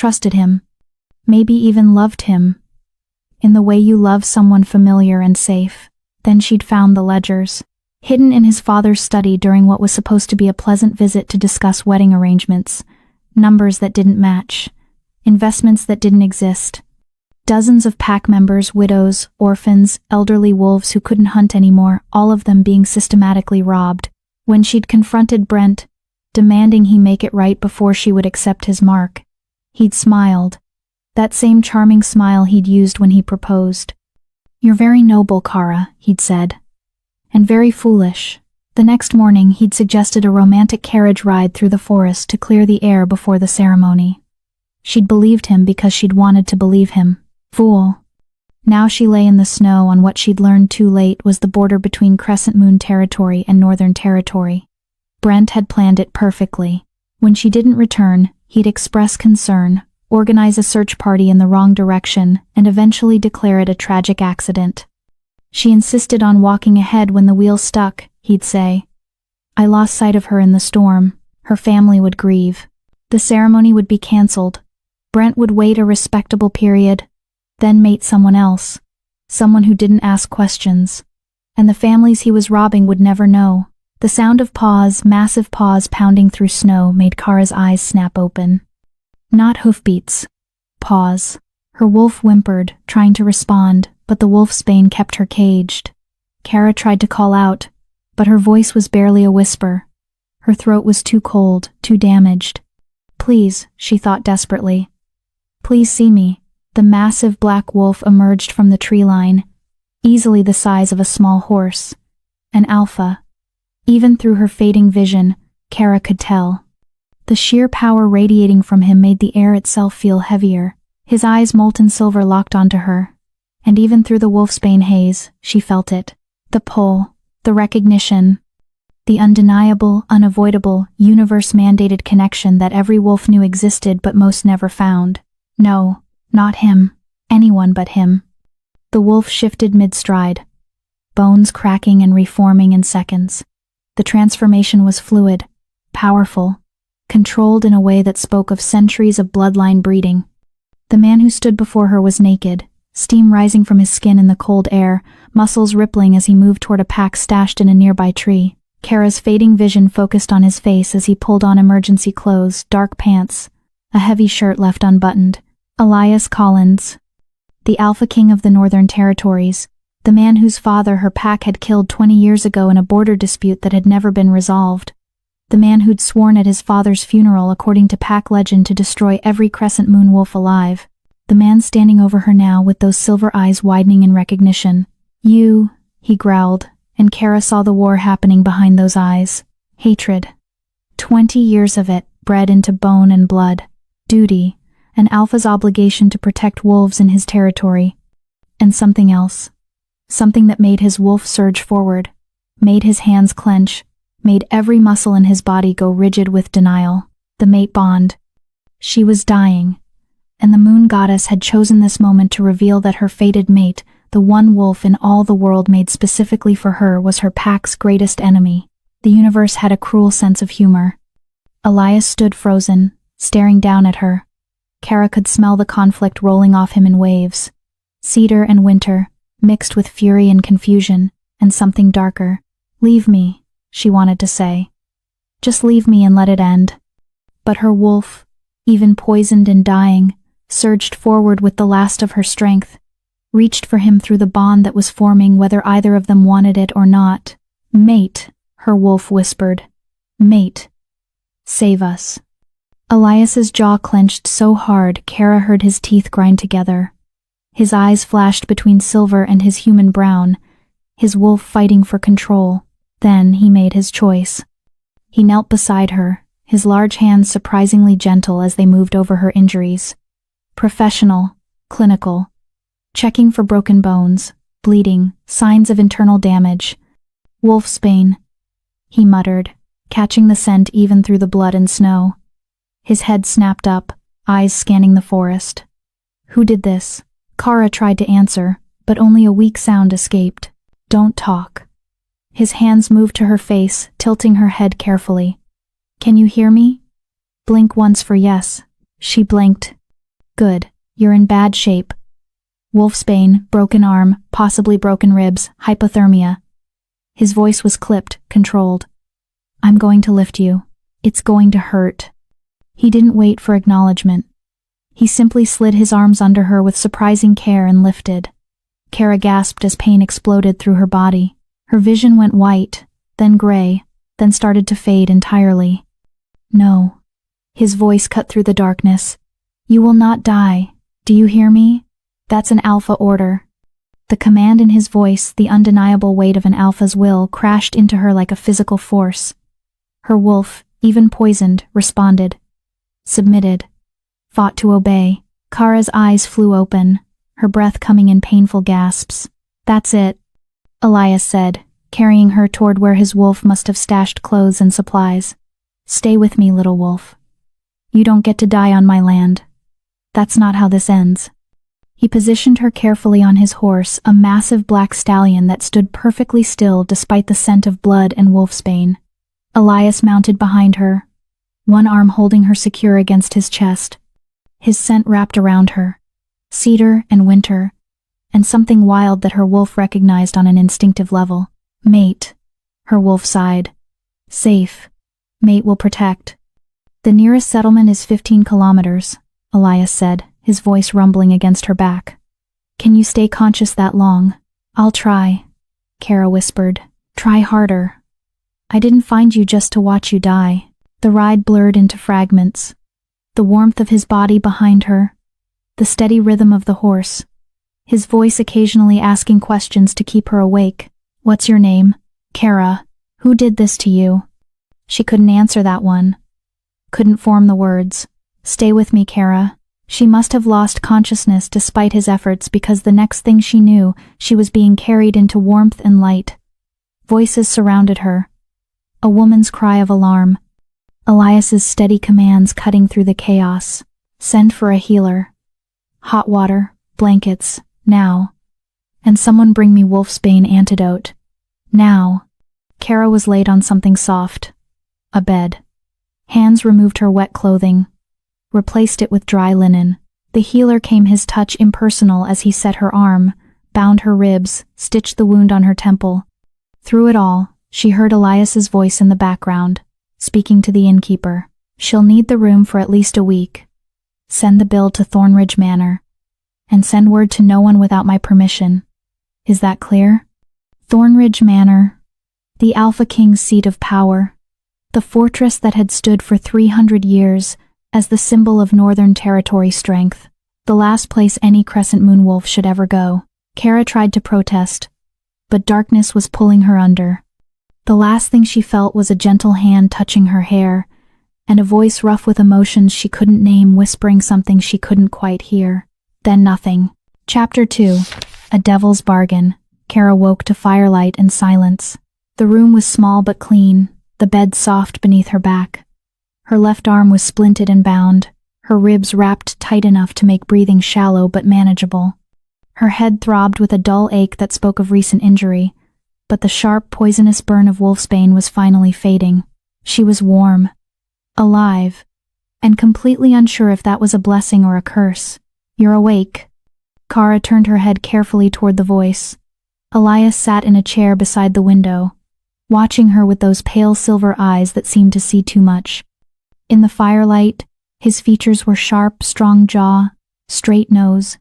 trusted him, maybe even loved him, in the way you love someone familiar and safe. Then she'd found the ledgers, hidden in his father's study during what was supposed to be a pleasant visit to discuss wedding arrangements, numbers that didn't match, investments that didn't exist. Dozens of pack members, widows, orphans, elderly wolves who couldn't hunt anymore, all of them being systematically robbed. When she'd confronted Brent, demanding he make it right before she would accept his mark, he'd smiled, that same charming smile he'd used when he proposed. "You're very noble, Kara," he'd said, "and very foolish." The next morning he'd suggested a romantic carriage ride through the forest to clear the air before the ceremony. She'd believed him because she'd wanted to believe him. Fool. Now she lay in the snow on what she'd learned too late was the border between Crescent Moon Territory and Northern Territory. Brent had planned it perfectly. When she didn't return, he'd express concern, organize a search party in the wrong direction, and eventually declare it a tragic accident. She insisted on walking ahead when the wheel stuck, he'd say. I lost sight of her in the storm. Her family would grieve. The ceremony would be cancelled. Brent would wait a respectable period, then mate someone else, someone who didn't ask questions. And the families he was robbing would never know. The sound of paws, massive paws pounding through snow, made Kara's eyes snap open. Not hoofbeats. Paws. Her wolf whimpered, trying to respond, but the wolfsbane kept her caged. Kara tried to call out, but her voice was barely a whisper. Her throat was too cold, too damaged. Please, she thought desperately. Please see me. The massive black wolf emerged from the tree line, easily the size of a small horse. An alpha. Even through her fading vision, Kara could tell. The sheer power radiating from him made the air itself feel heavier. His eyes, molten silver, locked onto her. And even through the wolfsbane haze, she felt it. The pull, the recognition, the undeniable, unavoidable, universe-mandated connection that every wolf knew existed but most never found. No, not him. Anyone but him. The wolf shifted mid-stride, bones cracking and reforming in seconds. The transformation was fluid, powerful, controlled in a way that spoke of centuries of bloodline breeding. The man who stood before her was naked, steam rising from his skin in the cold air, muscles rippling as he moved toward a pack stashed in a nearby tree. Kara's fading vision focused on his face as he pulled on emergency clothes, dark pants, a heavy shirt left unbuttoned. Elias Collins, the Alpha King of the Northern Territories, the man whose father her pack had killed 20 years ago in a border dispute that had never been resolved. The man who'd sworn at his father's funeral, according to pack legend, to destroy every Crescent Moon wolf alive. The man standing over her now with those silver eyes widening in recognition. You, he growled, and Kara saw the war happening behind those eyes. Hatred. 20 years of it, bred into bone and blood. Duty. An alpha's obligation to protect wolves in his territory. And something else. Something that made his wolf surge forward, made his hands clench, made every muscle in his body go rigid with denial. The mate bond. She was dying, and the moon goddess had chosen this moment to reveal that her fated mate, the one wolf in all the world made specifically for her, was her pack's greatest enemy. The universe had a cruel sense of humor. Elias stood frozen, staring down at her. Kara could smell the conflict rolling off him in waves. Cedar and winter, mixed with fury and confusion, and something darker. Leave me, she wanted to say. Just leave me and let it end. But her wolf, even poisoned and dying, surged forward with the last of her strength, reached for him through the bond that was forming whether either of them wanted it or not. Mate, her wolf whispered. Mate. Save us. Elias's jaw clenched so hard Kara heard his teeth grind together. His eyes flashed between silver and his human brown, his wolf fighting for control. Then he made his choice. He knelt beside her, his large hands surprisingly gentle as they moved over her injuries. Professional, clinical, checking for broken bones, bleeding, signs of internal damage. Wolfsbane, he muttered, catching the scent even through the blood and snow. His head snapped up, eyes scanning the forest. Who did this? Kara tried to answer, but only a weak sound escaped. Don't talk. His hands moved to her face, tilting her head carefully. Can you hear me? Blink once for yes. She blinked, Good. You're in bad shape. Wolfsbane, broken arm, possibly broken ribs, hypothermia. His voice was clipped, controlled. I'm going to lift you. It's going to hurt. He didn't wait for acknowledgement. He simply slid his arms under her with surprising care and lifted. Kara gasped as pain exploded through her body. Her vision went white, then gray, then started to fade entirely. No. His voice cut through the darkness. You will not die. Do you hear me? That's an alpha order. The command in his voice, the undeniable weight of an alpha's will, crashed into her like a physical force. Her wolf, even poisoned, responded. Submitted. Fought to obey. Kara's eyes flew open, her breath coming in painful gasps. That's it, Elias said, carrying her toward where his wolf must have stashed clothes and supplies. Stay with me, little wolf. You don't get to die on my land. That's not how this ends. He positioned her carefully on his horse, a massive black stallion that stood perfectly still despite the scent of blood and wolfsbane. Elias mounted behind her, one arm holding her secure against his chest. His scent wrapped around her, cedar and winter, and something wild that her wolf recognized on an instinctive level. Mate. Her wolf sighed. Safe. Mate will protect. The nearest settlement is 15 kilometers, Elias said, his voice rumbling against her back. Can you stay conscious that long? I'll try, Kara whispered. Try harder. I didn't find you just to watch you die. The ride blurred into fragments. The warmth of his body behind her, the steady rhythm of the horse, his voice occasionally asking questions to keep her awake. What's your name? Kara. Who did this to you? She couldn't answer that one. Couldn't form the words. Stay with me, Kara. She must have lost consciousness despite his efforts because the next thing she knew, she was being carried into warmth and light. Voices surrounded her. A woman's cry of alarm. Elias's steady commands cutting through the chaos. Send for a healer. Hot water, blankets, now. And someone bring me wolfsbane antidote. Now. Kara was laid on something soft. A bed. Hands removed her wet clothing, replaced it with dry linen. The healer came his touch impersonal as he set her arm, bound her ribs, stitched the wound on her temple. Through it all, she heard Elias's voice in the background, speaking to the innkeeper. She'll need the room for at least a week. Send the bill to Thornridge Manor. And send word to no one without my permission. Is that clear? Thornridge Manor. The Alpha King's seat of power. The fortress that had stood for 300 years as the symbol of Northern Territory strength. The last place any Crescent Moon wolf should ever go. Kara tried to protest, but darkness was pulling her under. The last thing she felt was a gentle hand touching her hair, and a voice rough with emotions she couldn't name whispering something she couldn't quite hear. Then nothing. Chapter 2. A Devil's Bargain. Kara woke to firelight and silence. The room was small but clean, the bed soft beneath her back. Her left arm was splinted and bound, her ribs wrapped tight enough to make breathing shallow but manageable. Her head throbbed with a dull ache that spoke of recent injury, but the sharp, poisonous burn of wolfsbane was finally fading. She was warm, alive, and completely unsure if that was a blessing or a curse. You're awake. Kara turned her head carefully toward the voice. Elias sat in a chair beside the window, watching her with those pale silver eyes that seemed to see too much. In the firelight, his features were sharp, strong jaw, straight nose,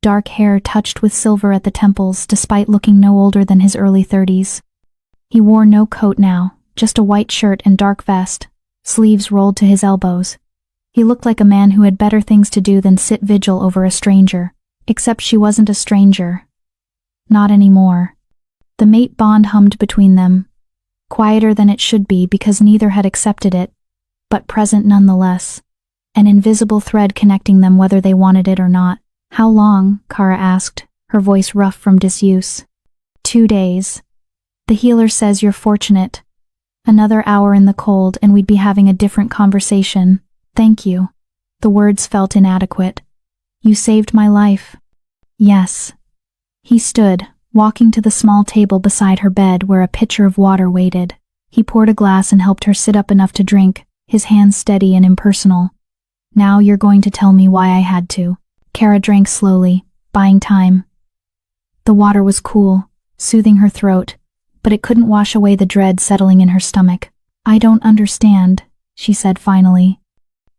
dark hair touched with silver at the temples despite looking no older than his early 30s. He wore no coat now, just a white shirt and dark vest, sleeves rolled to his elbows. He looked like a man who had better things to do than sit vigil over a stranger, except she wasn't a stranger. Not anymore. The mate bond hummed between them, quieter than it should be because neither had accepted it, but present nonetheless, an invisible thread connecting them whether they wanted it or not. How long? Kara asked, her voice rough from disuse. 2 days. The healer says you're fortunate. Another hour in the cold and we'd be having a different conversation. Thank you. The words felt inadequate. You saved my life. Yes. He stood, walking to the small table beside her bed where a pitcher of water waited. He poured a glass and helped her sit up enough to drink, his hands steady and impersonal. Now you're going to tell me why I had to. Kara drank slowly, buying time. The water was cool, soothing her throat, but it couldn't wash away the dread settling in her stomach. I don't understand, she said finally.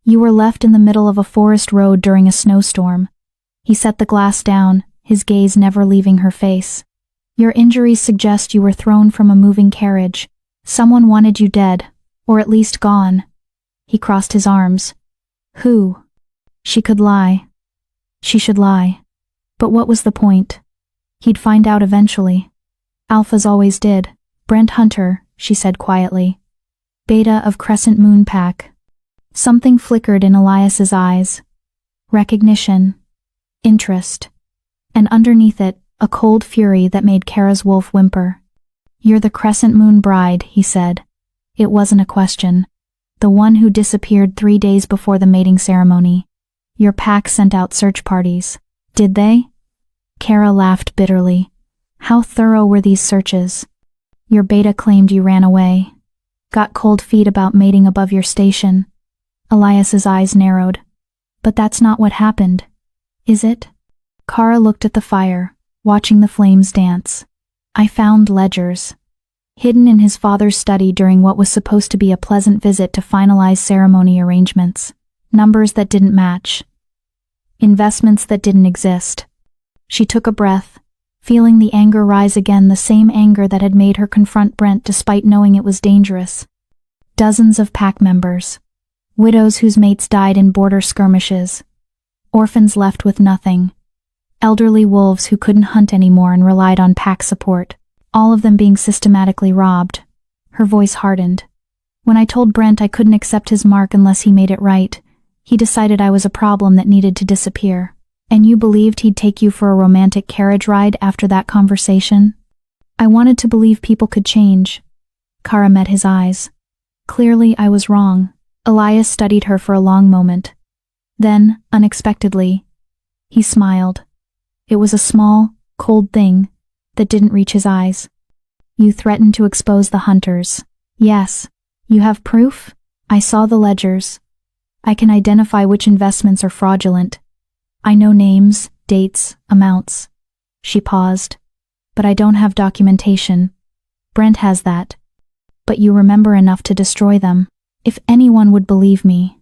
You were left in the middle of a forest road during a snowstorm. He set the glass down, his gaze never leaving her face. Your injuries suggest you were thrown from a moving carriage. Someone wanted you dead, or at least gone. He crossed his arms. Who? She could lie. She should lie. But what was the point? He'd find out eventually. Alphas always did. Brent Hunter, she said quietly. Beta of Crescent Moon Pack. Something flickered in Elias's eyes. Recognition. Interest. And underneath it, a cold fury that made Kara's wolf whimper. You're the Crescent Moon Bride, he said. It wasn't a question. The one who disappeared 3 days before the mating ceremony. Your pack sent out search parties. Did they? Kara laughed bitterly. How thorough were these searches? Your beta claimed you ran away. Got cold feet about mating above your station. Elias's eyes narrowed. But that's not what happened. Is it? Kara looked at the fire, watching the flames dance. I found ledgers. Hidden in his father's study during what was supposed to be a pleasant visit to finalize ceremony arrangements. Numbers that didn't match. Investments that didn't exist. She took a breath, feeling the anger rise again, the same anger that had made her confront Brent despite knowing it was dangerous. Dozens of pack members. Widows whose mates died in border skirmishes. Orphans left with nothing. Elderly wolves who couldn't hunt anymore and relied on pack support. All of them being systematically robbed. Her voice hardened. When I told Brent I couldn't accept his mark unless he made it right, he decided I was a problem that needed to disappear. And you believed he'd take you for a romantic carriage ride after that conversation? I wanted to believe people could change. Kara met his eyes. Clearly I was wrong. Elias studied her for a long moment. Then, unexpectedly, he smiled. It was a small, cold thing that didn't reach his eyes. You threatened to expose the hunters. Yes. You have proof? I saw the ledgers. I can identify which investments are fraudulent. I know names, dates, amounts. She paused. But I don't have documentation. Brent has that. But you remember enough to destroy them. If anyone would believe me.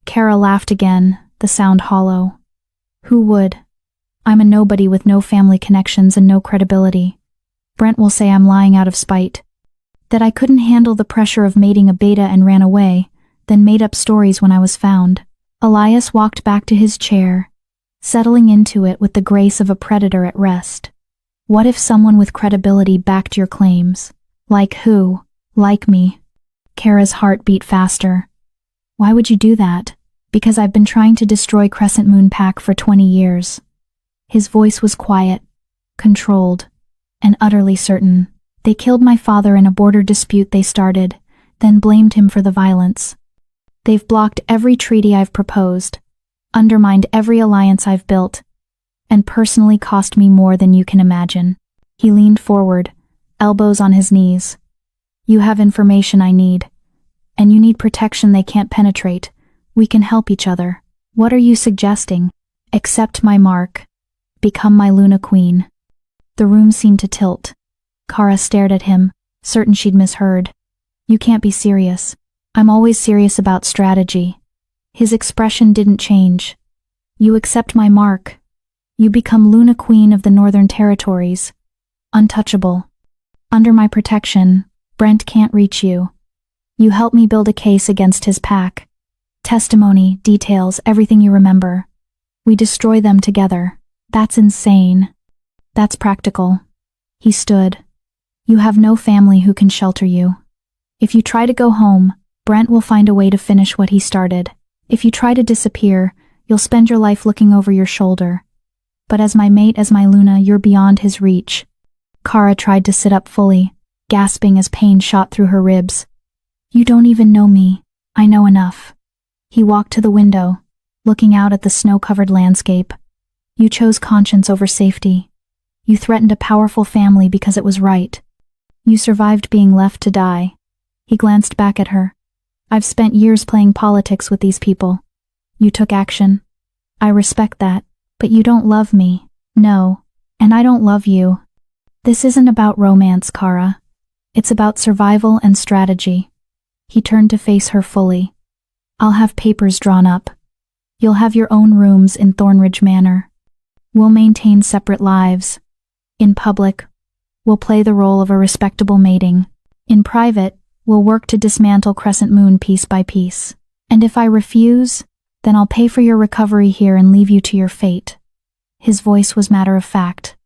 Kara laughed again, the sound hollow. Who would? I'm a nobody with no family connections and no credibility. Brent will say I'm lying out of spite. That I couldn't handle the pressure of mating a beta and ran away, then made up stories when I was found. Elias walked back to his chair, settling into it with the grace of a predator at rest. What if someone with credibility backed your claims? Like who? Like me. Kara's heart beat faster. Why would you do that? Because I've been trying to destroy Crescent Moon Pack for 20 years. His voice was quiet, controlled, and utterly certain. They killed my father in a border dispute they started, then blamed him for the violence. They've blocked every treaty I've proposed, undermined every alliance I've built, and personally cost me more than you can imagine. He leaned forward, elbows on his knees. You have information I need, and you need protection they can't penetrate. We can help each other. What are you suggesting? Accept my mark. Become my Luna Queen. The room seemed to tilt. Kara stared at him, certain she'd misheard. You can't be serious. I'm always serious about strategy. His expression didn't change. You accept my mark. You become Luna Queen of the Northern Territories. Untouchable. Under my protection, Brent can't reach you. You help me build a case against his pack. Testimony, details, everything you remember. We destroy them together. That's insane. That's practical. He stood. You have no family who can shelter you. If you try to go home, Brent will find a way to finish what he started. If you try to disappear, you'll spend your life looking over your shoulder. But as my mate, as my Luna, you're beyond his reach. Kara tried to sit up fully, gasping as pain shot through her ribs. You don't even know me. I know enough. He walked to the window, looking out at the snow-covered landscape. You chose conscience over safety. You threatened a powerful family because it was right. You survived being left to die. He glanced back at her. I've spent years playing politics with these people. You took action. I respect that, but you don't love me. No, and I don't love you. This isn't about romance, Kara. It's about survival and strategy. He turned to face her fully. I'll have papers drawn up. You'll have your own rooms in Thornridge Manor. We'll maintain separate lives. In public, we'll play the role of a respectable mating. In private, we'll work to dismantle Crescent Moon piece by piece. And if I refuse, then I'll pay for your recovery here and leave you to your fate. His voice was matter of fact.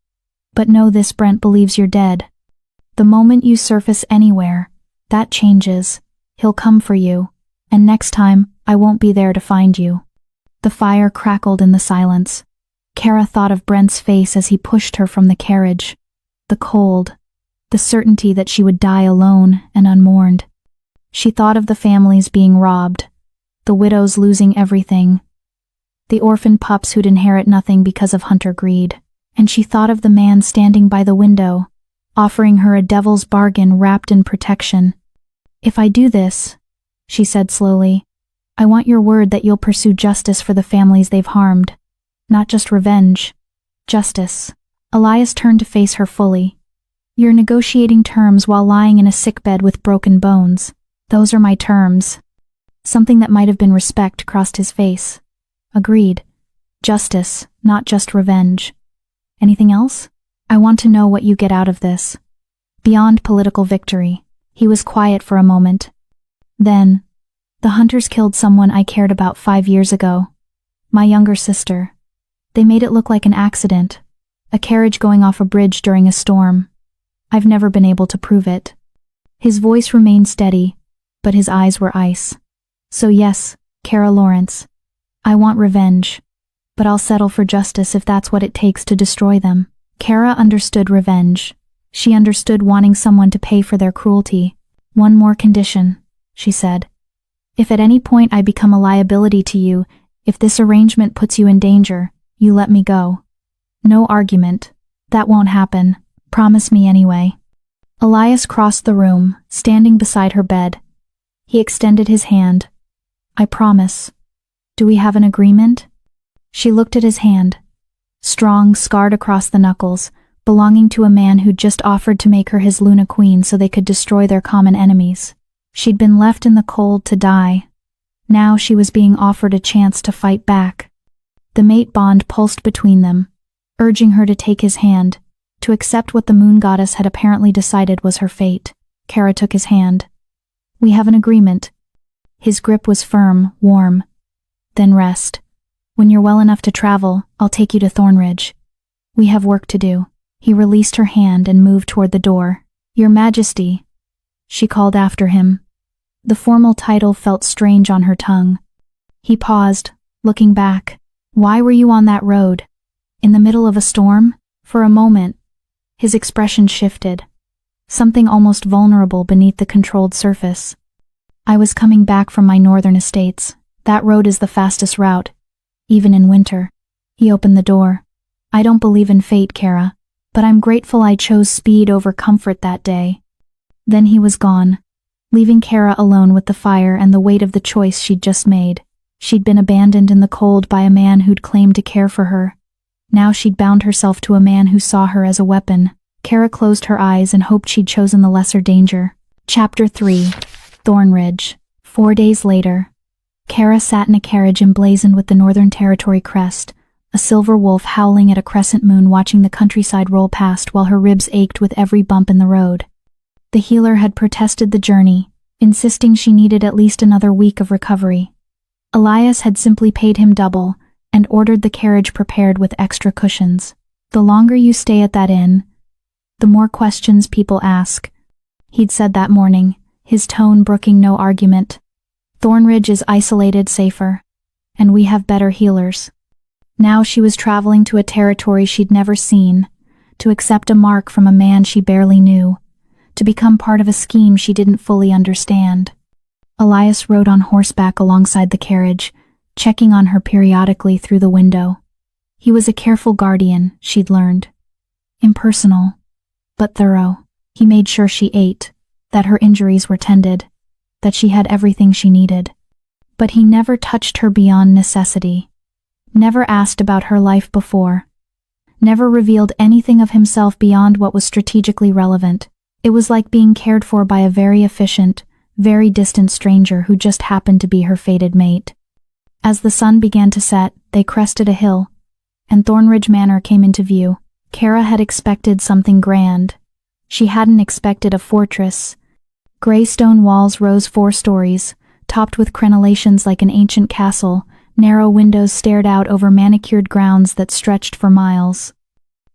But know this, Brent believes you're dead. The moment you surface anywhere, that changes. He'll come for you, and next time, I won't be there to find you. The fire crackled in the silence. Kara thought of Brent's face as he pushed her from the carriage. The cold, the certainty that she would die alone and unmourned. She thought of the families being robbed, the widows losing everything, the orphan pups who'd inherit nothing because of hunter greed, and she thought of the man standing by the window, offering her a devil's bargain wrapped in protection. If I do this, she said slowly, I want your word that you'll pursue justice for the families they've harmed. Not just revenge. Justice. Elias turned to face her fully. You're negotiating terms while lying in a sickbed with broken bones. Those are my terms. Something that might have been respect crossed his face. Agreed. Justice, not just revenge. Anything else? I want to know what you get out of this. Beyond political victory. He was quiet for a moment. Then, the hunters killed someone I cared about 5 years ago. My younger sister. They made it look like an accident. A carriage going off a bridge during a storm. I've never been able to prove it. His voice remained steady, but his eyes were ice. So yes, Kara Lawrence. I want revenge. But I'll settle for justice if that's what it takes to destroy them. Kara understood revenge. She understood wanting someone to pay for their cruelty. One more condition, she said. If at any point I become a liability to you, if this arrangement puts you in danger, you let me go. No argument. That won't happen. Promise me anyway. Elias crossed the room, standing beside her bed. He extended his hand. I promise. Do we have an agreement? She looked at his hand. Strong, scarred across the knuckles, belonging to a man who'd just offered to make her his Luna Queen so they could destroy their common enemies. She'd been left in the cold to die. Now she was being offered a chance to fight back. The mate bond pulsed between them, urging her to take his hand, to accept what the moon goddess had apparently decided was her fate. Kara took his hand. We have an agreement. His grip was firm, warm. Then rest. When you're well enough to travel, I'll take you to Thornridge. We have work to do. He released her hand and moved toward the door. Your Majesty, she called after him. The formal title felt strange on her tongue. He paused, looking back. Why were you on that road? In the middle of a storm? For a moment, his expression shifted. Something almost vulnerable beneath the controlled surface. I was coming back from my northern estates. That road is the fastest route, even in winter. He opened the door. I don't believe in fate, Kara, but I'm grateful I chose speed over comfort that day. Then he was gone, leaving Kara alone with the fire and the weight of the choice she'd just made. She'd been abandoned in the cold by a man who'd claimed to care for her. Now she'd bound herself to a man who saw her as a weapon. Kara closed her eyes and hoped she'd chosen the lesser danger. Chapter 3. Thornridge. 4 days later. Kara sat in a carriage emblazoned with the Northern Territory crest, a silver wolf howling at a crescent moon watching the countryside roll past while her ribs ached with every bump in the road. The healer had protested the journey, insisting she needed at least another week of recovery. Elias had simply paid him double and ordered the carriage prepared with extra cushions. The longer you stay at that inn, the more questions people ask. He'd said that morning, his tone brooking no argument. Thornridge is isolated safer, and we have better healers. Now she was traveling to a territory she'd never seen, to accept a mark from a man she barely knew, to become part of a scheme she didn't fully understand. Elias rode on horseback alongside the carriage, checking on her periodically through the window. He was a careful guardian, she'd learned. Impersonal, but thorough. He made sure she ate, that her injuries were tended, that she had everything she needed. But he never touched her beyond necessity. Never asked about her life before. Never revealed anything of himself beyond what was strategically relevant. It was like being cared for by a very efficient, very distant stranger who just happened to be her fated mate. As the sun began to set, they crested a hill, and Thornridge Manor came into view. Kara had expected something grand. She hadn't expected a fortress. Gray stone walls rose 4 stories, topped with crenellations like an ancient castle. Narrow windows stared out over manicured grounds that stretched for miles.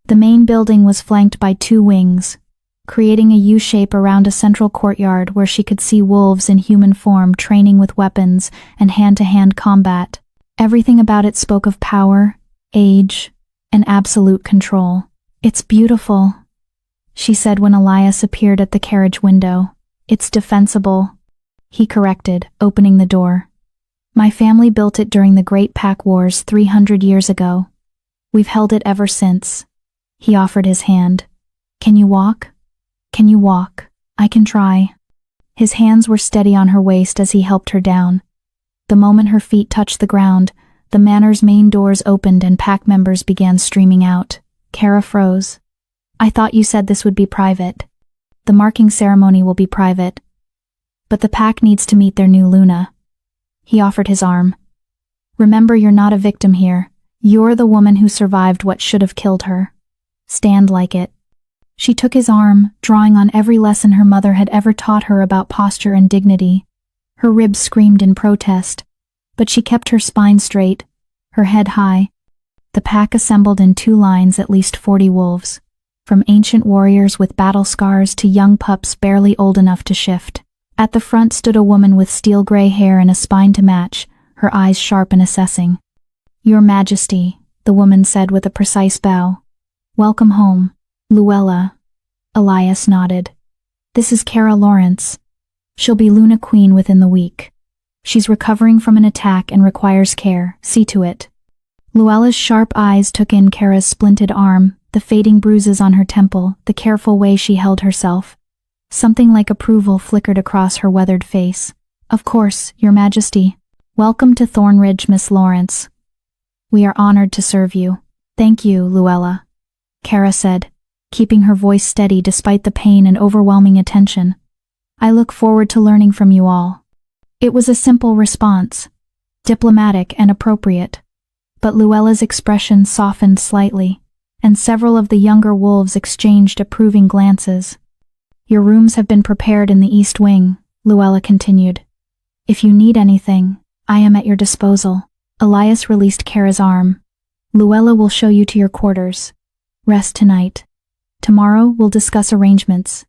The main building was flanked by 2 wings, creating a U-shape around a central courtyard where she could see wolves in human form training with weapons and hand-to-hand combat. Everything about it spoke of power, age, and absolute control. "It's beautiful," she said when Elias appeared at the carriage window. "It's defensible," he corrected, opening the door. "My family built it during the Great Pack Wars 300 years ago. We've held it ever since." He offered his hand. "Can you walk?" "Can you walk?" "I can try." His hands were steady on her waist as he helped her down. The moment her feet touched the ground, the manor's main doors opened and pack members began streaming out. Kara froze. "I thought you said this would be private." "The marking ceremony will be private. But the pack needs to meet their new Luna." He offered his arm. "Remember, you're not a victim here. You're the woman who survived what should have killed her. Stand like it." She took his arm, drawing on every lesson her mother had ever taught her about posture and dignity. Her ribs screamed in protest, but she kept her spine straight, her head high. The pack assembled in 2 lines, at least 40 wolves, from ancient warriors with battle scars to young pups barely old enough to shift. At the front stood a woman with steel gray hair and a spine to match, her eyes sharp and assessing. "Your Majesty," the woman said with a precise bow. "Welcome home, Luella." Elias nodded. "This is Kara Lawrence. She'll be Luna Queen within the week. She's recovering from an attack and requires care. See to it." Luella's sharp eyes took in Kara's splinted arm, the fading bruises on her temple, the careful way she held herself. Something like approval flickered across her weathered face. "Of course, Your Majesty. Welcome to Thornridge, Miss Lawrence. We are honored to serve you." "Thank you, Luella," Kara said, keeping her voice steady despite the pain and overwhelming attention. "I look forward to learning from you all." It was a simple response, diplomatic and appropriate. But Luella's expression softened slightly, and several of the younger wolves exchanged approving glances. "Your rooms have been prepared in the East Wing," Luella continued. "If you need anything, I am at your disposal." Elias released Kara's arm. "Luella will show you to your quarters. Rest tonight. Tomorrow we'll discuss arrangements."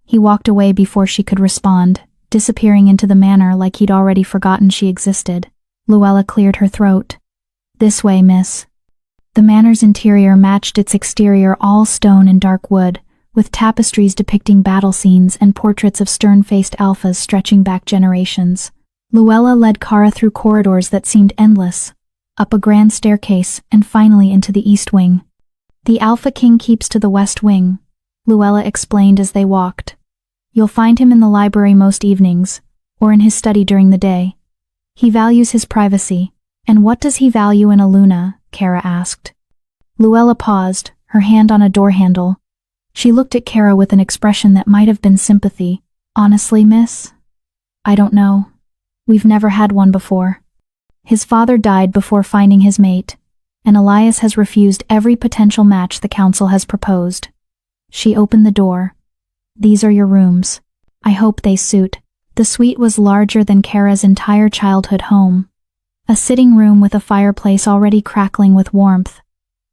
He walked away before she could respond, disappearing into the manor like he'd already forgotten she existed. Luella cleared her throat. "This way, miss." The manor's interior matched its exterior, all stone and dark wood, with tapestries depicting battle scenes and portraits of stern-faced alphas stretching back generations. Luella led Kara through corridors that seemed endless, up a grand staircase, and finally into the East Wing. "The Alpha King keeps to the West Wing," Luella explained as they walked. "You'll find him in the library most evenings, or in his study during the day. He values his privacy." "And what does he value in a Luna?" Kara asked. Luella paused, her hand on a door handle. She looked at Kara with an expression that might have been sympathy. "Honestly, miss, I don't know. We've never had one before. His father died before finding his mate, and Elias has refused every potential match the council has proposed." She opened the door. "These are your rooms. I hope they suit." The suite was larger than Kara's entire childhood home. A sitting room with a fireplace already crackling with warmth.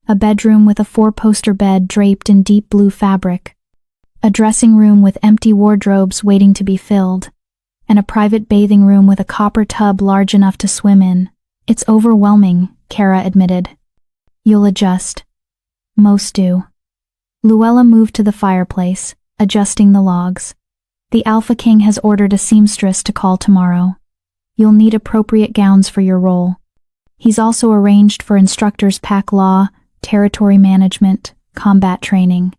A bedroom with a 4-poster bed draped in deep blue fabric. A dressing room with empty wardrobes waiting to be filled. And a private bathing room with a copper tub large enough to swim in. "It's overwhelming," Kara admitted. "You'll adjust." "Most do." Luella moved to the fireplace, adjusting the logs. "The Alpha King has ordered a seamstress to call tomorrow. You'll need appropriate gowns for your role. He's also arranged for instructors pack law, territory management, combat training.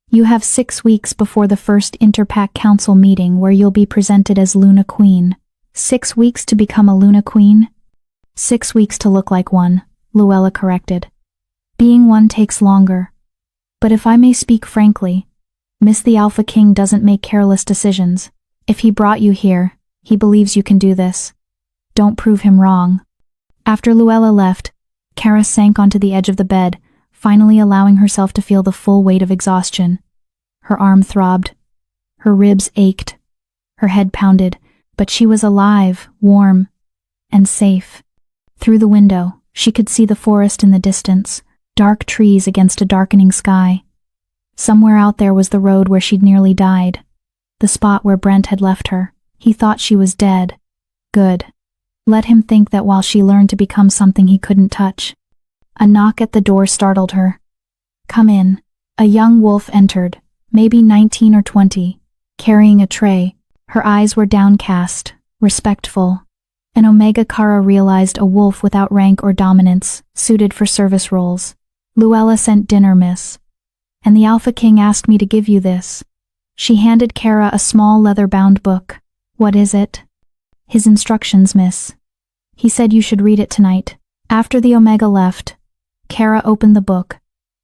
You have 6 weeks before the first Interpack Council meeting where you'll be presented as Luna Queen. 6 weeks to become a Luna Queen? 6 weeks to look like one, Luella corrected. Being one takes longer. But if I may speak frankly, Miss the Alpha King doesn't make careless decisions. If he brought you here, he believes you can do this. Don't prove him wrong. After Luella left, Kara sank onto the edge of the bed, finally allowing herself to feel the full weight of exhaustion. Her arm throbbed. Her ribs ached. Her head pounded, but she was alive, warm, and safe. Through the window, she could see the forest in the distance, dark trees against a darkening sky. Somewhere out there was the road where she'd nearly died. The spot where Brent had left her. He thought she was dead. Good. Let him think that while she learned to become something he couldn't touch. A knock at the door startled her. Come in. A young wolf entered, maybe 19 or 20, carrying a tray. Her eyes were downcast, respectful. And Omega Kara realized a wolf without rank or dominance, suited for service roles. Luella sent dinner, miss. And the Alpha King asked me to give you this. She handed Kara a small leather-bound book. What is it? His instructions, miss. He said you should read it tonight. After the Omega left, Kara opened the book,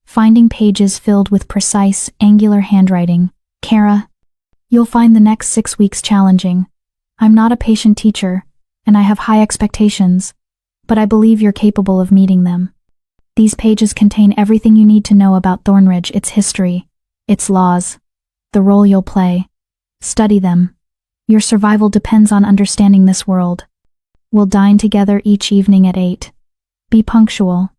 finding pages filled with precise, angular handwriting. Kara, you'll find the next 6 weeks challenging. I'm not a patient teacher, and I have high expectations, but I believe you're capable of meeting them. These pages contain everything you need to know about Thornridge, its history, its laws, the role you'll play. Study them. Your survival depends on understanding this world. We'll dine together each evening at 8. Be punctual.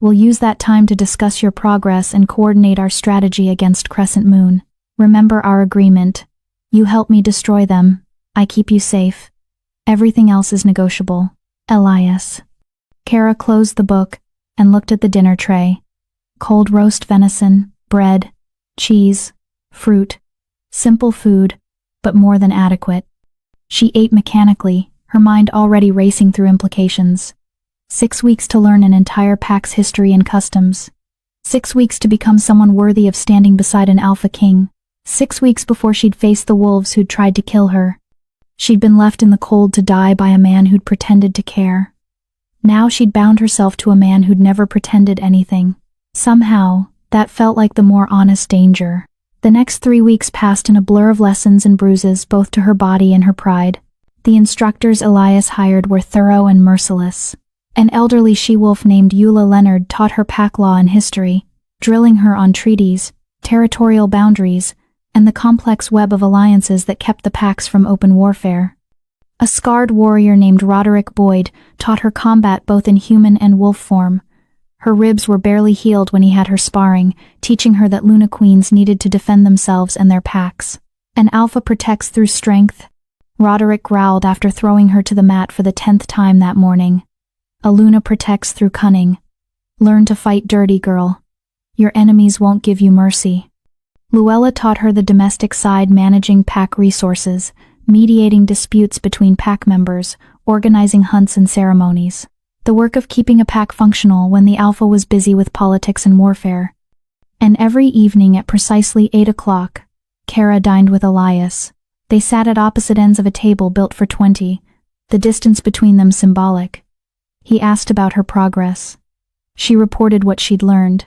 We'll use that time to discuss your progress and coordinate our strategy against Crescent Moon. Remember our agreement. You help me destroy them. I keep you safe. Everything else is negotiable. Elias. Kara closed the book and looked at the dinner tray. Cold roast venison, bread, cheese, fruit. Simple food, but more than adequate. She ate mechanically, her mind already racing through implications. 6 weeks to learn an entire pack's history and customs. 6 weeks to become someone worthy of standing beside an Alpha King. 6 weeks before she'd face the wolves who'd tried to kill her. She'd been left in the cold to die by a man who'd pretended to care. Now she'd bound herself to a man who'd never pretended anything. Somehow, that felt like the more honest danger. The next 3 weeks passed in a blur of lessons and bruises both to her body and her pride. The instructors Elias hired were thorough and merciless. An elderly she-wolf named Eula Leonard taught her pack law and history, drilling her on treaties, territorial boundaries, and the complex web of alliances that kept the packs from open warfare. A scarred warrior named Roderick Boyd taught her combat both in human and wolf form. Her ribs were barely healed when he had her sparring, teaching her that Luna Queens needed to defend themselves and their packs. An alpha protects through strength. Roderick growled after throwing her to the mat for the 10th time that morning. A Luna protects through cunning. Learn to fight dirty, girl. Your enemies won't give you mercy. Luella taught her the domestic side, managing pack resources, mediating disputes between pack members, organizing hunts and ceremonies. The work of keeping a pack functional when the alpha was busy with politics and warfare. And every evening at precisely 8 o'clock, Kara dined with Elias. They sat at opposite ends of a table built for 20, the distance between them symbolic. He asked about her progress. She reported what she'd learned.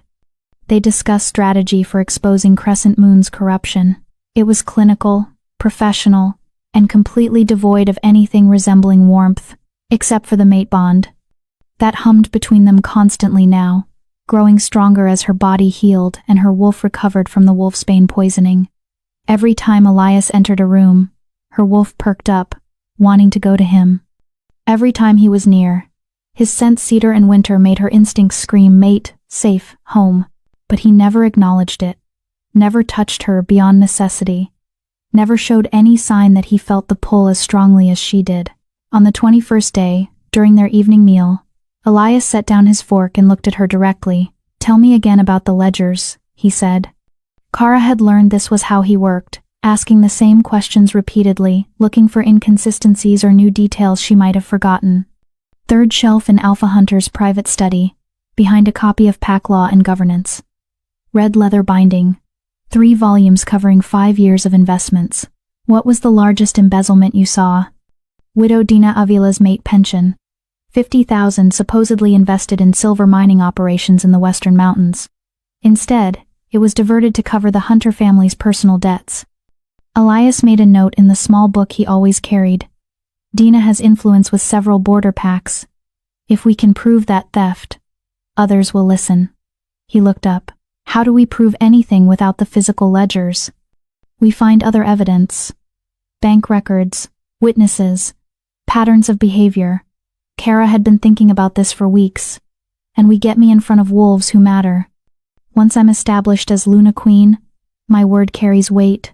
They discussed strategy for exposing Crescent Moon's corruption. It was clinical, professional, and completely devoid of anything resembling warmth, except for the mate bond. That hummed between them constantly now, growing stronger as her body healed and her wolf recovered from the wolfsbane poisoning. Every time Elias entered a room, her wolf perked up, wanting to go to him. Every time he was near, his scent cedar and winter made her instincts scream mate, safe, home, but he never acknowledged it, never touched her beyond necessity, never showed any sign that he felt the pull as strongly as she did. On the 21st day, during their evening meal, Elias set down his fork and looked at her directly. Tell me again about the ledgers, he said. Kara had learned this was how he worked, asking the same questions repeatedly, looking for inconsistencies or new details she might have forgotten. Third shelf in Alpha Hunter's private study, behind a copy of Pack Law and Governance. Red leather binding. 3 volumes covering 5 years of investments. What was the largest embezzlement you saw? Widow Dina Avila's mate pension. 50,000 supposedly invested in silver mining operations in the Western Mountains. Instead, it was diverted to cover the Hunter family's personal debts. Elias made a note in the small book he always carried. Dina has influence with several border packs. If we can prove that theft, others will listen. He looked up. How do we prove anything without the physical ledgers? We find other evidence. Bank records, witnesses, patterns of behavior. Kara had been thinking about this for weeks. And we get me in front of wolves who matter. Once I'm established as Luna Queen, my word carries weight.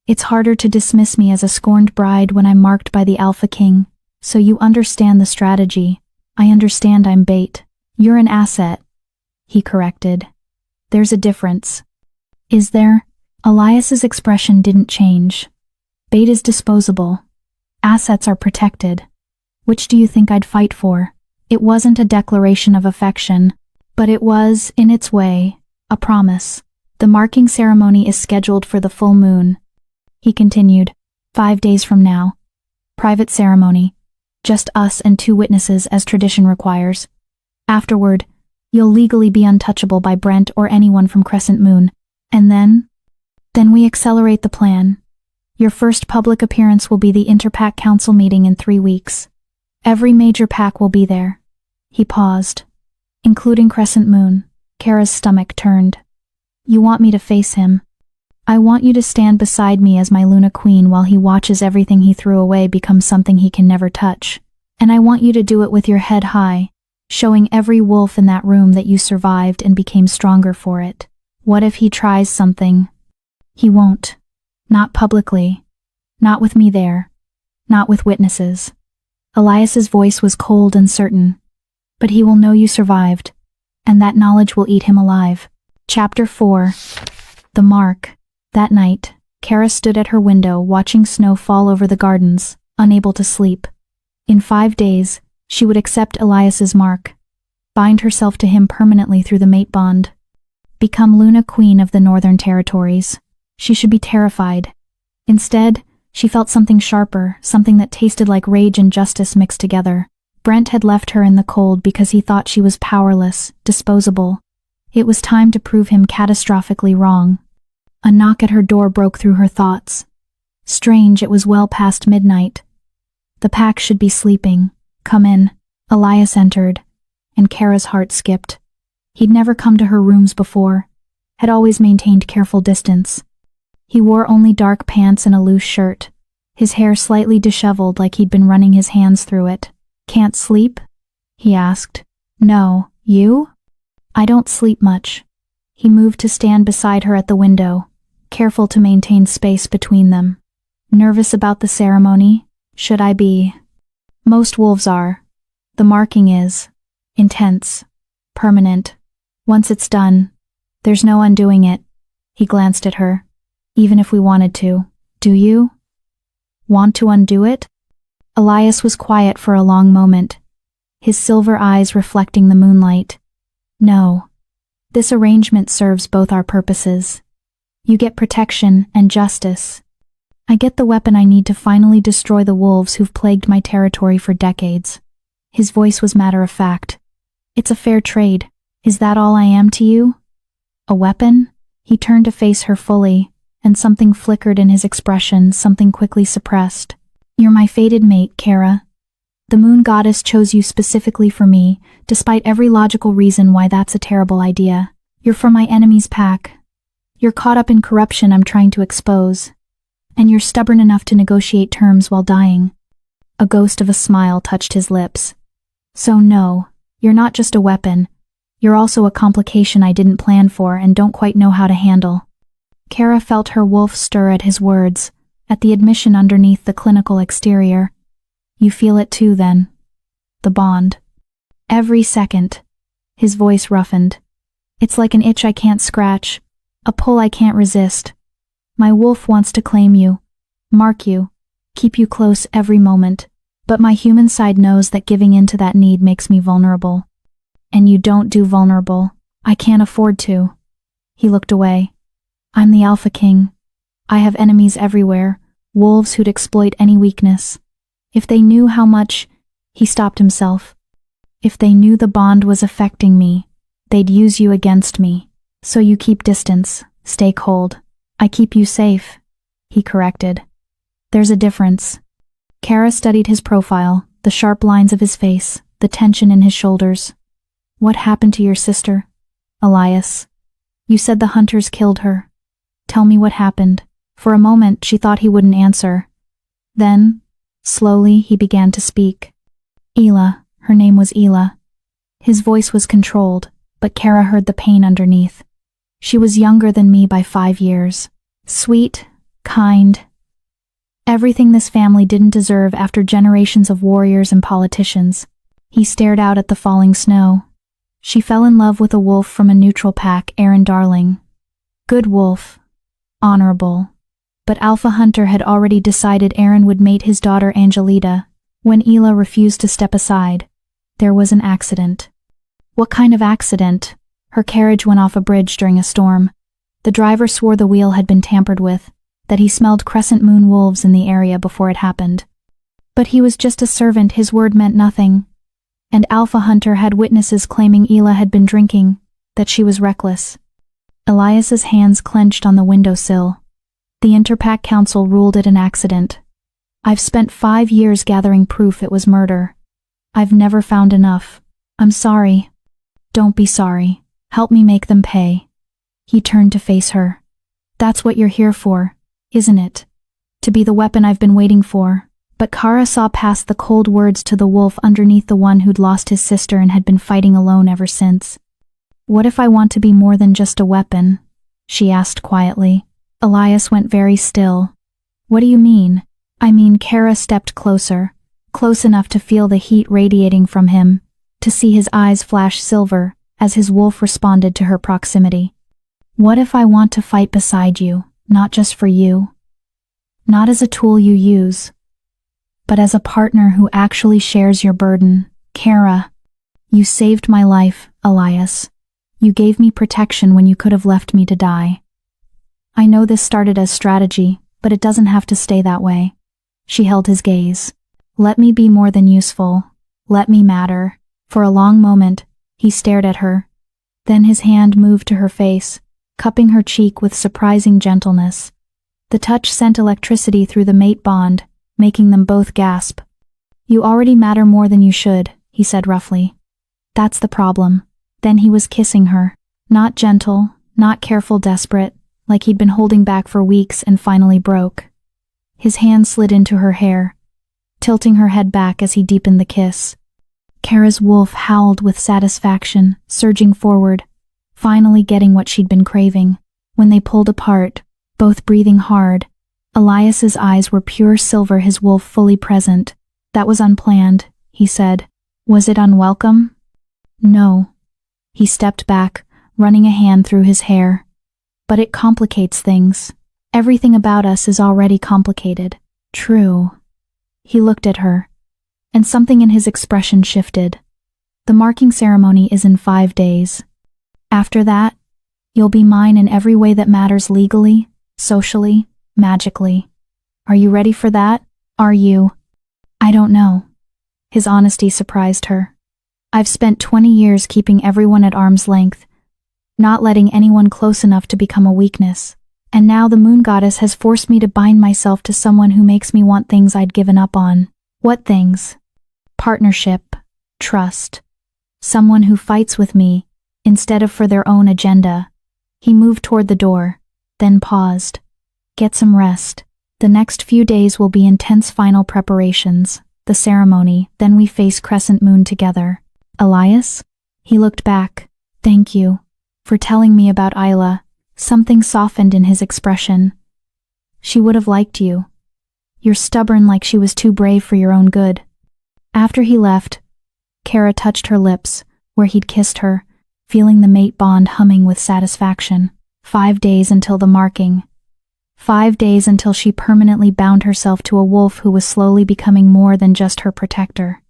It's harder to dismiss me as a scorned bride when I'm marked by the Alpha King, so you understand the strategy. I understand I'm bait. You're an asset, he corrected. There's a difference. Is there? Elias's expression didn't change. Bait is disposable. Assets are protected. Which do you think I'd fight for? It wasn't a declaration of affection, but it was, in its way, a promise. The marking ceremony is scheduled for the full moon. He continued, 5 days from now. Private ceremony. Just us and 2 witnesses as tradition requires. Afterward, you'll legally be untouchable by Brent or anyone from Crescent Moon. And then we accelerate the plan. Your first public appearance will be the Interpack Council meeting in 3 weeks. Every major pack will be there. He paused. Including Crescent Moon. Kara's stomach turned. You want me to face him? I want you to stand beside me as my Luna Queen while he watches everything he threw away become something he can never touch. And I want you to do it with your head high, showing every wolf in that room that you survived and became stronger for it. What if he tries something? He won't. Not publicly. Not with me there. Not with witnesses. Elias's voice was cold and certain. But he will know you survived, and that knowledge will eat him alive. Chapter 4. The Mark. That night, Kara stood at her window watching snow fall over the gardens, unable to sleep. In 5 days, she would accept Elias's mark, bind herself to him permanently through the mate bond, become Luna Queen of the Northern Territories. She should be terrified. Instead, she felt something sharper, something that tasted like rage and justice mixed together. Brent had left her in the cold because he thought she was powerless, disposable. It was time to prove him catastrophically wrong. A knock at her door broke through her thoughts. Strange, it was well past midnight. The pack should be sleeping. Come in. Elias entered, and Kara's heart skipped. He'd never come to her rooms before, had always maintained careful distance. He wore only dark pants and a loose shirt, his hair slightly disheveled like he'd been running his hands through it. Can't sleep? He asked. No, you? I don't sleep much. He moved to stand beside her at the window, careful to maintain space between them. Nervous about the ceremony? Should I be? Most wolves are. The marking is intense, permanent. Once it's done, there's no undoing it. He glanced at her. Even if we wanted to. Do you? Want to undo it? Elias was quiet for a long moment, his silver eyes reflecting the moonlight. No. This arrangement serves both our purposes. You get protection and justice. I get the weapon I need to finally destroy the wolves who've plagued my territory for decades. His voice was matter-of-fact. It's a fair trade. Is that all I am to you? A weapon? He turned to face her fully, and something flickered in his expression, something quickly suppressed. You're my fated mate, Kara. The moon goddess chose you specifically for me, despite every logical reason why that's a terrible idea. You're from my enemy's pack. You're caught up in corruption I'm trying to expose. And you're stubborn enough to negotiate terms while dying. A ghost of a smile touched his lips. So no, you're not just a weapon. You're also a complication I didn't plan for and don't quite know how to handle. Kara felt her wolf stir at his words, at the admission underneath the clinical exterior. You feel it too, then. The bond. Every second. His voice roughened. It's like an itch I can't scratch, a pull I can't resist. My wolf wants to claim you, mark you, keep you close every moment, but my human side knows that giving in to that need makes me vulnerable. And you don't do vulnerable. I can't afford to. He looked away. I'm the Alpha King. I have enemies everywhere, wolves who'd exploit any weakness. If they knew how much, he stopped himself. If they knew the bond was affecting me, they'd use you against me. So you keep distance, stay cold. I keep you safe, he corrected. There's a difference. Kara studied his profile, the sharp lines of his face, the tension in his shoulders. What happened to your sister, Elias? You said the hunters killed her. Tell me what happened. For a moment she thought he wouldn't answer. Then, slowly, he began to speak. Ela, her name was Ela. His voice was controlled, but Kara heard the pain underneath. She was younger than me by 5 years. Sweet, kind. Everything this family didn't deserve after generations of warriors and politicians. He stared out at the falling snow. She fell in love with a wolf from a neutral pack, Aaron Darling. Good wolf. Honorable. But Alpha Hunter had already decided Aaron would mate his daughter Angelita. When Ela refused to step aside, there was an accident. What kind of accident? Her carriage went off a bridge during a storm. The driver swore the wheel had been tampered with, that he smelled crescent moon wolves in the area before it happened. But he was just a servant, his word meant nothing. And Alpha Hunter had witnesses claiming Ela had been drinking, that she was reckless. Elias's hands clenched on the windowsill. The Interpack Council ruled it an accident. I've spent 5 years gathering proof it was murder. I've never found enough. I'm sorry. Don't be sorry. Help me make them pay. He turned to face her. That's what you're here for, isn't it? To be the weapon I've been waiting for. But Kara saw past the cold words to the wolf underneath, the one who'd lost his sister and had been fighting alone ever since. What if I want to be more than just a weapon? She asked quietly. Elias went very still. What do you mean? I mean, Kara stepped closer, close enough to feel the heat radiating from him, to see his eyes flash silver as his wolf responded to her proximity. What if I want to fight beside you, not just for you? Not as a tool you use, but as a partner who actually shares your burden. Kara, you saved my life, Elias. You gave me protection when you could have left me to die. I know this started as strategy, but it doesn't have to stay that way. She held his gaze. Let me be more than useful. Let me matter. For a long moment, he stared at her. Then his hand moved to her face, cupping her cheek with surprising gentleness. The touch sent electricity through the mate bond, making them both gasp. You already matter more than you should, he said roughly. That's the problem. Then he was kissing her. Not gentle, not careful, desperate, like he'd been holding back for weeks and finally broke. His hand slid into her hair, tilting her head back as he deepened the kiss. Kara's wolf howled with satisfaction, surging forward, finally getting what she'd been craving. When they pulled apart, both breathing hard, Elias's eyes were pure silver, his wolf fully present. That was unplanned, he said. Was it unwelcome? No. He stepped back, running a hand through his hair. But it complicates things. Everything about us is already complicated. True. He looked at her, and something in his expression shifted. The marking ceremony is in 5 days. After that, you'll be mine in every way that matters, legally, socially, magically. Are you ready for that? Are you? I don't know. His honesty surprised her. I've spent 20 years keeping everyone at arm's length, not letting anyone close enough to become a weakness. And now the moon goddess has forced me to bind myself to someone who makes me want things I'd given up on. What things? Partnership, trust. Someone who fights with me, instead of for their own agenda. He moved toward the door, then paused. Get some rest. The next few days will be intense final preparations, the ceremony, then we face Crescent Moon together. Elias? He looked back. Thank you for telling me about Isla. Something softened in his expression. She would have liked you. You're stubborn, like she was too brave for your own good. After he left, Kara touched her lips, where he'd kissed her, feeling the mate bond humming with satisfaction. 5 days until the marking. 5 days until she permanently bound herself to a wolf who was slowly becoming more than just her protector.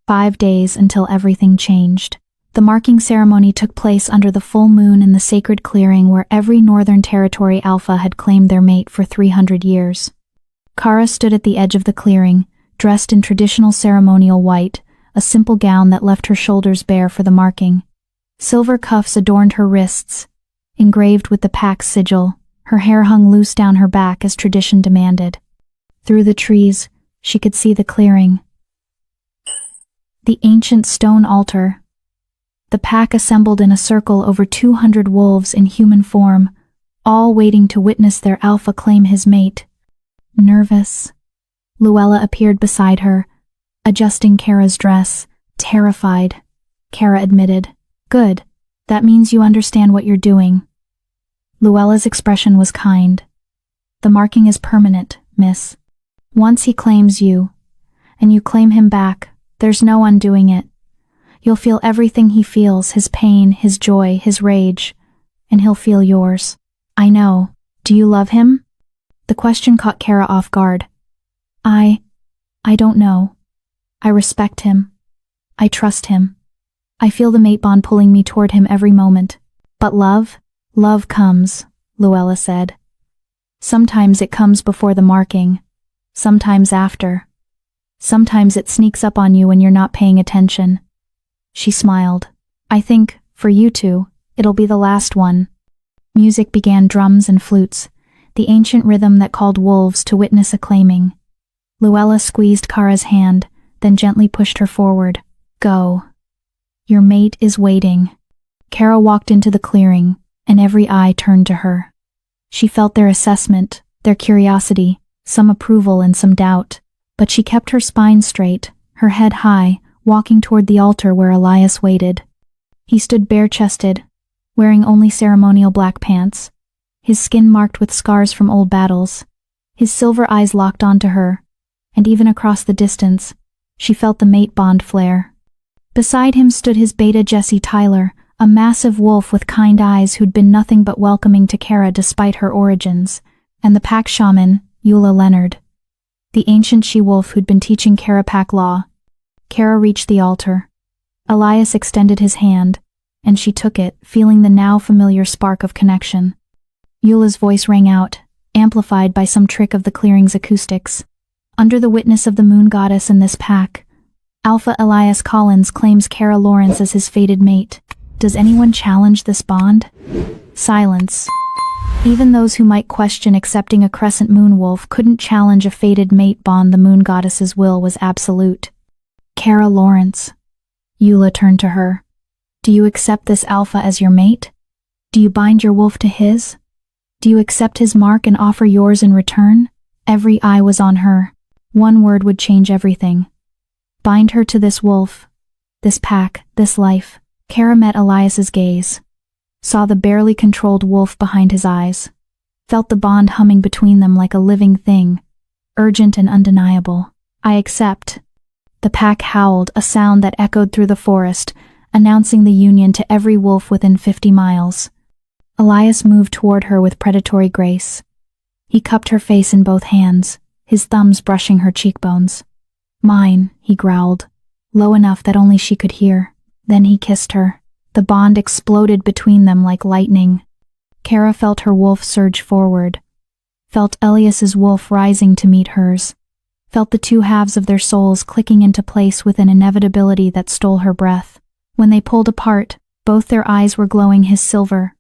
5 days until everything changed. The marking ceremony took place under the full moon in the sacred clearing where every Northern Territory alpha had claimed their mate for 300 years. Kara stood at the edge of the clearing, dressed in traditional ceremonial white, a simple gown that left her shoulders bare for the marking. Silver cuffs adorned her wrists, engraved with the pack's sigil. Her hair hung loose down her back as tradition demanded. Through the trees, she could see the clearing. The ancient stone altar. The pack assembled in a circle over 200 wolves in human form, all waiting to witness their alpha claim his mate. Nervous, Luella appeared beside her, adjusting Kara's dress. Terrified, Kara admitted. Good, that means you understand what you're doing. Luella's expression was kind. The marking is permanent, miss. Once he claims you, and you claim him back, there's no undoing it. You'll feel everything he feels, his pain, his joy, his rage, and he'll feel yours. I know. Do you love him? The question caught Kara off guard. I don't know. I respect him. I trust him. I feel the mate bond pulling me toward him every moment. But love? Love comes, Luella said. Sometimes it comes before the marking. Sometimes after. Sometimes it sneaks up on you when you're not paying attention. She smiled. I think, for you two, it'll be the last one. Music began, drums and flutes, the ancient rhythm that called wolves to witness a claiming. Luella squeezed Kara's hand, then gently pushed her forward. Go. Your mate is waiting. Kara walked into the clearing, and every eye turned to her. She felt their assessment, their curiosity, some approval and some doubt, but she kept her spine straight, her head high, walking toward the altar where Elias waited. He stood bare-chested, wearing only ceremonial black pants, his skin marked with scars from old battles. His silver eyes locked onto her, and even across the distance, she felt the mate bond flare. Beside him stood his beta Jesse Tyler, a massive wolf with kind eyes who'd been nothing but welcoming to Kara despite her origins, and the pack shaman, Eula Leonard, the ancient she-wolf who'd been teaching Kara pack law. Kara reached the altar. Elias extended his hand, and she took it, feeling the now familiar spark of connection. Eula's voice rang out, amplified by some trick of the clearing's acoustics. Under the witness of the moon goddess in this pack, Alpha Elias Collins claims Kara Lawrence as his fated mate. Does anyone challenge this bond? Silence. Even those who might question accepting a crescent moon wolf couldn't challenge a fated mate bond. The moon goddess's will was absolute. Kara Lawrence. Eula turned to her. Do you accept this alpha as your mate? Do you bind your wolf to his? Do you accept his mark and offer yours in return? Every eye was on her. One word would change everything. Bind her to this wolf, this pack, this life. Kara met Elias's gaze, saw the barely controlled wolf behind his eyes, felt the bond humming between them like a living thing, urgent and undeniable. I accept. The pack howled, a sound that echoed through the forest, announcing the union to every wolf within 50 miles. Elias moved toward her with predatory grace. He cupped her face in both hands, his thumbs brushing her cheekbones. Mine, he growled, low enough that only she could hear. Then he kissed her. The bond exploded between them like lightning. Kara felt her wolf surge forward, felt Elias's wolf rising to meet hers, felt the two halves of their souls clicking into place with an inevitability that stole her breath. When they pulled apart, both their eyes were glowing, his silver,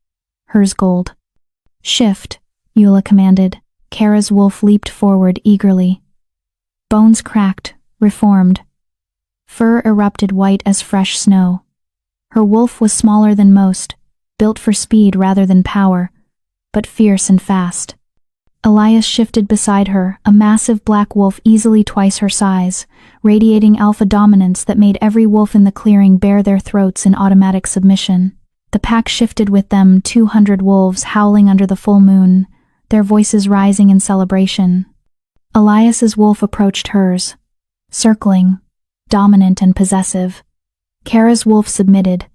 hers gold. Shift, Eula commanded. Kara's wolf leaped forward eagerly. Bones cracked, reformed. Fur erupted white as fresh snow. Her wolf was smaller than most, built for speed rather than power, but fierce and fast. Elias shifted beside her, a massive black wolf easily twice her size, radiating alpha dominance that made every wolf in the clearing bare their throats in automatic submission. The pack shifted with them, 200 wolves howling under the full moon, their voices rising in celebration. Elias's wolf approached hers, circling, dominant and possessive. Kara's wolf submitted,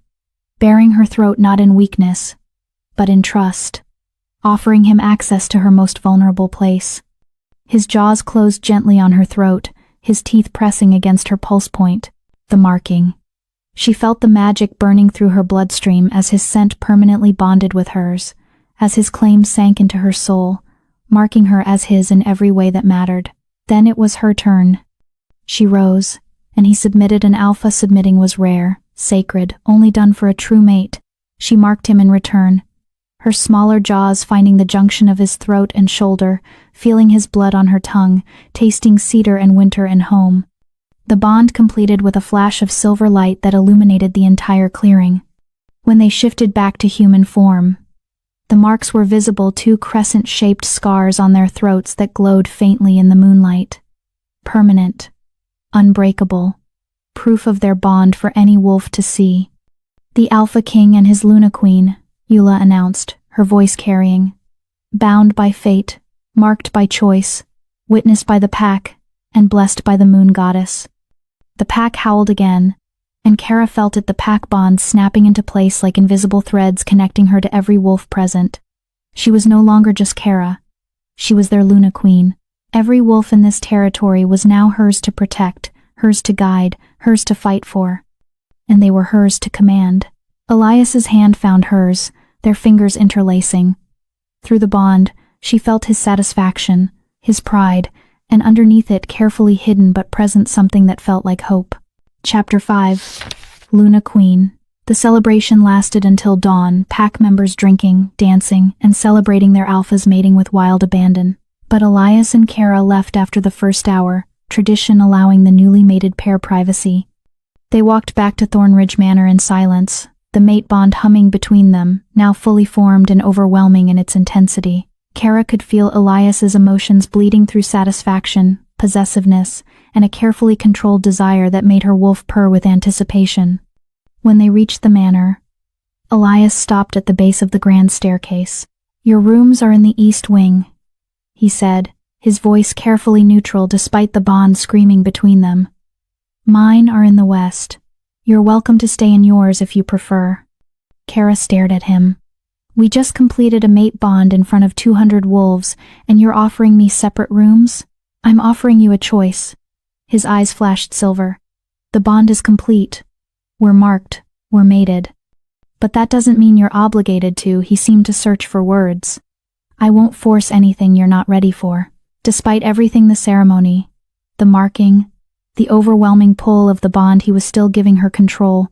baring her throat not in weakness, but in trust, offering him access to her most vulnerable place. His jaws closed gently on her throat, his teeth pressing against her pulse point, the marking. She felt the magic burning through her bloodstream as his scent permanently bonded with hers, as his claim sank into her soul, marking her as his in every way that mattered. Then it was her turn. She rose, and he submitted. An alpha submitting was rare, sacred, only done for a true mate. She marked him in return, her smaller jaws finding the junction of his throat and shoulder, feeling his blood on her tongue, tasting cedar and winter and home. The bond completed with a flash of silver light that illuminated the entire clearing. When they shifted back to human form, the marks were visible, 2 crescent-shaped scars on their throats that glowed faintly in the moonlight. Permanent, unbreakable, proof of their bond for any wolf to see. The Alpha King and his Luna Queen, Eula announced, her voice carrying. Bound by fate, marked by choice, witnessed by the pack, and blessed by the moon goddess. The pack howled again, and Kara felt it, the pack bond snapping into place like invisible threads connecting her to every wolf present. She was no longer just Kara. She was their Luna Queen. Every wolf in this territory was now hers to protect, hers to guide, hers to fight for. And they were hers to command. Elias's hand found hers, their fingers interlacing. Through the bond, she felt his satisfaction, his pride, and underneath it, carefully hidden but present, something that felt like hope. Chapter 5. Luna Queen. The celebration lasted until dawn, pack members drinking, dancing, and celebrating their alphas mating with wild abandon. But Elias and Kara left after the first hour, tradition allowing the newly mated pair privacy. They walked back to Thornridge Manor in silence, the mate bond humming between them, now fully formed and overwhelming in its intensity. Kara could feel Elias's emotions bleeding through satisfaction, possessiveness, and a carefully controlled desire that made her wolf purr with anticipation. When they reached the manor, Elias stopped at the base of the grand staircase. "Your rooms are in the east wing," he said, his voice carefully neutral despite the bond screaming between them. "Mine are in the west. You're welcome to stay in yours if you prefer." Kara stared at him. "We just completed a mate bond in front of 200 wolves, and you're offering me separate rooms? I'm offering you a choice." His eyes flashed silver. "The bond is complete. We're marked. We're mated. But that doesn't mean you're obligated to." He seemed to search for words. "I won't force anything you're not ready for." Despite everything, the ceremony, the marking, the overwhelming pull of the bond, he was still giving her control,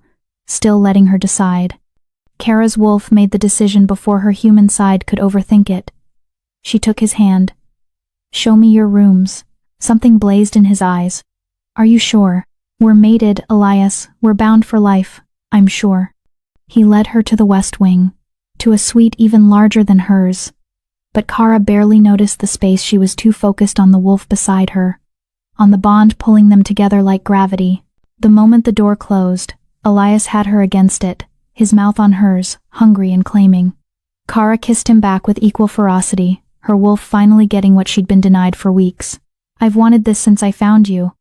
still letting her decide. Kara's wolf made the decision before her human side could overthink it. She took his hand. "Show me your rooms." Something blazed in his eyes. "Are you sure?" "We're mated, Elias. We're bound for life, I'm sure." He led her to the west wing, to a suite even larger than hers. But Kara barely noticed the space. She was too focused on the wolf beside her, on the bond pulling them together like gravity. The moment the door closed, Elias had her against it, his mouth on hers, hungry and claiming. Kara kissed him back with equal ferocity, her wolf finally getting what she'd been denied for weeks. "I've wanted this since I found you."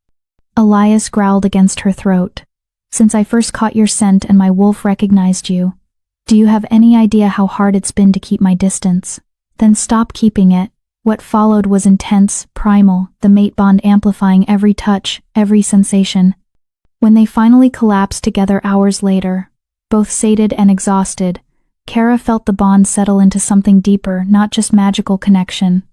Elias growled against her throat. "Since I first caught your scent and my wolf recognized you. Do you have any idea how hard it's been to keep my distance? Then stop keeping it." What followed was intense, primal, the mate bond amplifying every touch, every sensation. When they finally collapsed together hours later, both sated and exhausted, Kara felt the bond settle into something deeper, not just magical connection,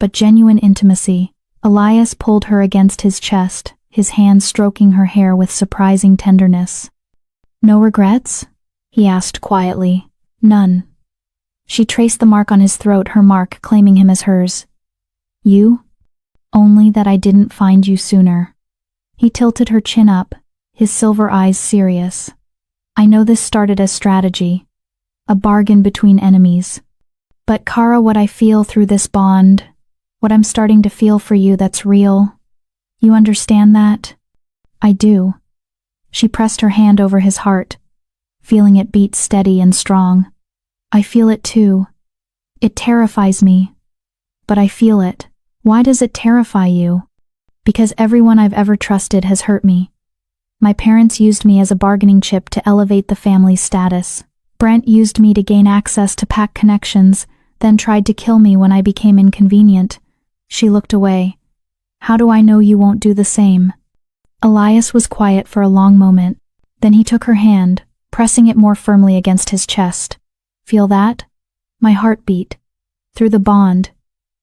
but genuine intimacy. Elias pulled her against his chest, his hands stroking her hair with surprising tenderness. "No regrets?" he asked quietly. "None." She traced the mark on his throat, her mark, claiming him as hers. "You? Only that I didn't find you sooner." He tilted her chin up, his silver eyes serious. "I know this started as strategy, a bargain between enemies. But Kara, what I feel through this bond, what I'm starting to feel for you, that's real. You understand that?" "I do." She pressed her hand over his heart, feeling it beat steady and strong. "I feel it too. It terrifies me. But I feel it." "Why does it terrify you?" "Because everyone I've ever trusted has hurt me. My parents used me as a bargaining chip to elevate the family's status. Brent used me to gain access to pack connections, then tried to kill me when I became inconvenient." She looked away. "How do I know you won't do the same?" Elias was quiet for a long moment. Then he took her hand, pressing it more firmly against his chest. "Feel that? My heartbeat. Through the bond.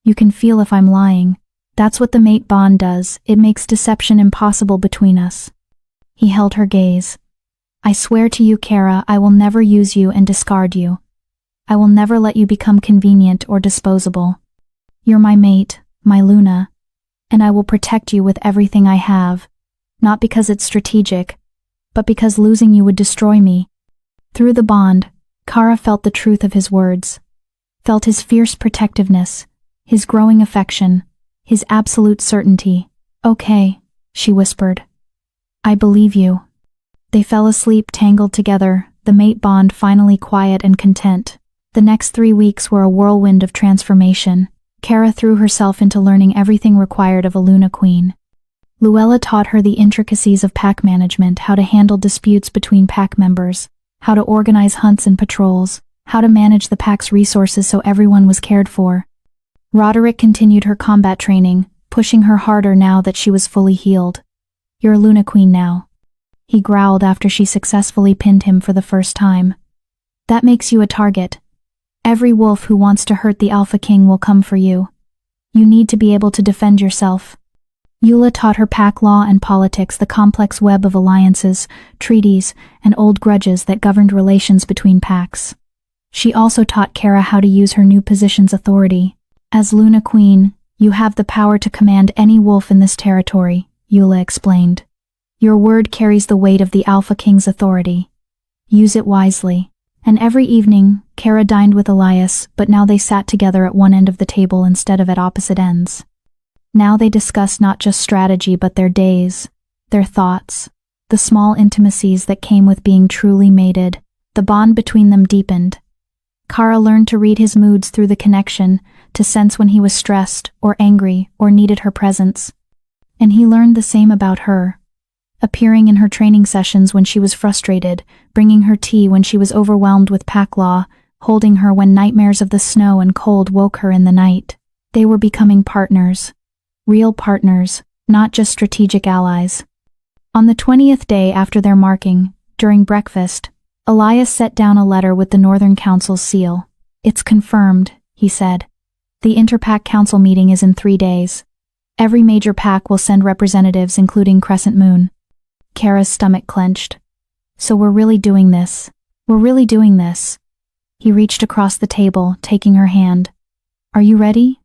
You can feel if I'm lying. That's what the mate bond does. It makes deception impossible between us. He held her gaze. I swear to you, Kara, I will never use you and discard you. I will never let you become convenient or disposable. You're my mate, my Luna, and I will protect you with everything I have, not because it's strategic, but because losing you would destroy me. Through the bond, Kara felt the truth of his words, felt his fierce protectiveness, his growing affection, his absolute certainty. Okay, she whispered. I believe you. They fell asleep tangled together, the mate bond finally quiet and content. The next 3 weeks were a whirlwind of transformation. Kara threw herself into learning everything required of a Luna Queen. Luella taught her the intricacies of pack management, how to handle disputes between pack members, how to organize hunts and patrols, how to manage the pack's resources so everyone was cared for. Roderick continued her combat training, pushing her harder now that she was fully healed. You're a Luna Queen now, he growled after she successfully pinned him for the first time. That makes you a target. Every wolf who wants to hurt the Alpha King will come for you. You need to be able to defend yourself. Eula taught her pack law and politics, the complex web of alliances, treaties, and old grudges that governed relations between packs. She also taught Kara how to use her new position's authority. As Luna Queen, you have the power to command any wolf in this territory, Eula explained. Your word carries the weight of the Alpha King's authority. Use it wisely. And every evening, Kara dined with Elias, but now they sat together at one end of the table instead of at opposite ends. Now they discussed not just strategy but their days, their thoughts, the small intimacies that came with being truly mated. The bond between them deepened. Kara learned to read his moods through the connection, to sense when he was stressed or angry or needed her presence. And he learned the same about her, appearing in her training sessions when she was frustrated, bringing her tea when she was overwhelmed with pack law, holding her when nightmares of the snow and cold woke her in the night. They were becoming partners. Real partners, not just strategic allies. On the 20th day after their marking, during breakfast, Elias set down a letter with the Northern Council's seal. It's confirmed, he said. The Interpack Council meeting is in 3 days. Every major pack will send representatives, including Crescent Moon. Kara's stomach clenched. So we're really doing this. We're really doing this. He reached across the table, taking her hand. Are you ready?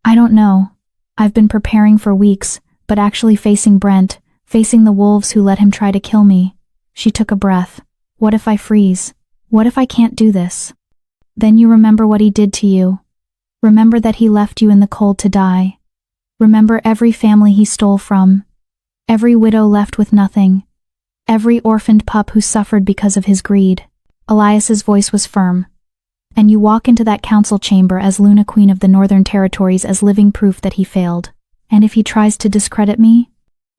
I don't know. I've been preparing for weeks, but actually facing Brent, facing the wolves who let him try to kill me. She took a breath. What if I freeze? What if I can't do this? Then you remember what he did to you. Remember that he left you in the cold to die. Remember every family he stole from. Every widow left with nothing. Every orphaned pup who suffered because of his greed. Elias's voice was firm. And you walk into that council chamber as Luna Queen of the Northern Territories as living proof that he failed. And if he tries to discredit me,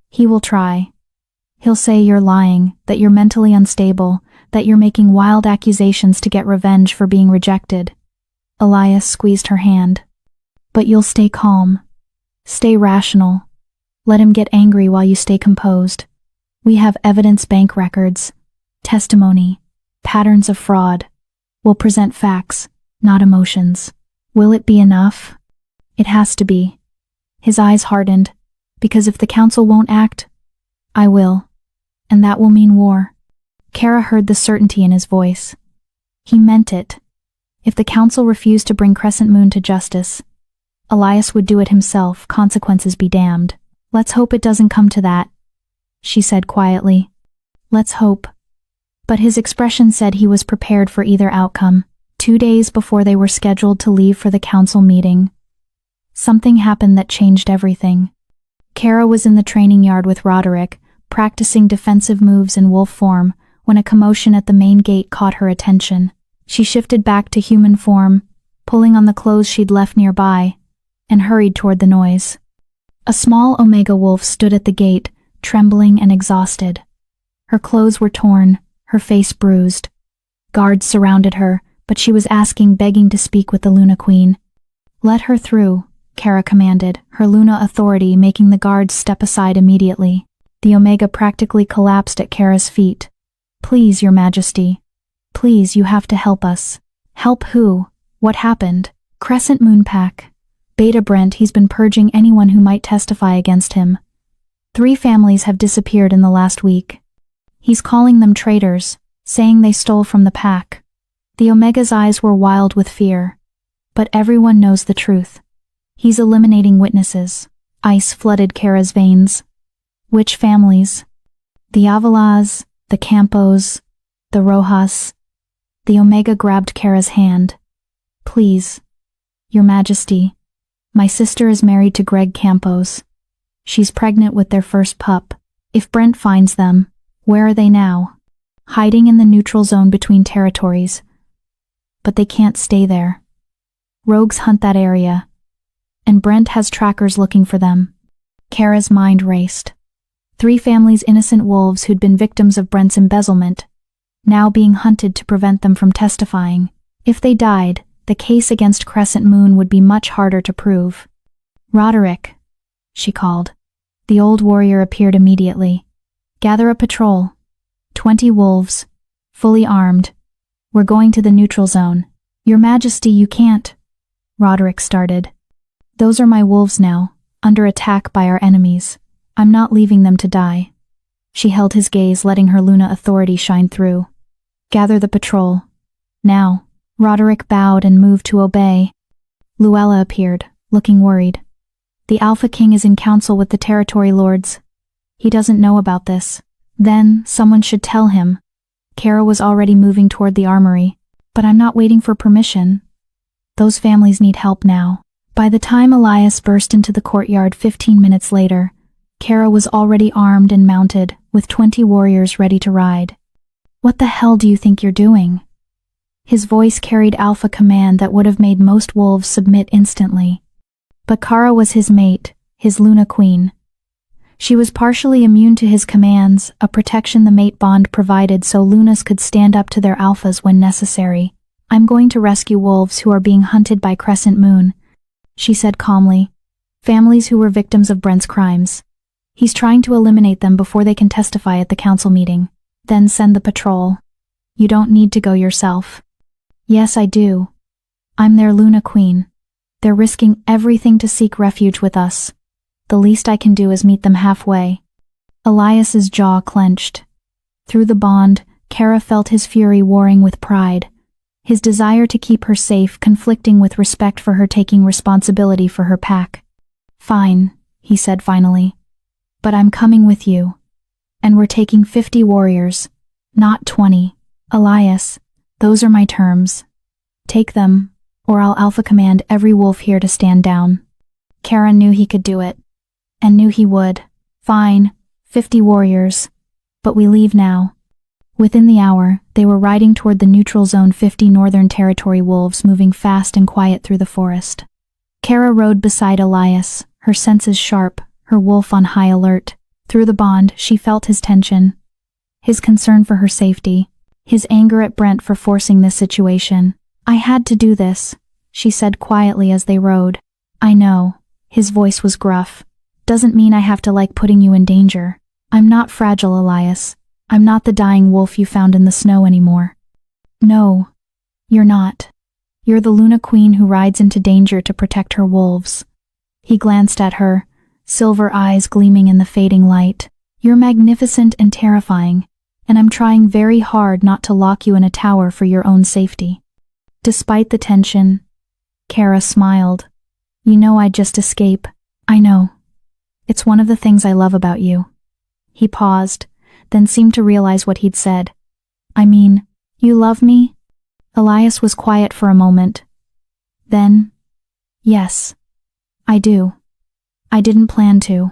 he will try. He'll say you're lying, that you're mentally unstable, that you're making wild accusations to get revenge for being rejected. Elias squeezed her hand. But you'll stay calm. Stay rational. Let him get angry while you stay composed. We have evidence, bank records, testimony, patterns of fraud. We'll present facts, not emotions. Will it be enough? It has to be. His eyes hardened, because if the council won't act, I will. And that will mean war. Kara heard the certainty in his voice. He meant it. If the council refused to bring Crescent Moon to justice, Elias would do it himself, consequences be damned. Let's hope it doesn't come to that, she said quietly. Let's hope. But his expression said he was prepared for either outcome. 2 days before they were scheduled to leave for the council meeting, something happened that changed everything. Kara was in the training yard with Roderick, practicing defensive moves in wolf form, when a commotion at the main gate caught her attention. She shifted back to human form, pulling on the clothes she'd left nearby, and hurried toward the noise. A small Omega wolf stood at the gate, trembling and exhausted. Her clothes were torn, her face bruised. Guards surrounded her, but she was asking, begging to speak with the Luna Queen. Let her through, Kara commanded, her Luna authority making the guards step aside immediately. The Omega practically collapsed at Kara's feet. Please, Your Majesty. Please, you have to help us. Help who? What happened? Crescent Moon Pack. Beta Brent, he's been purging anyone who might testify against him. 3 families have disappeared in the last week. He's calling them traitors, saying they stole from the pack. The Omega's eyes were wild with fear. But everyone knows the truth. He's eliminating witnesses. Ice flooded Kara's veins. Which families? The Avalas, the Campos, the Rojas. The Omega grabbed Kara's hand. Please, Your Majesty, my sister is married to Greg Campos. She's pregnant with their first pup. If Brent finds them, where are they now? Hiding in the neutral zone between territories. But they can't stay there. Rogues hunt that area, and Brent has trackers looking for them. Kara's mind raced. 3 families' innocent wolves who'd been victims of Brent's embezzlement, now being hunted to prevent them from testifying. If they died, the case against Crescent Moon would be much harder to prove. Roderick, she called. The old warrior appeared immediately. Gather a patrol. 20 wolves, fully armed. We're going to the neutral zone. Your Majesty, you can't. Roderick started. Those are my wolves now, under attack by our enemies. I'm not leaving them to die. She held his gaze, letting her Luna authority shine through. Gather the patrol. Now. Roderick bowed and moved to obey. Luella appeared, looking worried. The Alpha King is in council with the territory lords. He doesn't know about this. Then, someone should tell him. Kara was already moving toward the armory. But I'm not waiting for permission. Those families need help now. By the time Elias burst into the courtyard 15 minutes later, Kara was already armed and mounted, with 20 warriors ready to ride. What the hell do you think you're doing? His voice carried alpha command that would have made most wolves submit instantly. But Kara was his mate, his Luna Queen. She was partially immune to his commands, a protection the mate bond provided so Lunas could stand up to their alphas when necessary. I'm going to rescue wolves who are being hunted by Crescent Moon, she said calmly. Families who were victims of Brent's crimes. He's trying to eliminate them before they can testify at the council meeting. Then send the patrol. You don't need to go yourself. Yes, I do. I'm their Luna Queen. They're risking everything to seek refuge with us. The least I can do is meet them halfway. Elias's jaw clenched. Through the bond, Kara felt his fury warring with pride. His desire to keep her safe conflicting with respect for her taking responsibility for her pack. Fine, he said finally. But I'm coming with you. And we're taking 50 warriors, not 20. Elias, those are my terms. Take them, or I'll alpha command every wolf here to stand down. Kara knew he could do it. And knew he would. Fine, 50 warriors. But we leave now. Within the hour, they were riding toward the neutral zone. 50 Northern Territory wolves moving fast and quiet through the forest. Kara rode beside Elias, her senses sharp, her wolf on high alert. Through the bond, she felt his tension. His concern for her safety. His anger at Brent for forcing this situation. I had to do this, she said quietly as they rode. I know. His voice was gruff. Doesn't mean I have to like putting you in danger. I'm not fragile, Elias. I'm not the dying wolf you found in the snow anymore. No, you're not. You're the Luna Queen who rides into danger to protect her wolves. He glanced at her, silver eyes gleaming in the fading light. You're magnificent and terrifying, and I'm trying very hard not to lock you in a tower for your own safety. Despite the tension, Kara smiled. You know I'd just escape. I know. It's one of the things I love about you. He paused, then seemed to realize what he'd said. I mean, you love me? Elias was quiet for a moment. Then, yes, I do. I didn't plan to.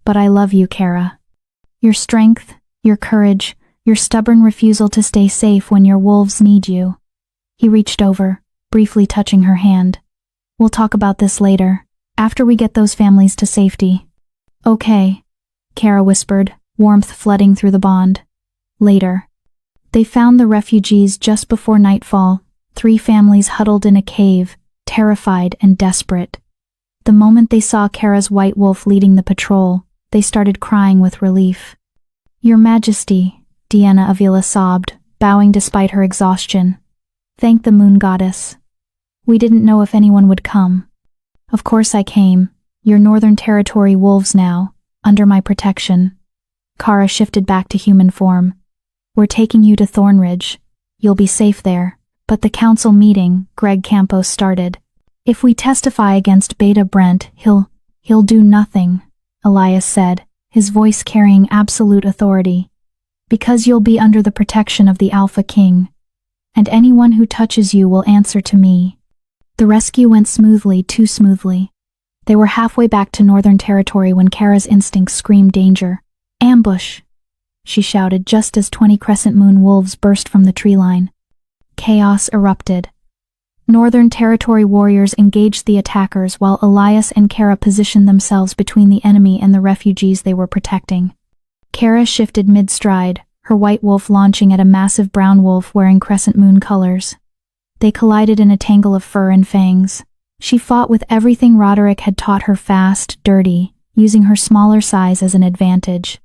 But I love you, Kara. Your strength, your courage, your stubborn refusal to stay safe when your wolves need you. He reached over, briefly touching her hand. We'll talk about this later, after we get those families to safety. Okay, Kara whispered, warmth flooding through the bond. Later. They found the refugees just before nightfall, 3 families huddled in a cave, terrified and desperate. The moment they saw Kara's white wolf leading the patrol, they started crying with relief. Your Majesty, Deanna Avila sobbed, bowing despite her exhaustion. Thank the moon goddess. We didn't know if anyone would come. Of course I came. You're Northern Territory wolves now, under my protection. Kara shifted back to human form. We're taking you to Thornridge. You'll be safe there. But the council meeting, Greg Campos started. If we testify against Beta Brent, he'll do nothing, Elias said, his voice carrying absolute authority. Because you'll be under the protection of the Alpha King. And anyone who touches you will answer to me. The rescue went smoothly, too smoothly. They were halfway back to Northern Territory when Kara's instincts screamed danger. Ambush! She shouted just as 20 Crescent Moon wolves burst from the tree line. Chaos erupted. Northern Territory warriors engaged the attackers while Elias and Kara positioned themselves between the enemy and the refugees they were protecting. Kara shifted mid-stride, her white wolf launching at a massive brown wolf wearing Crescent Moon colors. They collided in a tangle of fur and fangs. She fought with everything Roderick had taught her, fast, dirty, using her smaller size as an advantage.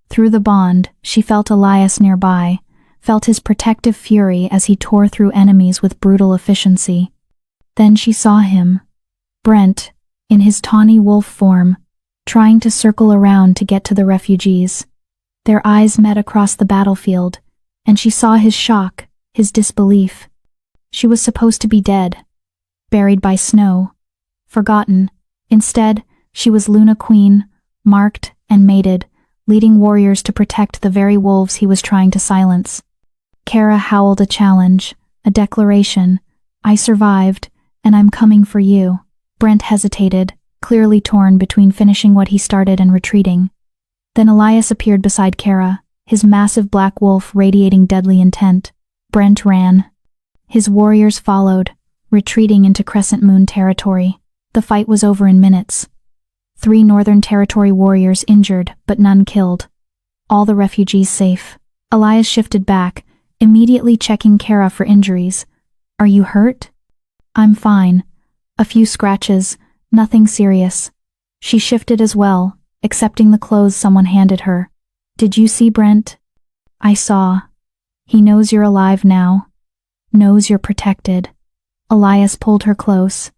Through the bond, she felt Elias nearby, felt his protective fury as he tore through enemies with brutal efficiency. Then she saw him, Brent, in his tawny wolf form, trying to circle around to get to the refugees. Their eyes met across the battlefield, and she saw his shock, his disbelief. She was supposed to be dead, buried by snow, forgotten. Instead, she was Luna Queen, marked and mated, leading warriors to protect the very wolves he was trying to silence. Kara howled a challenge, a declaration. I survived, and I'm coming for you. Brent hesitated, clearly torn between finishing what he started and retreating. Then Elias appeared beside Kara, his massive black wolf radiating deadly intent. Brent ran. His warriors followed, retreating into Crescent Moon territory. The fight was over in minutes. 3 Northern Territory warriors injured, but none killed. All the refugees safe. Elias shifted back, immediately checking Kara for injuries. Are you hurt? I'm fine. A few scratches, nothing serious. She shifted as well, accepting the clothes someone handed her. Did you see Brent? I saw. He knows you're alive now. Knows you're protected. Elias pulled her close.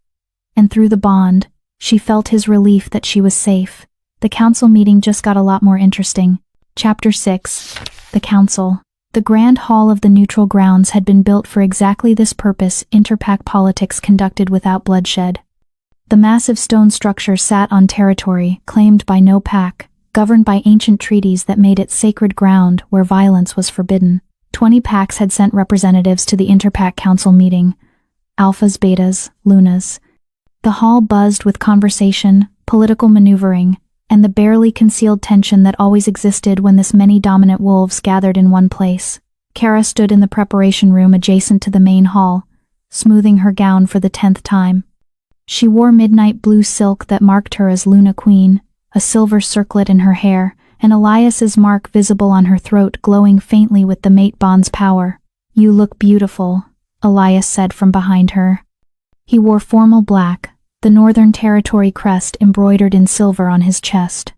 And through the bond, she felt his relief that she was safe. The council meeting just got a lot more interesting. Chapter 6. The Council. The Grand Hall of the Neutral Grounds had been built for exactly this purpose: interpack politics conducted without bloodshed. The massive stone structure sat on territory claimed by no pack, governed by ancient treaties that made it sacred ground where violence was forbidden. 20 packs had sent representatives to the Interpack Council meeting. Alphas, Betas, Lunas. The hall buzzed with conversation, political maneuvering, and the barely concealed tension that always existed when this many dominant wolves gathered in one place. Kara stood in the preparation room adjacent to the main hall, smoothing her gown for the 10th time. She wore midnight blue silk that marked her as Luna Queen, a silver circlet in her hair, and Elias's mark visible on her throat glowing faintly with the mate bond's power. You look beautiful, Elias said from behind her. He wore formal black, the Northern Territory crest embroidered in silver on his chest.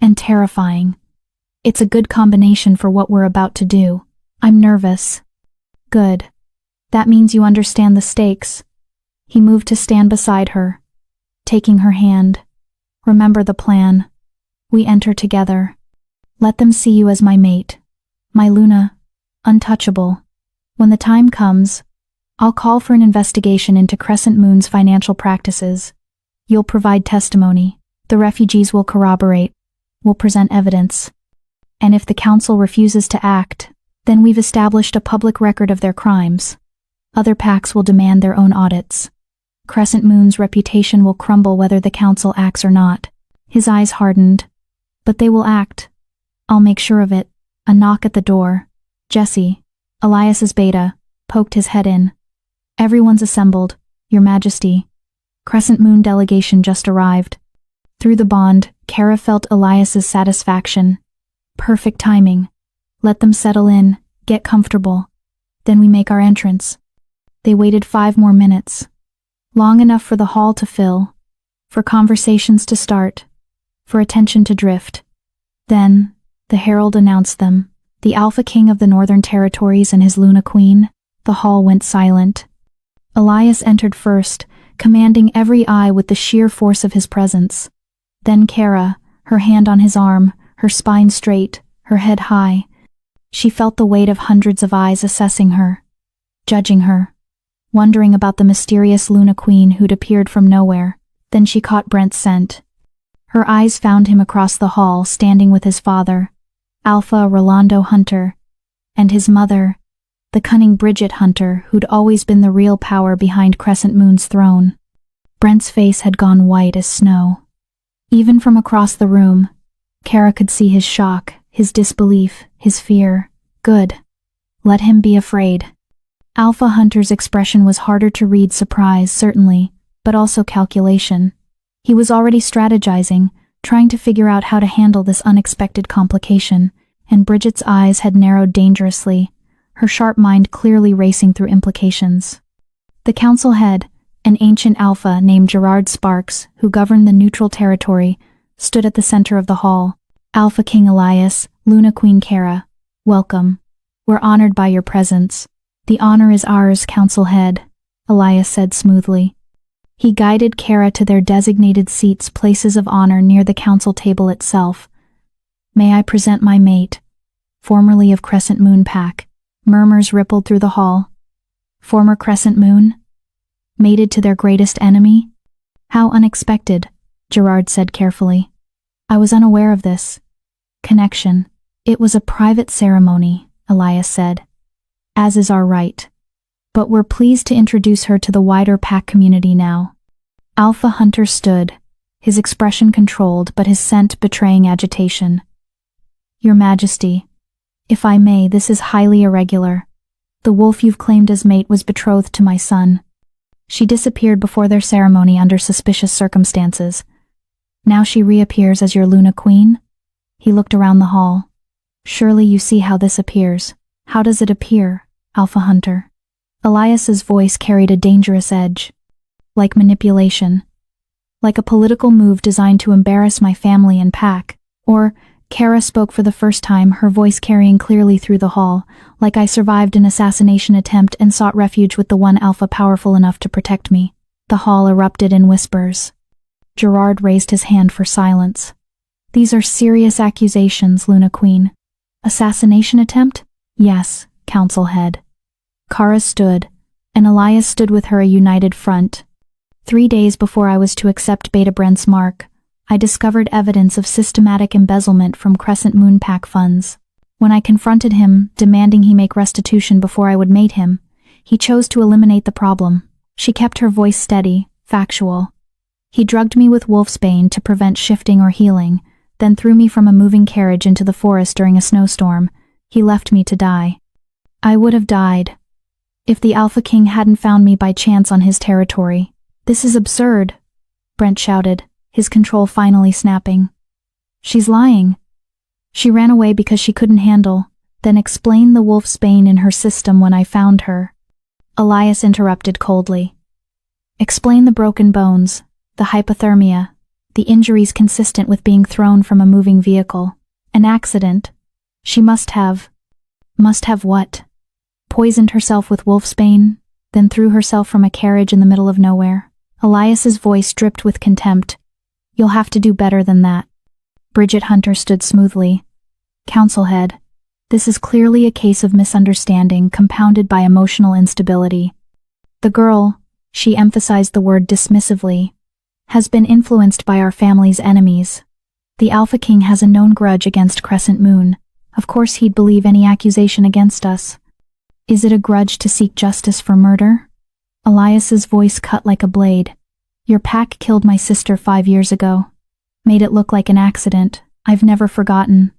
And terrifying. It's a good combination for what we're about to do. I'm nervous. Good. That means you understand the stakes. He moved to stand beside her, taking her hand. Remember the plan. We enter together. Let them see you as my mate. My Luna. Untouchable. When the time comes, I'll call for an investigation into Crescent Moon's financial practices. You'll provide testimony. The refugees will corroborate. We'll present evidence. And if the council refuses to act, then we've established a public record of their crimes. Other packs will demand their own audits. Crescent Moon's reputation will crumble whether the council acts or not. His eyes hardened. But they will act. I'll make sure of it. A knock at the door. Jesse, Elias's beta, poked his head in. Everyone's assembled, Your Majesty. Crescent Moon delegation just arrived. Through the bond, Kara felt Elias's satisfaction. Perfect timing. Let them settle in, get comfortable. Then we make our entrance. They waited 5 more minutes. Long enough for the hall to fill, for conversations to start, for attention to drift. Then, the herald announced them, the Alpha King of the Northern Territories and his Luna Queen. The hall went silent. Elias entered first, commanding every eye with the sheer force of his presence. Then Kara, her hand on his arm, her spine straight, her head high. She felt the weight of hundreds of eyes assessing her, judging her, wondering about the mysterious Luna Queen who'd appeared from nowhere. Then she caught Brent's scent. Her eyes found him across the hall, standing with his father, Alpha Rolando Hunter, and his mother, the cunning Bridget Hunter, who'd always been the real power behind Crescent Moon's throne. Brent's face had gone white as snow. Even from across the room, Kara could see his shock, his disbelief, his fear. Good. Let him be afraid. Alpha Hunter's expression was harder to read: surprise, certainly, but also calculation. He was already strategizing, trying to figure out how to handle this unexpected complication, and Bridget's eyes had narrowed dangerously, her sharp mind clearly racing through implications. The council head, an ancient alpha named Gerard Sparks, who governed the neutral territory, stood at the center of the hall. Alpha King Elias, Luna Queen Kara, welcome. We're honored by your presence. The honor is ours, council head, Elias said smoothly. He guided Kara to their designated seats, places of honor near the council table itself. May I present my mate, formerly of Crescent Moon Pack. Murmurs rippled through the hall. Former Crescent Moon? Mated to their greatest enemy? How unexpected, Gerard said carefully. I was unaware of this connection. It was a private ceremony, Elias said, as is our right. But we're pleased to introduce her to the wider pack community now. Alpha Hunter stood, his expression controlled but his scent betraying agitation. Your Majesty, if I may, this is highly irregular. The wolf you've claimed as mate was betrothed to my son. She disappeared before their ceremony under suspicious circumstances. Now she reappears as your Luna Queen? He looked around the hall. Surely you see how this appears. How does it appear, Alpha Hunter? Elias's voice carried a dangerous edge. Like manipulation. Like a political move designed to embarrass my family and pack. Or, Kara spoke for the first time, her voice carrying clearly through the hall, like I survived an assassination attempt and sought refuge with the one alpha powerful enough to protect me. The hall erupted in whispers. Gerard raised his hand for silence. These are serious accusations, Luna Queen. Assassination attempt? Yes, council head. Kara stood, and Elias stood with her, a united front. 3 days before I was to accept Beta Brent's mark, I discovered evidence of systematic embezzlement from Crescent Moon Pack funds. When I confronted him, demanding he make restitution before I would mate him, he chose to eliminate the problem. She kept her voice steady, factual. He drugged me with wolfsbane to prevent shifting or healing, then threw me from a moving carriage into the forest during a snowstorm. He left me to die. I would have died if the Alpha King hadn't found me by chance on his territory. This is absurd, Brent shouted, his control finally snapping. She's lying. She ran away because she couldn't handle, then explained the wolfsbane in her system when I found her. Elias interrupted coldly. Explain the broken bones, the hypothermia, the injuries consistent with being thrown from a moving vehicle. An accident. She must have what? Poisoned herself with wolfsbane, then threw herself from a carriage in the middle of nowhere. Elias's voice dripped with contempt. You'll have to do better than that. Bridget Hunter stood smoothly. Council head, this is clearly a case of misunderstanding compounded by emotional instability. The girl, she emphasized the word dismissively, has been influenced by our family's enemies. The Alpha King has a known grudge against Crescent Moon. Of course he'd believe any accusation against us. Is it a grudge to seek justice for murder? Elias's voice cut like a blade. Your pack killed my sister 5 years ago. Made it look like an accident. I've never forgotten.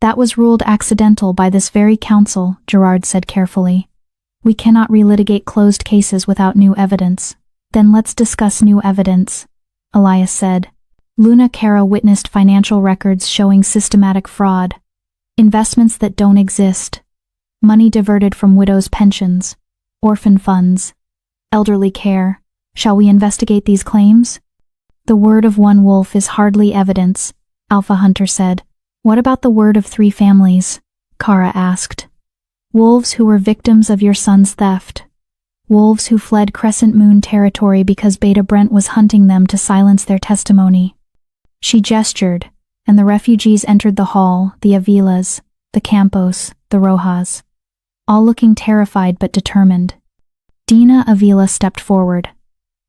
That was ruled accidental by this very council, Gerard said carefully. We cannot relitigate closed cases without new evidence. Then let's discuss new evidence, Elias said. Luna Kara witnessed financial records showing systematic fraud. Investments that don't exist. Money diverted from widows' pensions, orphan funds, elderly care. Shall we investigate these claims? The word of one wolf is hardly evidence, Alpha Hunter said. What about the word of 3 families? Kara asked. Wolves who were victims of your son's theft. Wolves who fled Crescent Moon territory because Beta Brent was hunting them to silence their testimony. She gestured, and the refugees entered the hall, the Avilas, the Campos, the Rojas, all looking terrified but determined. Dina Avila stepped forward.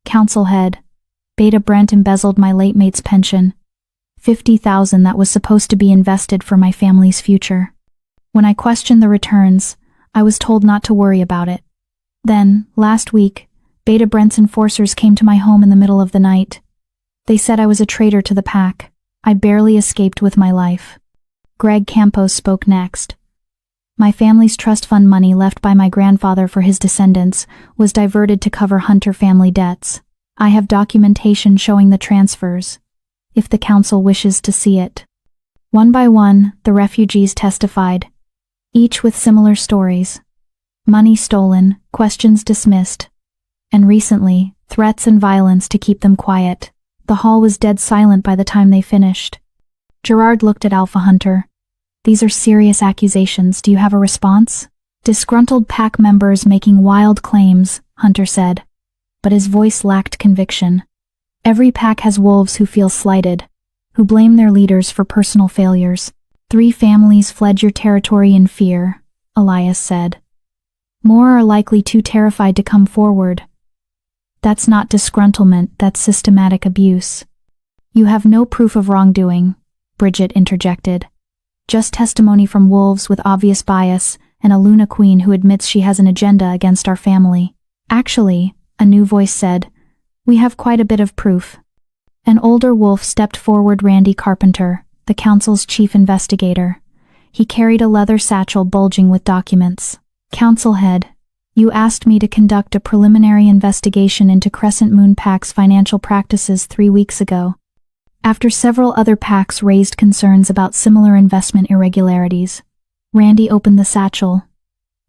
Council head, Beta Brent embezzled my late mate's pension. 50,000 that was supposed to be invested for my family's future. When I questioned the returns, I was told not to worry about it. Then, last week, Beta Brent's enforcers came to my home in the middle of the night. They said I was a traitor to the pack. I barely escaped with my life. Greg Campos spoke next. My family's trust fund money left by my grandfather for his descendants was diverted to cover Hunter family debts. I have documentation showing the transfers, if the council wishes to see it. One by one, the refugees testified, each with similar stories. Money stolen, questions dismissed, and recently, threats and violence to keep them quiet. The hall was dead silent by the time they finished. Gerard looked at Alpha Hunter. These are serious accusations. Do you have a response? Disgruntled pack members making wild claims, Hunter said, but his voice lacked conviction. Every pack has wolves who feel slighted, who blame their leaders for personal failures. 3 families fled your territory in fear, Elias said. More are likely too terrified to come forward. That's not disgruntlement, that's systematic abuse. You have no proof of wrongdoing, Bridget interjected. Just testimony from wolves with obvious bias and a Luna Queen who admits she has an agenda against our family. Actually, a new voice said, we have quite a bit of proof. An older wolf stepped forward. Randy Carpenter, the council's chief investigator. He carried a leather satchel bulging with documents. Council head, you asked me to conduct a preliminary investigation into Crescent Moon Pack's financial practices 3 weeks ago. After several other packs raised concerns about similar investment irregularities, Randy opened the satchel.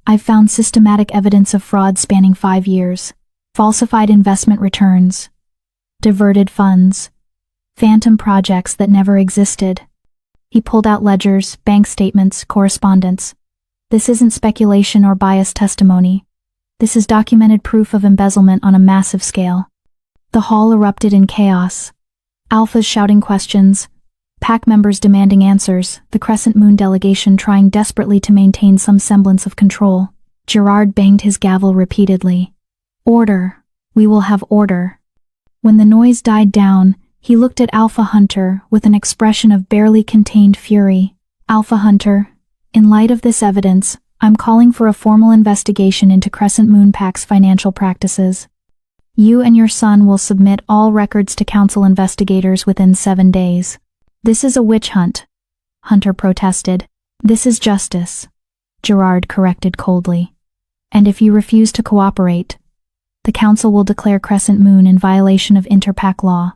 I've found systematic evidence of fraud spanning 5 years. Falsified investment returns, diverted funds, phantom projects that never existed. He pulled out ledgers, bank statements, correspondence. This isn't speculation or biased testimony. This is documented proof of embezzlement on a massive scale. The hall erupted in chaos. Alphas shouting questions, pack members demanding answers, the Crescent Moon delegation trying desperately to maintain some semblance of control. Gerard banged his gavel repeatedly. Order. We will have order. When the noise died down, he looked at Alpha Hunter with an expression of barely contained fury. Alpha Hunter, in light of this evidence, I'm calling for a formal investigation into Crescent Moon Pack's financial practices. You and your son will submit all records to council investigators within 7 days. This is a witch hunt, Hunter protested. This is justice, Gerard corrected coldly. And if you refuse to cooperate, the council will declare Crescent Moon in violation of interpack law.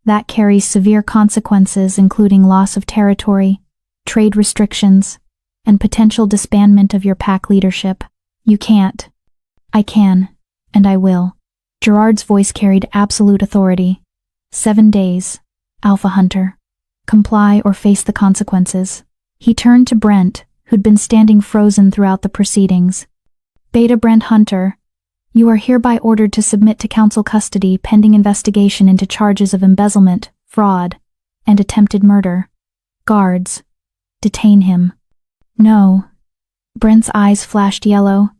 That carries severe consequences, including loss of territory, trade restrictions, and potential disbandment of your pack leadership. You can't. I can, and I will. Gerard's voice carried absolute authority. 7 days, Alpha Hunter. Comply or face the consequences. He turned to Brent, who'd been standing frozen throughout the proceedings. Beta Brent Hunter, you are hereby ordered to submit to council custody pending investigation into charges of embezzlement, fraud, and attempted murder. Guards, detain him. No. Brent's eyes flashed yellow,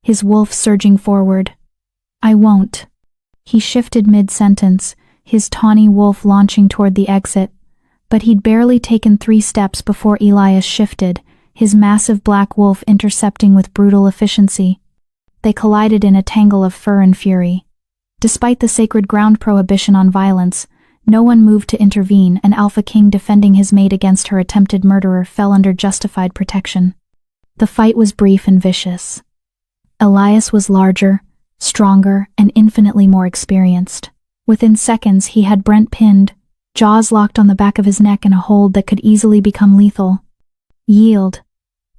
his wolf surging forward. I won't. He shifted mid-sentence, his tawny wolf launching toward the exit, but he'd barely taken 3 steps before Elias shifted, his massive black wolf intercepting with brutal efficiency. They collided in a tangle of fur and fury. Despite the sacred ground prohibition on violence, no one moved to intervene, and Alpha King defending his mate against her attempted murderer fell under justified protection. The fight was brief and vicious. Elias was larger, stronger, and infinitely more experienced. Within seconds he had Brent pinned, jaws locked on the back of his neck in a hold that could easily become lethal. Yield,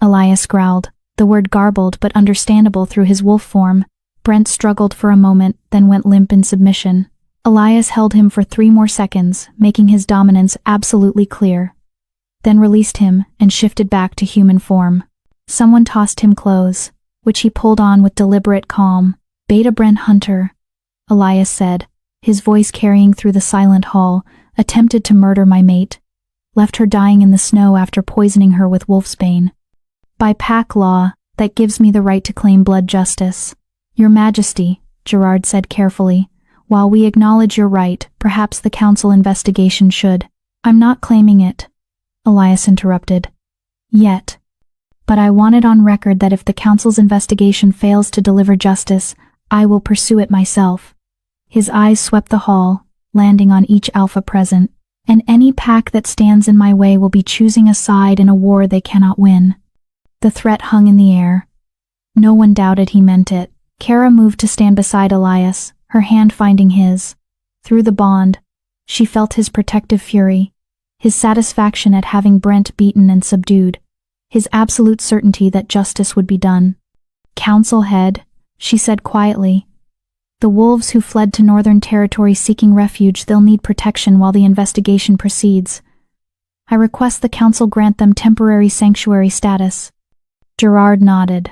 Elias growled, the word garbled but understandable through his wolf form. Brent struggled for a moment, then went limp in submission. Elias held him for 3 more seconds, making his dominance absolutely clear. Then released him and shifted back to human form. Someone tossed him clothes, which he pulled on with deliberate calm. Beta Brent Hunter, Elias said, his voice carrying through the silent hall, attempted to murder my mate. Left her dying in the snow after poisoning her with wolfsbane. By pack law, that gives me the right to claim blood justice. Your Majesty, Gerard said carefully, while we acknowledge your right, perhaps the council investigation should. I'm not claiming it, Elias interrupted. Yet. But I want it on record that if the council's investigation fails to deliver justice, I will pursue it myself. His eyes swept the hall, landing on each alpha present, and any pack that stands in my way will be choosing a side in a war they cannot win. The threat hung in the air. No one doubted he meant it. Kara moved to stand beside Elias, her hand finding his. Through the bond, she felt his protective fury, his satisfaction at having Brent beaten and subdued, his absolute certainty that justice would be done. Council head, she said quietly. The wolves who fled to Northern Territory seeking refuge, they'll need protection while the investigation proceeds. I request the council grant them temporary sanctuary status. Gerard nodded.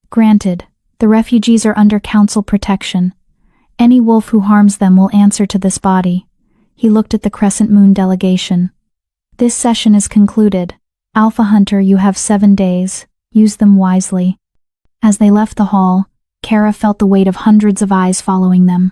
Granted, the refugees are under council protection. Any wolf who harms them will answer to this body. He looked at the Crescent Moon delegation. This session is concluded. Alpha Hunter, you have 7 days. Use them wisely. As they left the hall, Kara felt the weight of hundreds of eyes following them.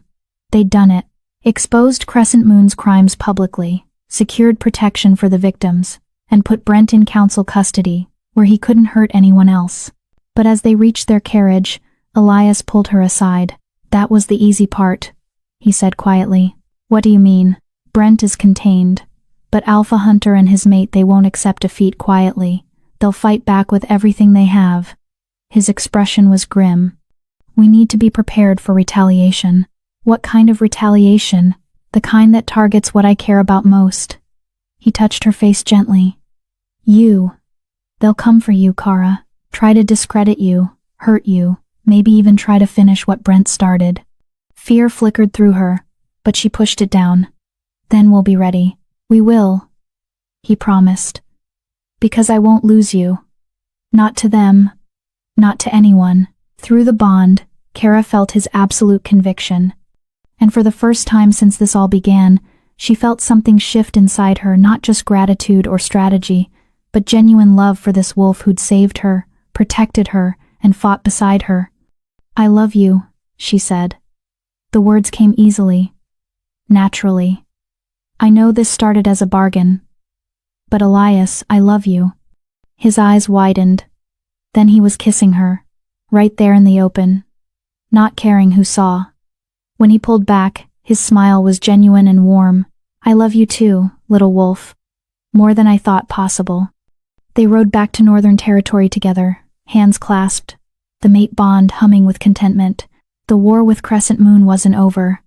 They'd done it. Exposed Crescent Moon's crimes publicly, secured protection for the victims, and put Brent in council custody, where he couldn't hurt anyone else. But as they reached their carriage, Elias pulled her aside. That was the easy part, he said quietly. What do you mean? Brent is contained. But Alpha Hunter and his mate, they won't accept defeat quietly. They'll fight back with everything they have. His expression was grim. We need to be prepared for retaliation. What kind of retaliation? The kind that targets what I care about most. He touched her face gently. You. They'll come for you, Kara. Try to discredit you, hurt you, maybe even try to finish what Brent started. Fear flickered through her, but she pushed it down. Then we'll be ready. We will, he promised. Because I won't lose you. Not to them. Not to anyone. Through the bond, Kara felt his absolute conviction. And for the first time since this all began, she felt something shift inside her, not just gratitude or strategy, but genuine love for this wolf who'd saved her, protected her, and fought beside her. I love you, she said. The words came easily. Naturally. I know this started as a bargain. But Elias, I love you. His eyes widened. Then he was kissing her, right there in the open, not caring who saw. When he pulled back, his smile was genuine and warm. I love you too, little wolf. More than I thought possible. They rode back to Northern Territory together, hands clasped, the mate bond humming with contentment. The war with Crescent Moon wasn't over.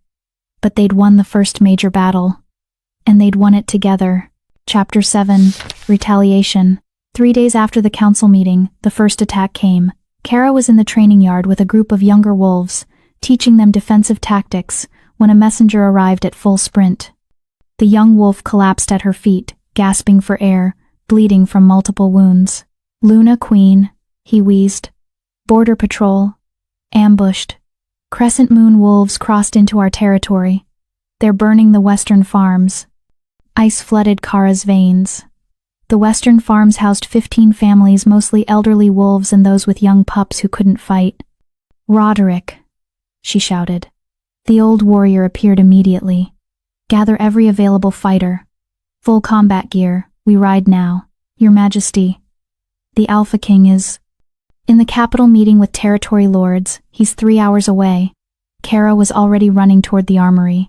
But they'd won the first major battle. And they'd won it together. Chapter 7, Retaliation. 3 days after the council meeting, the first attack came. Kara was in the training yard with a group of younger wolves, teaching them defensive tactics, when a messenger arrived at full sprint. The young wolf collapsed at her feet, gasping for air, bleeding from multiple wounds. Luna Queen, he wheezed. Border Patrol. Ambushed. Crescent Moon wolves crossed into our territory. They're burning the western farms. Ice flooded Kara's veins. The western farms housed 15 families, mostly elderly wolves and those with young pups who couldn't fight. Roderick, she shouted. The old warrior appeared immediately. Gather every available fighter. Full combat gear, we ride now. Your Majesty. The Alpha King is in the capital meeting with territory lords. He's 3 hours away. Kara was already running toward the armory.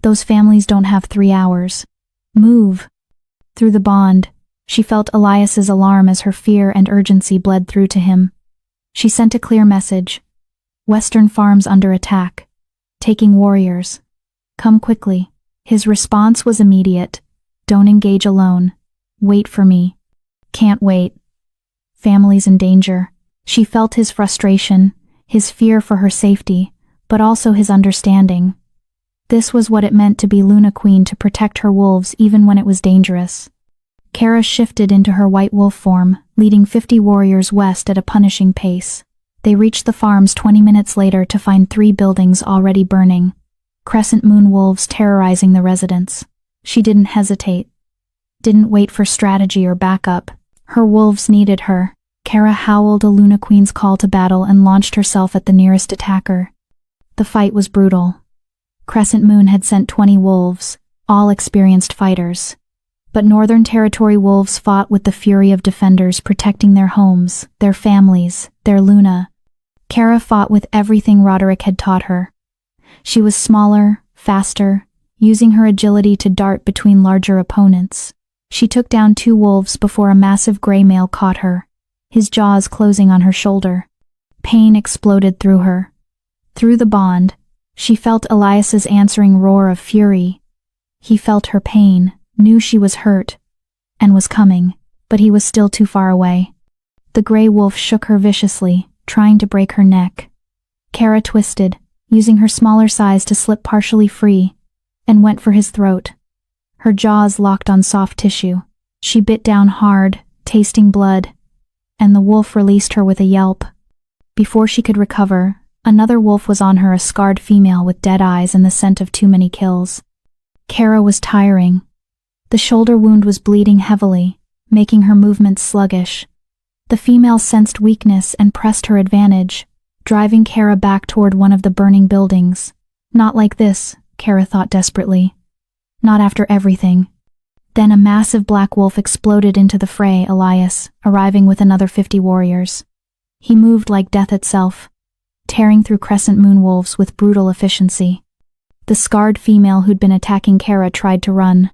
Those families don't have 3 hours. Move. Through the bond, she felt Elias's alarm as her fear and urgency bled through to him. She sent a clear message. Western farms under attack. Taking warriors. Come quickly. His response was immediate. Don't engage alone. Wait for me. Can't wait. Families in danger. She felt his frustration, his fear for her safety, but also his understanding. This was what it meant to be Luna Queen, to protect her wolves even when it was dangerous. Kara shifted into her white wolf form, leading 50 warriors west at a punishing pace. They reached the farms 20 minutes later to find 3 buildings already burning. Crescent moon wolves terrorizing the residents. She didn't hesitate. Didn't wait for strategy or backup. Her wolves needed her. Kara howled a Luna Queen's call to battle and launched herself at the nearest attacker. The fight was brutal. Crescent Moon had sent 20 wolves, all experienced fighters. But Northern Territory wolves fought with the fury of defenders protecting their homes, their families, their Luna. Kara fought with everything Roderick had taught her. She was smaller, faster, using her agility to dart between larger opponents. She took down 2 wolves before a massive gray male caught her, his jaws closing on her shoulder. Pain exploded through her. Through the bond, she felt Elias's answering roar of fury. He felt her pain, knew she was hurt, and was coming, but he was still too far away. The gray wolf shook her viciously, trying to break her neck. Kara twisted, using her smaller size to slip partially free, and went for his throat. Her jaws locked on soft tissue. She bit down hard, tasting blood, and the wolf released her with a yelp. Before she could recover, another wolf was on her, a scarred female with dead eyes and the scent of too many kills. Kara was tiring. The shoulder wound was bleeding heavily, making her movements sluggish. The female sensed weakness and pressed her advantage, driving Kara back toward one of the burning buildings. Not like this, Kara thought desperately. Not after everything. Then a massive black wolf exploded into the fray, Elias, arriving with another 50 warriors. He moved like death itself, tearing through Crescent Moon wolves with brutal efficiency. The scarred female who'd been attacking Kara tried to run.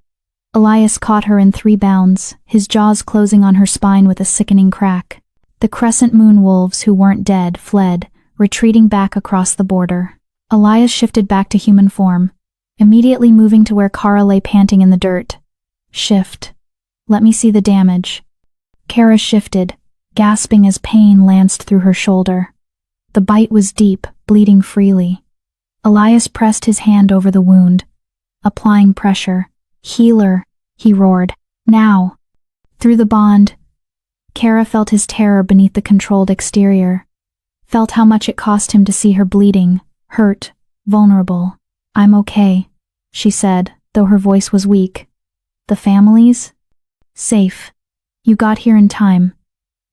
Elias caught her in 3 bounds, his jaws closing on her spine with a sickening crack. The Crescent Moon wolves who weren't dead fled, retreating back across the border. Elias shifted back to human form, immediately moving to where Kara lay panting in the dirt. Shift. Let me see the damage. Kara shifted, gasping as pain lanced through her shoulder. The bite was deep, bleeding freely. Elias pressed his hand over the wound, applying pressure. Healer, he roared. Now. Through the bond, Kara felt his terror beneath the controlled exterior. Felt how much it cost him to see her bleeding, hurt, vulnerable. I'm okay, she said, though her voice was weak. The families? Safe. You got here in time.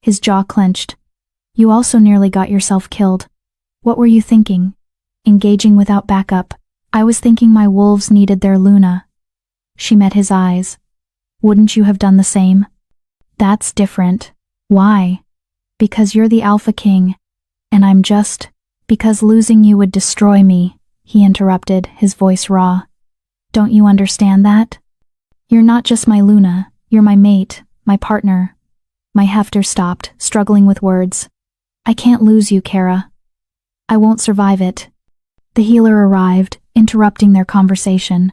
His jaw clenched. You also nearly got yourself killed. What were you thinking? Engaging without backup. I was thinking my wolves needed their Luna. She met his eyes. Wouldn't you have done the same? That's different. Why? Because you're the Alpha King, and I'm just... Because losing you would destroy me, he interrupted, his voice raw. Don't you understand that? You're not just my Luna, you're my mate, my partner. My hefter stopped, struggling with words. I can't lose you, Kara. I won't survive it. The healer arrived, interrupting their conversation.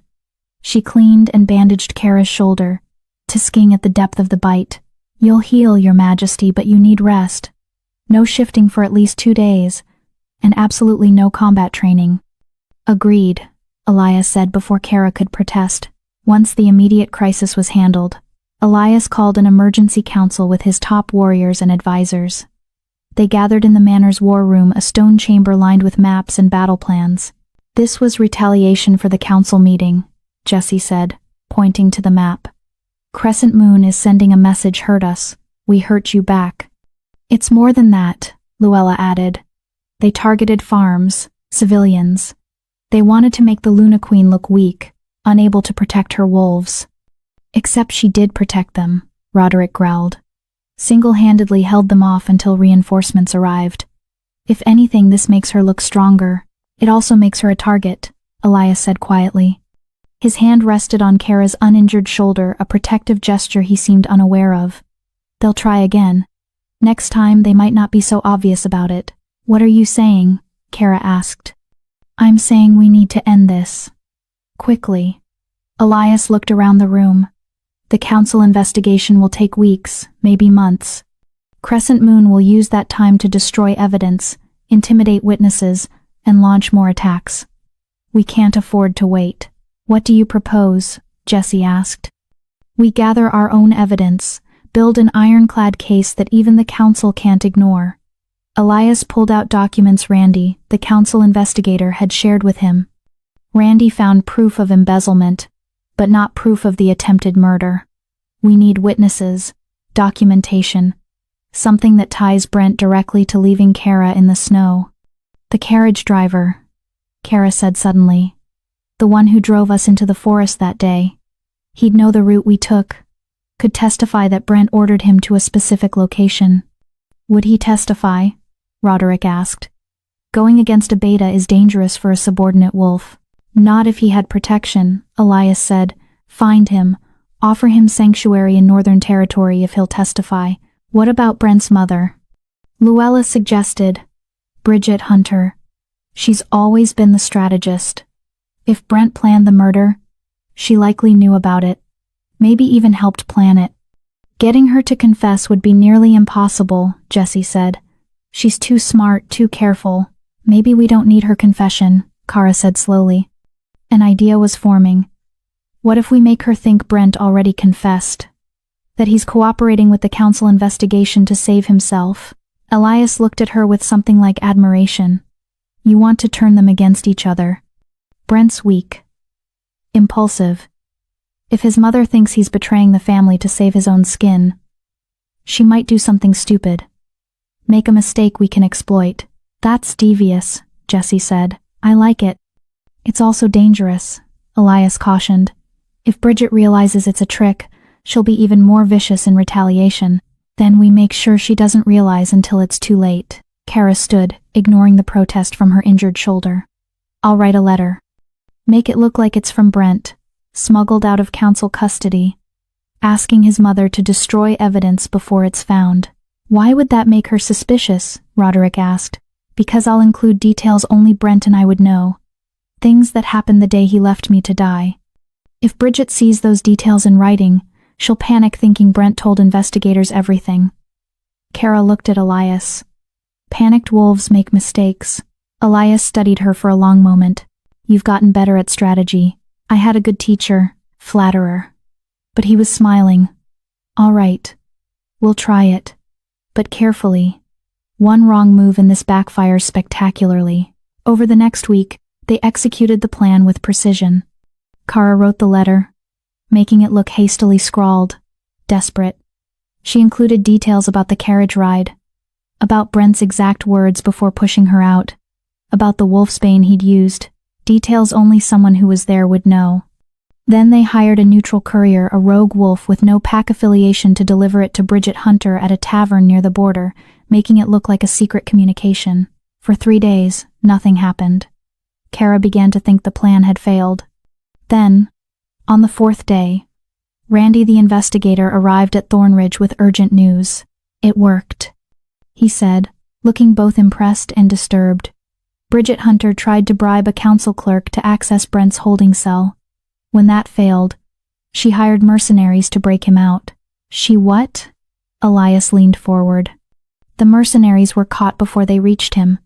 She cleaned and bandaged Kara's shoulder, tisking at the depth of the bite. You'll heal, Your Majesty, but you need rest. No shifting for at least 2 days, and absolutely no combat training. Agreed, Elias said before Kara could protest. Once the immediate crisis was handled, Elias called an emergency council with his top warriors and advisors. They gathered in the manor's war room, a stone chamber lined with maps and battle plans. This was retaliation for the council meeting, Jesse said, pointing to the map. Crescent Moon is sending a message, hurt us, we hurt you back. It's more than that, Luella added. They targeted farms, civilians. They wanted to make the Luna Queen look weak, unable to protect her wolves. Except she did protect them, Roderick growled. Single-handedly held them off until reinforcements arrived. If anything, this makes her look stronger. It also makes her a target, Elias said quietly. His hand rested on Kara's uninjured shoulder, a protective gesture he seemed unaware of. They'll try again. Next time, they might not be so obvious about it. What are you saying? Kara asked. I'm saying we need to end this. Quickly. Elias looked around the room. The council investigation will take weeks, maybe months. Crescent Moon will use that time to destroy evidence, intimidate witnesses, and launch more attacks. We can't afford to wait. What do you propose? Jesse asked. We gather our own evidence, build an ironclad case that even the council can't ignore. Elias pulled out documents Randy, the council investigator, had shared with him. Randy found proof of embezzlement, but not proof of the attempted murder. We need witnesses, documentation, something that ties Brent directly to leaving Kara in the snow. The carriage driver, Kara said suddenly. The one who drove us into the forest that day. He'd know the route we took, could testify that Brent ordered him to a specific location. Would he testify? Roderick asked. Going against a beta is dangerous for a subordinate wolf. Not if he had protection, Elias said. Find him. Offer him sanctuary in Northern Territory if he'll testify. What about Brent's mother? Luella suggested. Bridget Hunter. She's always been the strategist. If Brent planned the murder, she likely knew about it. Maybe even helped plan it. Getting her to confess would be nearly impossible, Jesse said. She's too smart, too careful. Maybe we don't need her confession, Kara said slowly. An idea was forming. What if we make her think Brent already confessed? That he's cooperating with the council investigation to save himself? Elias looked at her with something like admiration. You want to turn them against each other. Brent's weak. Impulsive. If his mother thinks he's betraying the family to save his own skin, she might do something stupid. Make a mistake we can exploit. That's devious, Jesse said. I like it. It's also dangerous, Elias cautioned. If Bridget realizes it's a trick, she'll be even more vicious in retaliation. Then we make sure she doesn't realize until it's too late. Kara stood, ignoring the protest from her injured shoulder. I'll write a letter. Make it look like it's from Brent, smuggled out of council custody, asking his mother to destroy evidence before it's found. Why would that make her suspicious? Roderick asked. Because I'll include details only Brent and I would know. Things that happened the day he left me to die. If Bridget sees those details in writing, she'll panic thinking Brent told investigators everything. Kara looked at Elias. Panicked wolves make mistakes. Elias studied her for a long moment. You've gotten better at strategy. I had a good teacher, flatterer. But he was smiling. All right. We'll try it. But carefully. One wrong move and this backfires spectacularly. Over the next week, they executed the plan with precision. Kara wrote the letter, making it look hastily scrawled, desperate. She included details about the carriage ride, about Brent's exact words before pushing her out, about the wolfsbane he'd used, details only someone who was there would know. Then they hired a neutral courier, a rogue wolf with no pack affiliation, to deliver it to Bridget Hunter at a tavern near the border, making it look like a secret communication. For 3 days, nothing happened. Kara began to think the plan had failed. Then, on the 4th day, Randy the investigator arrived at Thornridge with urgent news. It worked, he said, looking both impressed and disturbed. Bridget Hunter tried to bribe a council clerk to access Brent's holding cell. When that failed, she hired mercenaries to break him out. She what? Elias leaned forward. The mercenaries were caught before they reached him.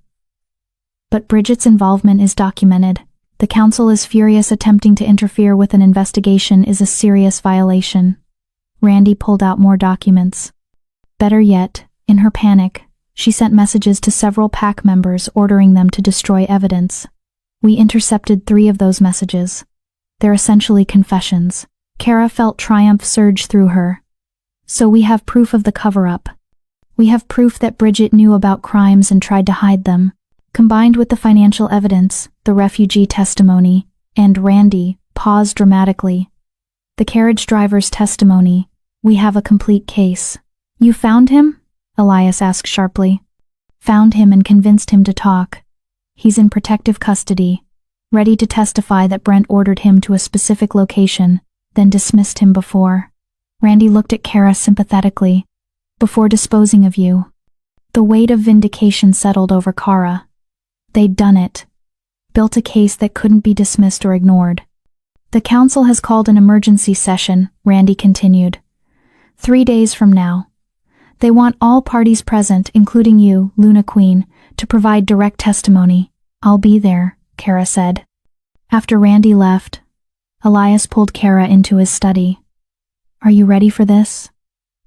But Bridget's involvement is documented. The council is furious. Attempting to interfere with an investigation is a serious violation. Randy pulled out more documents. Better yet, in her panic, she sent messages to several pack members ordering them to destroy evidence. We intercepted 3 of those messages. They're essentially confessions. Kara felt triumph surge through her. So we have proof of the cover-up. We have proof that Bridget knew about crimes and tried to hide them. Combined with the financial evidence, the refugee testimony, and Randy paused dramatically. The carriage driver's testimony, we have a complete case. You found him? Elias asked sharply. Found him and convinced him to talk. He's in protective custody, ready to testify that Brent ordered him to a specific location, then dismissed him before. Randy looked at Kara sympathetically. Before disposing of you. The weight of vindication settled over Kara. They'd done it. Built a case that couldn't be dismissed or ignored. The council has called an emergency session, Randy continued. 3 days from now. They want all parties present, including you, Luna Queen, to provide direct testimony. I'll be there, Kara said. After Randy left, Elias pulled Kara into his study. Are you ready for this?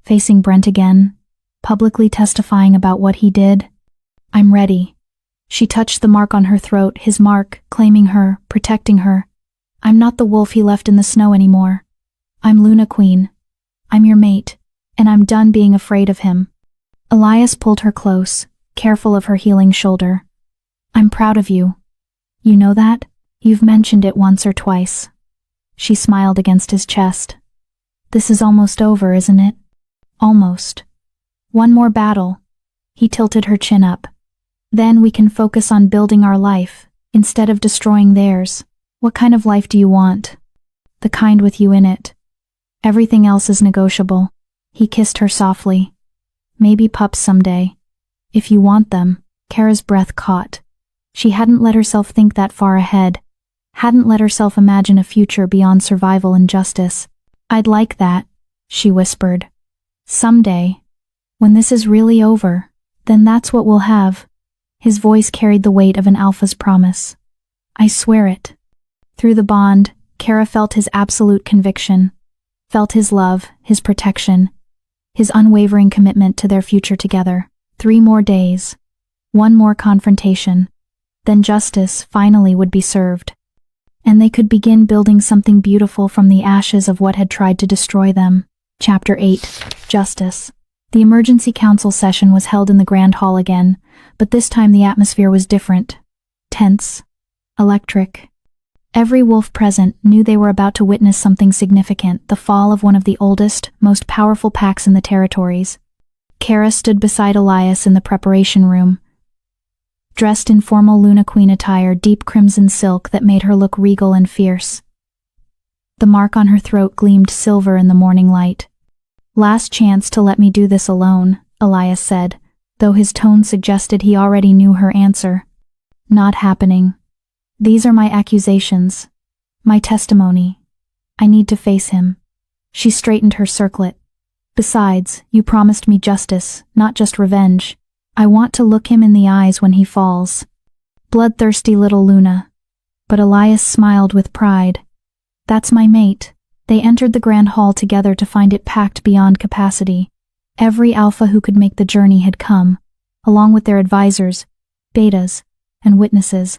Facing Brent again, publicly testifying about what he did? I'm ready. She touched the mark on her throat, his mark, claiming her, protecting her. I'm not the wolf he left in the snow anymore. I'm Luna Queen. I'm your mate, and I'm done being afraid of him. Elias pulled her close, careful of her healing shoulder. I'm proud of you. You know that? You've mentioned it once or twice. She smiled against his chest. This is almost over, isn't it? Almost. One more battle. He tilted her chin up. Then we can focus on building our life, instead of destroying theirs. What kind of life do you want? The kind with you in it. Everything else is negotiable. He kissed her softly. Maybe pups someday. If you want them. Kara's breath caught. She hadn't let herself think that far ahead. Hadn't let herself imagine a future beyond survival and justice. I'd like that, she whispered. Someday. When this is really over, then that's what we'll have. His voice carried the weight of an alpha's promise. I swear it. Through the bond, Kara felt his absolute conviction. Felt his love, his protection. His unwavering commitment to their future together. 3 more days. 1 more confrontation. Then justice, finally, would be served. And they could begin building something beautiful from the ashes of what had tried to destroy them. Chapter 8. Justice. The emergency council session was held in the Grand Hall again, but this time the atmosphere was different. Tense. Electric. Every wolf present knew they were about to witness something significant, the fall of one of the oldest, most powerful packs in the territories. Kara stood beside Elias in the preparation room, dressed in formal Luna Queen attire, deep crimson silk that made her look regal and fierce. The mark on her throat gleamed silver in the morning light. Last chance to let me do this alone, Elias said, though his tone suggested he already knew her answer. Not happening. These are my accusations. My testimony. I need to face him. She straightened her circlet. Besides, you promised me justice, not just revenge. I want to look him in the eyes when he falls. Bloodthirsty little Luna. But Elias smiled with pride. That's my mate. They entered the Grand Hall together to find it packed beyond capacity. Every alpha who could make the journey had come, along with their advisors, betas, and witnesses.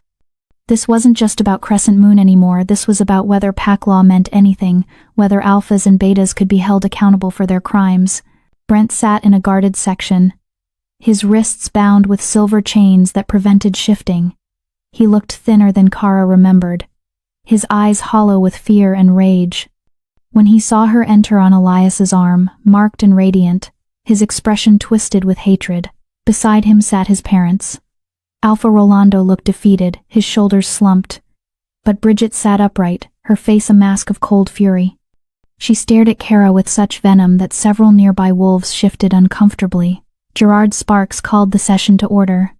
This wasn't just about Crescent Moon anymore, this was about whether pack law meant anything, whether alphas and betas could be held accountable for their crimes. Brent sat in a guarded section, his wrists bound with silver chains that prevented shifting. He looked thinner than Kara remembered, his eyes hollow with fear and rage. When he saw her enter on Elias's arm, marked and radiant, his expression twisted with hatred. Beside him sat his parents. Alpha Rolando looked defeated, his shoulders slumped. But Bridget sat upright, her face a mask of cold fury. She stared at Kara with such venom that several nearby wolves shifted uncomfortably. Gerard Sparks called the session to order.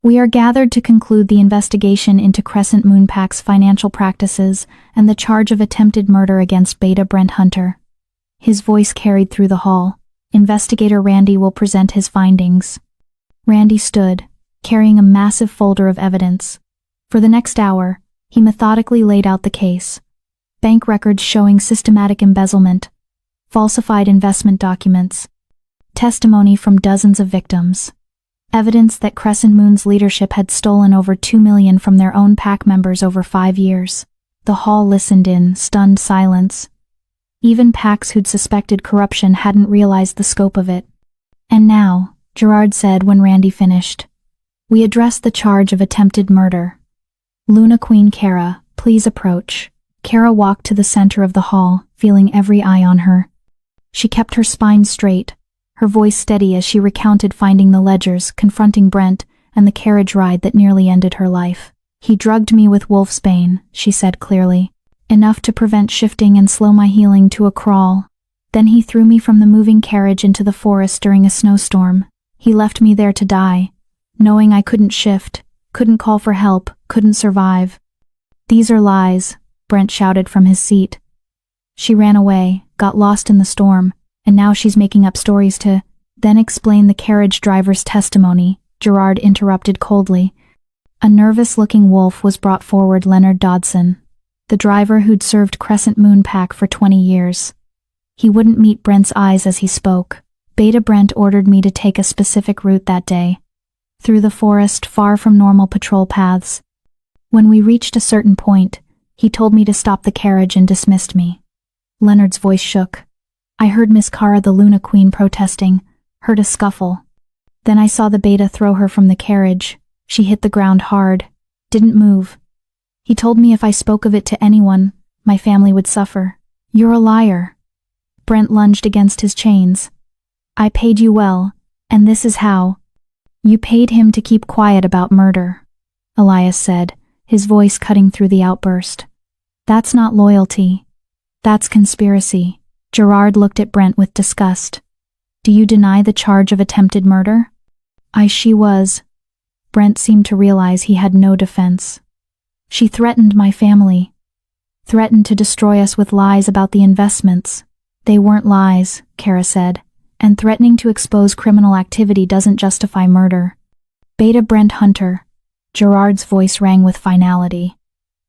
We are gathered to conclude the investigation into Crescent Moon Pack's financial practices and the charge of attempted murder against Beta Brent Hunter. His voice carried through the hall. Investigator Randy will present his findings. Randy stood, carrying a massive folder of evidence. For the next hour, he methodically laid out the case. Bank records showing systematic embezzlement, falsified investment documents, testimony from dozens of victims, evidence that Crescent Moon's leadership had stolen over $2 million from their own pack members over 5 years. The hall listened in stunned silence. Even packs who'd suspected corruption hadn't realized the scope of it. And now, Gerard said when Randy finished, we address the charge of attempted murder. Luna Queen Kara, please approach. Kara walked to the center of the hall, feeling every eye on her. She kept her spine straight, her voice steady as she recounted finding the ledgers, confronting Brent, and the carriage ride that nearly ended her life. He drugged me with wolfsbane, she said clearly. Enough to prevent shifting and slow my healing to a crawl. Then he threw me from the moving carriage into the forest during a snowstorm. He left me there to die, knowing I couldn't shift, couldn't call for help, couldn't survive. These are lies, Brent shouted from his seat. She ran away, got lost in the storm, and now she's making up stories to then explain the carriage driver's testimony, Gerard interrupted coldly. A nervous-looking wolf was brought forward, Leonard Dodson, the driver who'd served Crescent Moon Pack for 20 years. He wouldn't meet Brent's eyes as he spoke. Beta Brent ordered me to take a specific route that day. through the forest far from normal patrol paths. When we reached a certain point, he told me to stop the carriage and dismissed me. Leonard's voice shook. I heard Miss Kara the Luna Queen protesting, heard a scuffle. Then I saw the beta throw her from the carriage. She hit the ground hard, didn't move. He told me if I spoke of it to anyone, my family would suffer. You're a liar. Brent lunged against his chains. I paid you well, and this is how. You paid him to keep quiet about murder, Elias said, his voice cutting through the outburst. That's not loyalty. That's conspiracy. Gerard looked at Brent with disgust. Do you deny the charge of attempted murder? She was. Brent seemed to realize he had no defense. She threatened my family. Threatened to destroy us with lies about the investments. They weren't lies, Kara said, and threatening to expose criminal activity doesn't justify murder. Beta Brent Hunter. Gerard's voice rang with finality.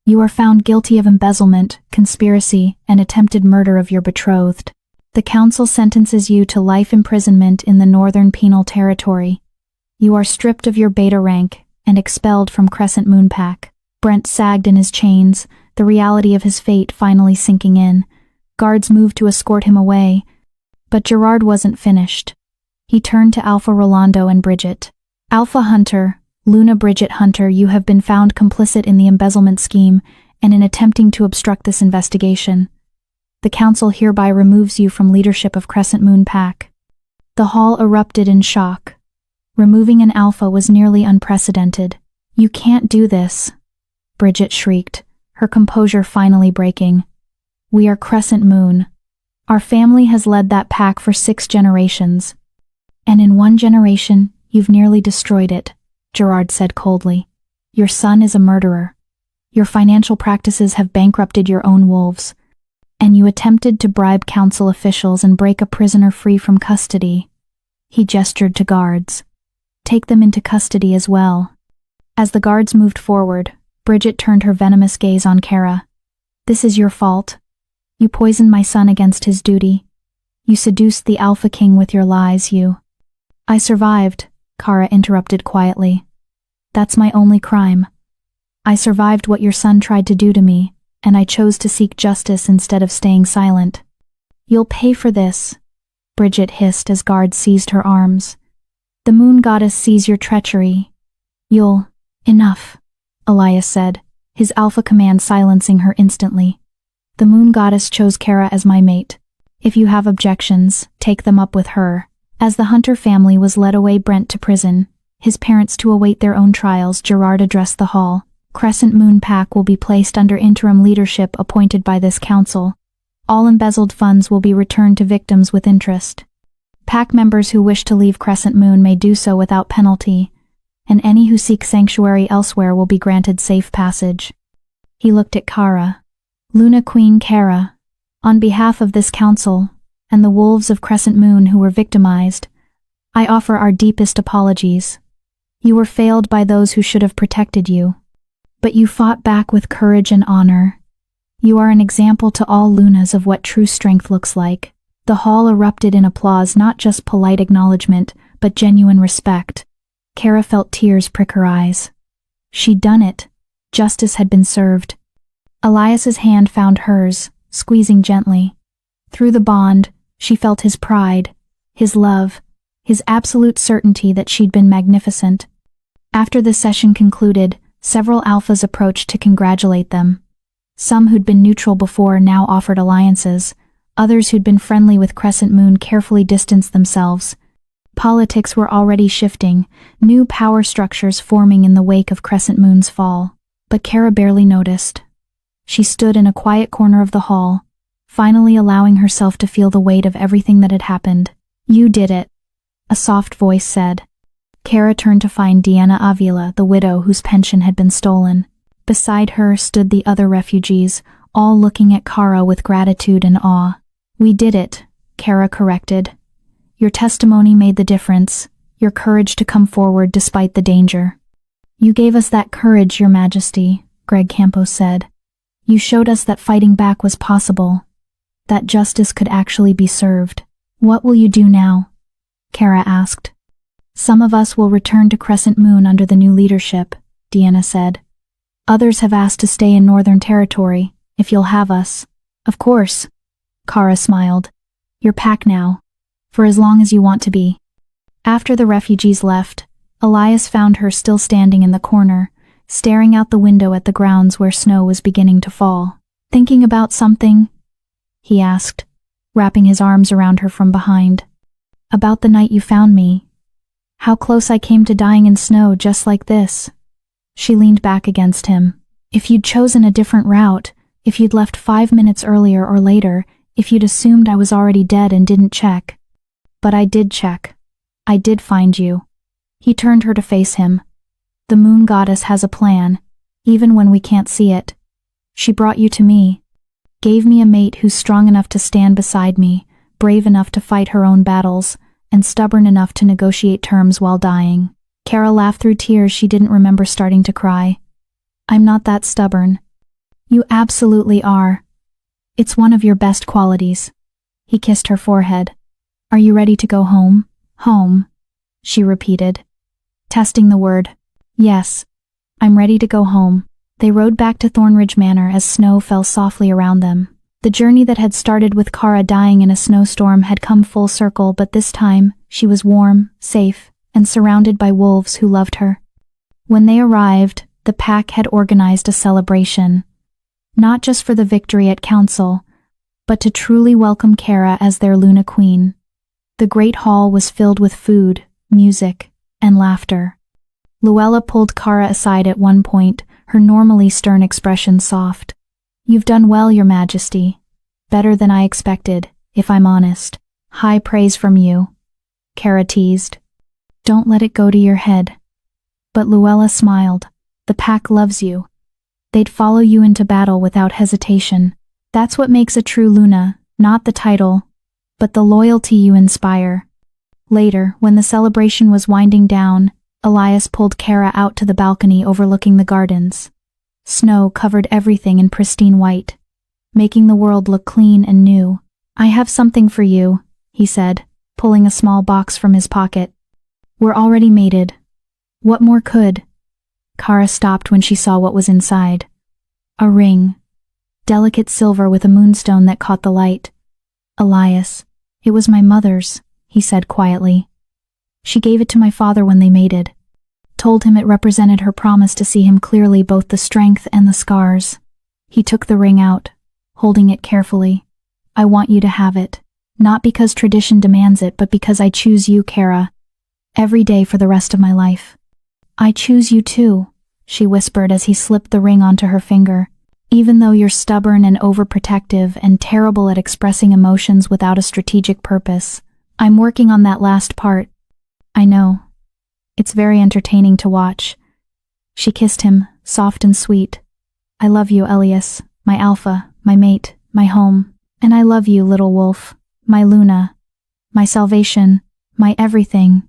You are found guilty of embezzlement, conspiracy, and attempted murder of your betrothed. The council sentences you to life imprisonment in the Northern Penal Territory. You are stripped of your beta rank and expelled from Crescent Moon Pack. Brent sagged in his chains, the reality of his fate finally sinking in. Guards moved to escort him away. But Gerard wasn't finished. He turned to Alpha Rolando and Bridget. Alpha Hunter, Luna Bridget Hunter, you have been found complicit in the embezzlement scheme and in attempting to obstruct this investigation. The council hereby removes you from leadership of Crescent Moon Pack. The hall erupted in shock. Removing an alpha was nearly unprecedented. You can't do this, Bridget shrieked, her composure finally breaking. We are Crescent Moon. Our family has led that pack for 6 generations. And in 1 generation, you've nearly destroyed it, Gerard said coldly. Your son is a murderer. Your financial practices have bankrupted your own wolves. And you attempted to bribe council officials and break a prisoner free from custody. He gestured to guards. Take them into custody as well. As the guards moved forward, Bridget turned her venomous gaze on Kara. This is your fault. You poisoned my son against his duty. You seduced the Alpha King with your lies, I survived, Kara interrupted quietly. That's my only crime. I survived what your son tried to do to me, and I chose to seek justice instead of staying silent. You'll pay for this, Bridget hissed as guards seized her arms. The moon goddess sees your treachery. Enough, Elias said, his alpha command silencing her instantly. The moon goddess chose Kara as my mate. If you have objections, take them up with her. As the Hunter family was led away Brent to prison, his parents to await their own trials, Gerard addressed the hall. Crescent Moon Pack will be placed under interim leadership appointed by this council. All embezzled funds will be returned to victims with interest. Pack members who wish to leave Crescent Moon may do so without penalty, and any who seek sanctuary elsewhere will be granted safe passage. He looked at Kara. Luna Queen Kara, on behalf of this council, and the wolves of Crescent Moon who were victimized, I offer our deepest apologies. You were failed by those who should have protected you. But you fought back with courage and honor. You are an example to all Lunas of what true strength looks like. The hall erupted in applause, not just polite acknowledgement, but genuine respect. Kara felt tears prick her eyes. She'd done it. Justice had been served. Elias's hand found hers, squeezing gently. Through the bond, she felt his pride, his love, his absolute certainty that she'd been magnificent. After the session concluded, several alphas approached to congratulate them. Some who'd been neutral before now offered alliances. Others who'd been friendly with Crescent Moon carefully distanced themselves. Politics were already shifting, new power structures forming in the wake of Crescent Moon's fall. But Kara barely noticed. She stood in a quiet corner of the hall, finally allowing herself to feel the weight of everything that had happened. You did it, a soft voice said. Kara turned to find Deanna Avila, the widow whose pension had been stolen. Beside her stood the other refugees, all looking at Kara with gratitude and awe. We did it, Kara corrected. Your testimony made the difference, your courage to come forward despite the danger. You gave us that courage, Your Majesty, Greg Campos said. You showed us that fighting back was possible, that justice could actually be served. What will you do now? Kara asked. Some of us will return to Crescent Moon under the new leadership, Deanna said. Others have asked to stay in Northern Territory, if you'll have us. Of course. Kara smiled. You're packed now. For as long as you want to be. After the refugees left, Elias found her still standing in the corner, staring out the window at the grounds where snow was beginning to fall. Thinking about something? He asked, wrapping his arms around her from behind. About the night you found me. How close I came to dying in snow just like this. She leaned back against him. If you'd chosen a different route, if you'd left 5 minutes earlier or later, if you'd assumed I was already dead and didn't check. But I did check. I did find you. He turned her to face him. The moon goddess has a plan, even when we can't see it. She brought you to me. Gave me a mate who's strong enough to stand beside me, brave enough to fight her own battles, and stubborn enough to negotiate terms while dying. Kara laughed through tears she didn't remember starting to cry. I'm not that stubborn. You absolutely are. It's one of your best qualities. He kissed her forehead. Are you ready to go home? Home, she repeated, testing the word. Yes, I'm ready to go home. They rode back to Thornridge Manor as snow fell softly around them. The journey that had started with Kara dying in a snowstorm had come full circle, but this time, she was warm, safe, and surrounded by wolves who loved her. When they arrived, the pack had organized a celebration. Not just for the victory at council, but to truly welcome Kara as their Luna Queen. The great hall was filled with food, music, and laughter. Luella pulled Kara aside at one point, her normally stern expression soft. You've done well, Your Majesty. Better than I expected, if I'm honest. High praise from you. Kara teased. Don't let it go to your head. But Luella smiled. The pack loves you. They'd follow you into battle without hesitation. That's what makes a true Luna, not the title, but the loyalty you inspire. Later, when the celebration was winding down, Elias pulled Kara out to the balcony overlooking the gardens. Snow covered everything in pristine white, making the world look clean and new. I have something for you, he said, pulling a small box from his pocket. We're already mated. What more could? Kara stopped when she saw what was inside. A ring. Delicate silver with a moonstone that caught the light. Elias, it was my mother's, he said quietly. She gave it to my father when they mated. Told him it represented her promise to see him clearly, both the strength and the scars. He took the ring out, holding it carefully. I want you to have it. Not because tradition demands it, but because I choose you, Kara. Every day for the rest of my life. I choose you too, she whispered as he slipped the ring onto her finger. Even though you're stubborn and overprotective and terrible at expressing emotions without a strategic purpose, I'm working on that last part. I know. It's very entertaining to watch. She kissed him, soft and sweet. I love you, Elias, my alpha, my mate, my home. And I love you, little wolf, my Luna, my salvation, my everything.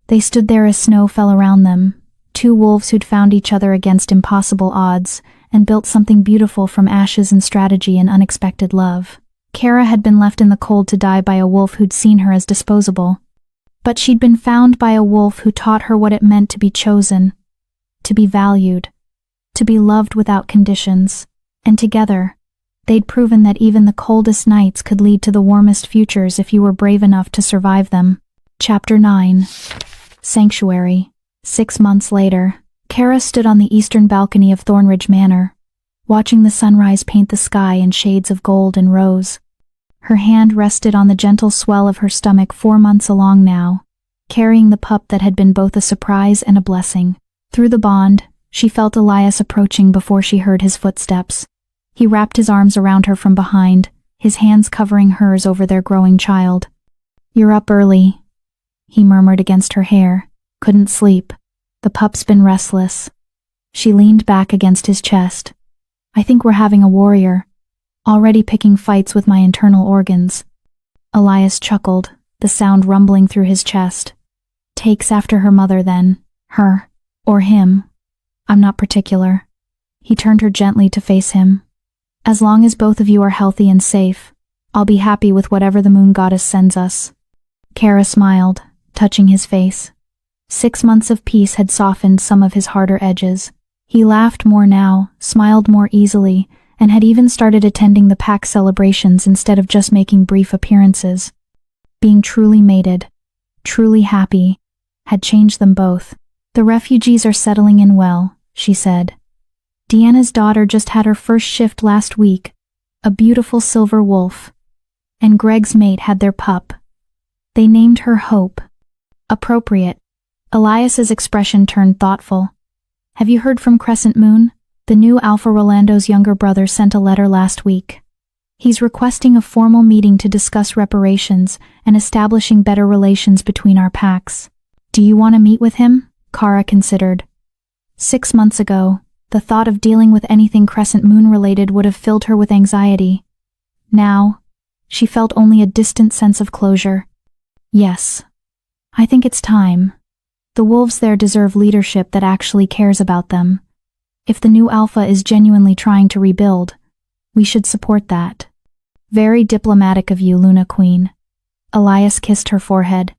They stood there as snow fell around them, two wolves who'd found each other against impossible odds and built something beautiful from ashes and strategy and unexpected love. Kara had been left in the cold to die by a wolf who'd seen her as disposable. But she'd been found by a wolf who taught her what it meant to be chosen, to be valued, to be loved without conditions. And together, they'd proven that even the coldest nights could lead to the warmest futures if you were brave enough to survive them. Chapter 9. Sanctuary. 6 months later, Kara stood on the eastern balcony of Thornridge Manor, watching the sunrise paint the sky in shades of gold and rose. Her hand rested on the gentle swell of her stomach 4 months along now, carrying the pup that had been both a surprise and a blessing. Through the bond, she felt Elias approaching before she heard his footsteps. He wrapped his arms around her from behind, his hands covering hers over their growing child. You're up early, he murmured against her hair. Couldn't sleep. The pup's been restless. She leaned back against his chest. I think we're having a warrior. Already picking fights with my internal organs. Elias chuckled, the sound rumbling through his chest. Takes after her mother then. Her. Or him. I'm not particular. He turned her gently to face him. As long as both of you are healthy and safe, I'll be happy with whatever the moon goddess sends us. Kara smiled, touching his face. 6 months of peace had softened some of his harder edges. He laughed more now, smiled more easily, and had even started attending the pack celebrations instead of just making brief appearances. Being truly mated, truly happy, had changed them both. "The refugees are settling in well," she said. "Deanna's daughter just had her first shift last week, a beautiful silver wolf. And Greg's mate had their pup. They named her Hope." "Appropriate." Elias's expression turned thoughtful. "Have you heard from Crescent Moon? The new Alpha Rolando's younger brother sent a letter last week. He's requesting a formal meeting to discuss reparations and establishing better relations between our packs. Do you want to meet with him?" Kara considered. 6 months ago, the thought of dealing with anything Crescent Moon related would have filled her with anxiety. Now, she felt only a distant sense of closure. "Yes. I think it's time. The wolves there deserve leadership that actually cares about them. If the new Alpha is genuinely trying to rebuild, we should support that." "Very diplomatic of you, Luna Queen." Elias kissed her forehead.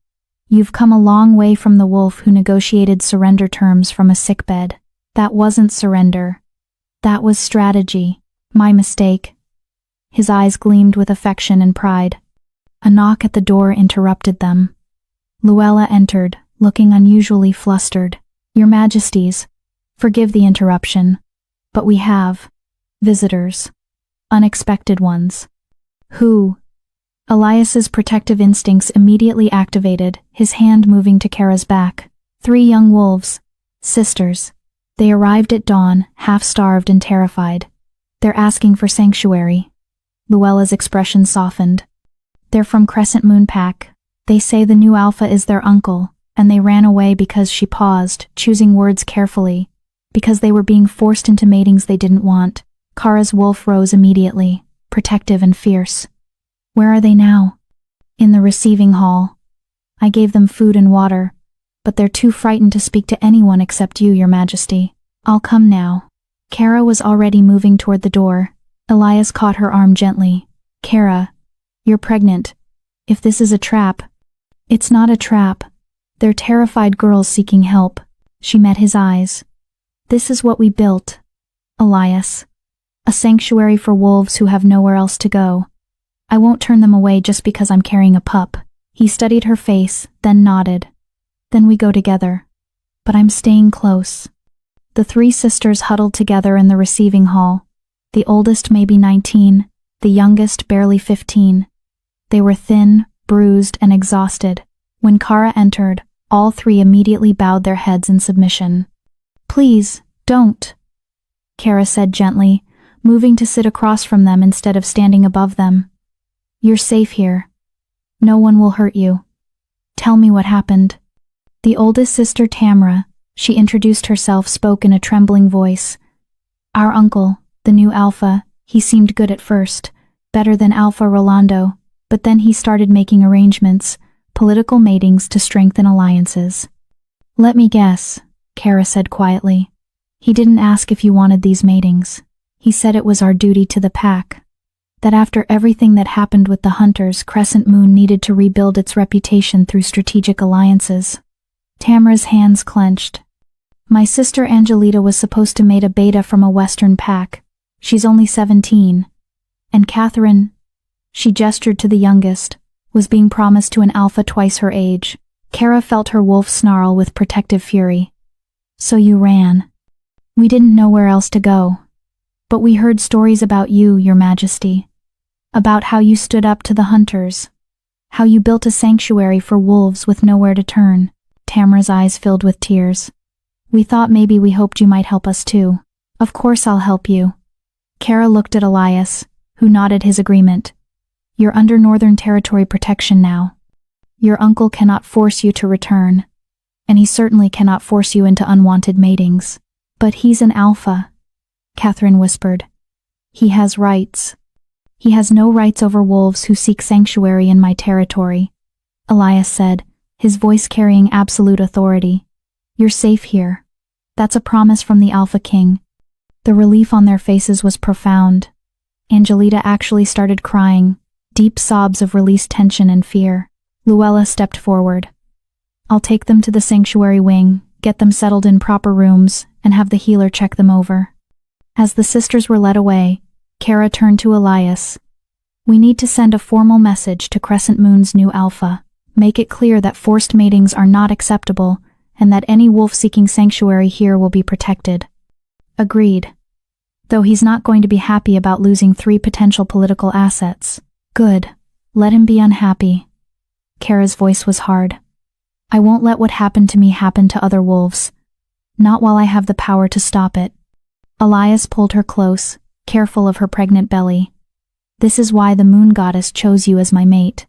"You've come a long way from the wolf who negotiated surrender terms from a sickbed. That wasn't surrender. That was strategy. My mistake." His eyes gleamed with affection and pride. A knock at the door interrupted them. Luella entered, looking unusually flustered. "Your Majesties, forgive the interruption, but we have visitors. Unexpected ones." "Who?" Elias's protective instincts immediately activated, his hand moving to Kara's back. "3 young wolves. Sisters. They arrived at dawn, half-starved and terrified. They're asking for sanctuary." Luella's expression softened. "They're from Crescent Moon Pack. They say the new Alpha is their uncle, and they ran away because," she paused, choosing words carefully, "because they were being forced into matings they didn't want." Kara's wolf rose immediately, protective and fierce. "Where are they now?" "In the receiving hall. I gave them food and water, but they're too frightened to speak to anyone except you, Your Majesty." "I'll come now." Kara was already moving toward the door. Elias caught her arm gently. "Kara, you're pregnant. If this is a trap..." "It's not a trap. They're terrified girls seeking help." She met his eyes. "This is what we built, Elias. A sanctuary for wolves who have nowhere else to go. I won't turn them away just because I'm carrying a pup." He studied her face, then nodded. "Then we go together. But I'm staying close." The 3 sisters huddled together in the receiving hall. The oldest maybe 19, the youngest barely 15. They were thin, bruised, and exhausted. When Kara entered, all 3 immediately bowed their heads in submission. "Please, don't," Kara said gently, moving to sit across from them instead of standing above them. "You're safe here. No one will hurt you. Tell me what happened." The oldest sister, Tamra, she introduced herself, spoke in a trembling voice. "Our uncle, the new Alpha, he seemed good at first, better than Alpha Rolando, but then he started making arrangements, political matings to strengthen alliances." "Let me guess," Kara said quietly. "He didn't ask if you wanted these matings. He said it was our duty to the pack. That after everything that happened with the hunters, Crescent Moon needed to rebuild its reputation through strategic alliances." Tamra's hands clenched. "My sister Angelita was supposed to mate a beta from a western pack. She's only 17. And Catherine," she gestured to the youngest, "was being promised to an alpha twice her age." Kara felt her wolf snarl with protective fury. "So you ran." "We didn't know where else to go. But we heard stories about you, Your Majesty. About how you stood up to the hunters. How you built a sanctuary for wolves with nowhere to turn." Tamra's eyes filled with tears. "We thought maybe we hoped you might help us too." "Of course I'll help you." Kara looked at Elias, who nodded his agreement. "You're under Northern Territory protection now. Your uncle cannot force you to return, and he certainly cannot force you into unwanted matings. But he's an alpha," Catherine whispered. "He has rights." "He has no rights over wolves who seek sanctuary in my territory," Elias said, his voice carrying absolute authority. "You're safe here. That's a promise from the Alpha King." The relief on their faces was profound. Angelita actually started crying, deep sobs of released tension and fear. Luella stepped forward. I'll take them to the sanctuary wing, get them settled in proper rooms, and have the healer check them over. As the sisters were led away, Kara turned to Elias. We need to send a formal message to Crescent Moon's new alpha. Make it clear that forced matings are not acceptable, and that any wolf seeking sanctuary here will be protected. Agreed. Though he's not going to be happy about losing 3 potential political assets. Good. Let him be unhappy. Kara's voice was hard. I won't let what happened to me happen to other wolves. Not while I have the power to stop it. Elias pulled her close, careful of her pregnant belly. This is why the moon goddess chose you as my mate.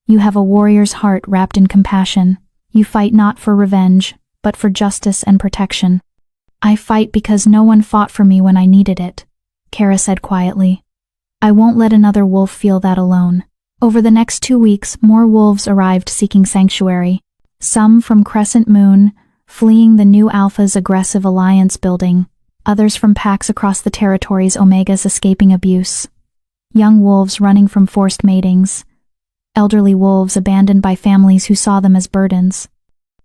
You have a warrior's heart wrapped in compassion. You fight not for revenge, but for justice and protection. I fight because no one fought for me when I needed it, Kara said quietly. I won't let another wolf feel that alone. Over the next 2 weeks, more wolves arrived seeking sanctuary. Some from Crescent Moon, fleeing the new Alpha's aggressive alliance building. Others from packs across the territories Omega's escaping abuse. Young wolves running from forced matings. Elderly wolves abandoned by families who saw them as burdens.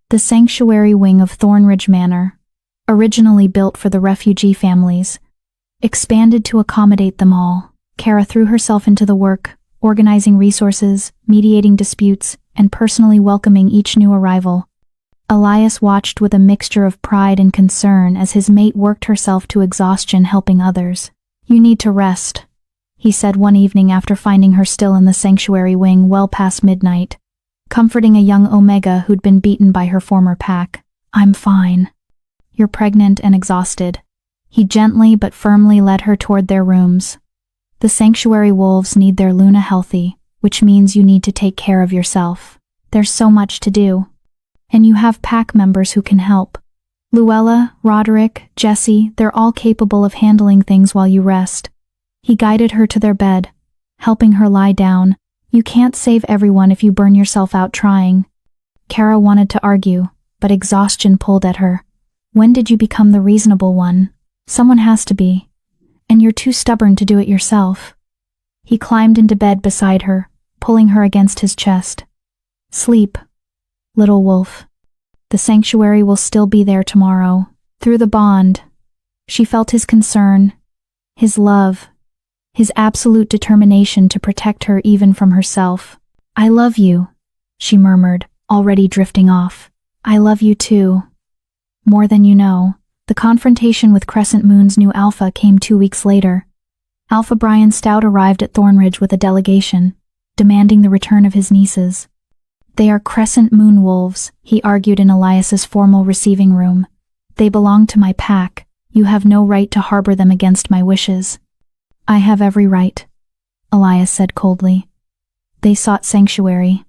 The sanctuary wing of Thornridge Manor, originally built for the refugee families, expanded to accommodate them all. Kara threw herself into the work, organizing resources, mediating disputes, and personally welcoming each new arrival. Elias watched with a mixture of pride and concern as his mate worked herself to exhaustion helping others. You need to rest, he said one evening after finding her still in the sanctuary wing well past midnight, comforting a young Omega who'd been beaten by her former pack. I'm fine. You're pregnant and exhausted. He gently but firmly led her toward their rooms. The sanctuary wolves need their Luna healthy, which means you need to take care of yourself. There's so much to do. And you have pack members who can help. Luella, Roderick, Jesse, they're all capable of handling things while you rest. He guided her to their bed, helping her lie down. You can't save everyone if you burn yourself out trying. Kara wanted to argue, but exhaustion pulled at her. When did you become the reasonable one? Someone has to be. And you're too stubborn to do it yourself. He climbed into bed beside her, pulling her against his chest. Sleep, little wolf. The sanctuary will still be there tomorrow. Through the bond, she felt his concern, his love, his absolute determination to protect her even from herself. I love you, she murmured, already drifting off. I love you too. More than you know. The confrontation with Crescent Moon's new Alpha came 2 weeks later. Alpha Brian Stout arrived at Thornridge with a delegation, demanding the return of his nieces. They are Crescent Moon wolves, he argued in Elias's formal receiving room. They belong to my pack. You have no right to harbor them against my wishes. I have every right, Elias said coldly. They sought sanctuary.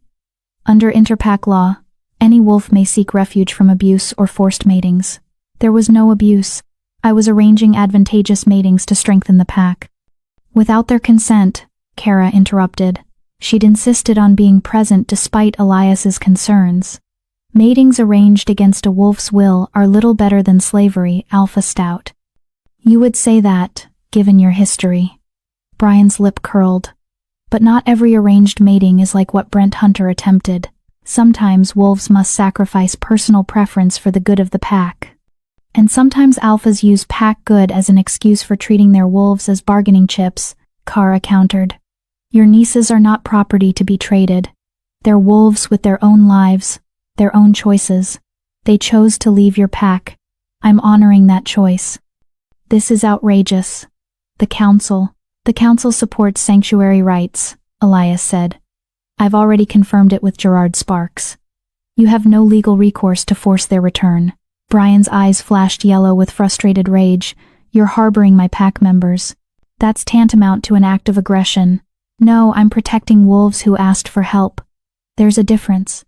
Under interpack law, any wolf may seek refuge from abuse or forced matings. There was no abuse. I was arranging advantageous matings to strengthen the pack. Without their consent, Kara interrupted. She'd insisted on being present despite Elias's concerns. Matings arranged against a wolf's will are little better than slavery, Alpha Stout. You would say that, given your history. Brian's lip curled. But not every arranged mating is like what Brent Hunter attempted. Sometimes wolves must sacrifice personal preference for the good of the pack. And sometimes alphas use pack good as an excuse for treating their wolves as bargaining chips, Kara countered. Your nieces are not property to be traded. They're wolves with their own lives, their own choices. They chose to leave your pack. I'm honoring that choice. This is outrageous. The council supports sanctuary rights, Elias said. I've already confirmed it with Gerard Sparks. You have no legal recourse to force their return. Brian's eyes flashed yellow with frustrated rage. You're harboring my pack members. That's tantamount to an act of aggression. No, I'm protecting wolves who asked for help. There's a difference.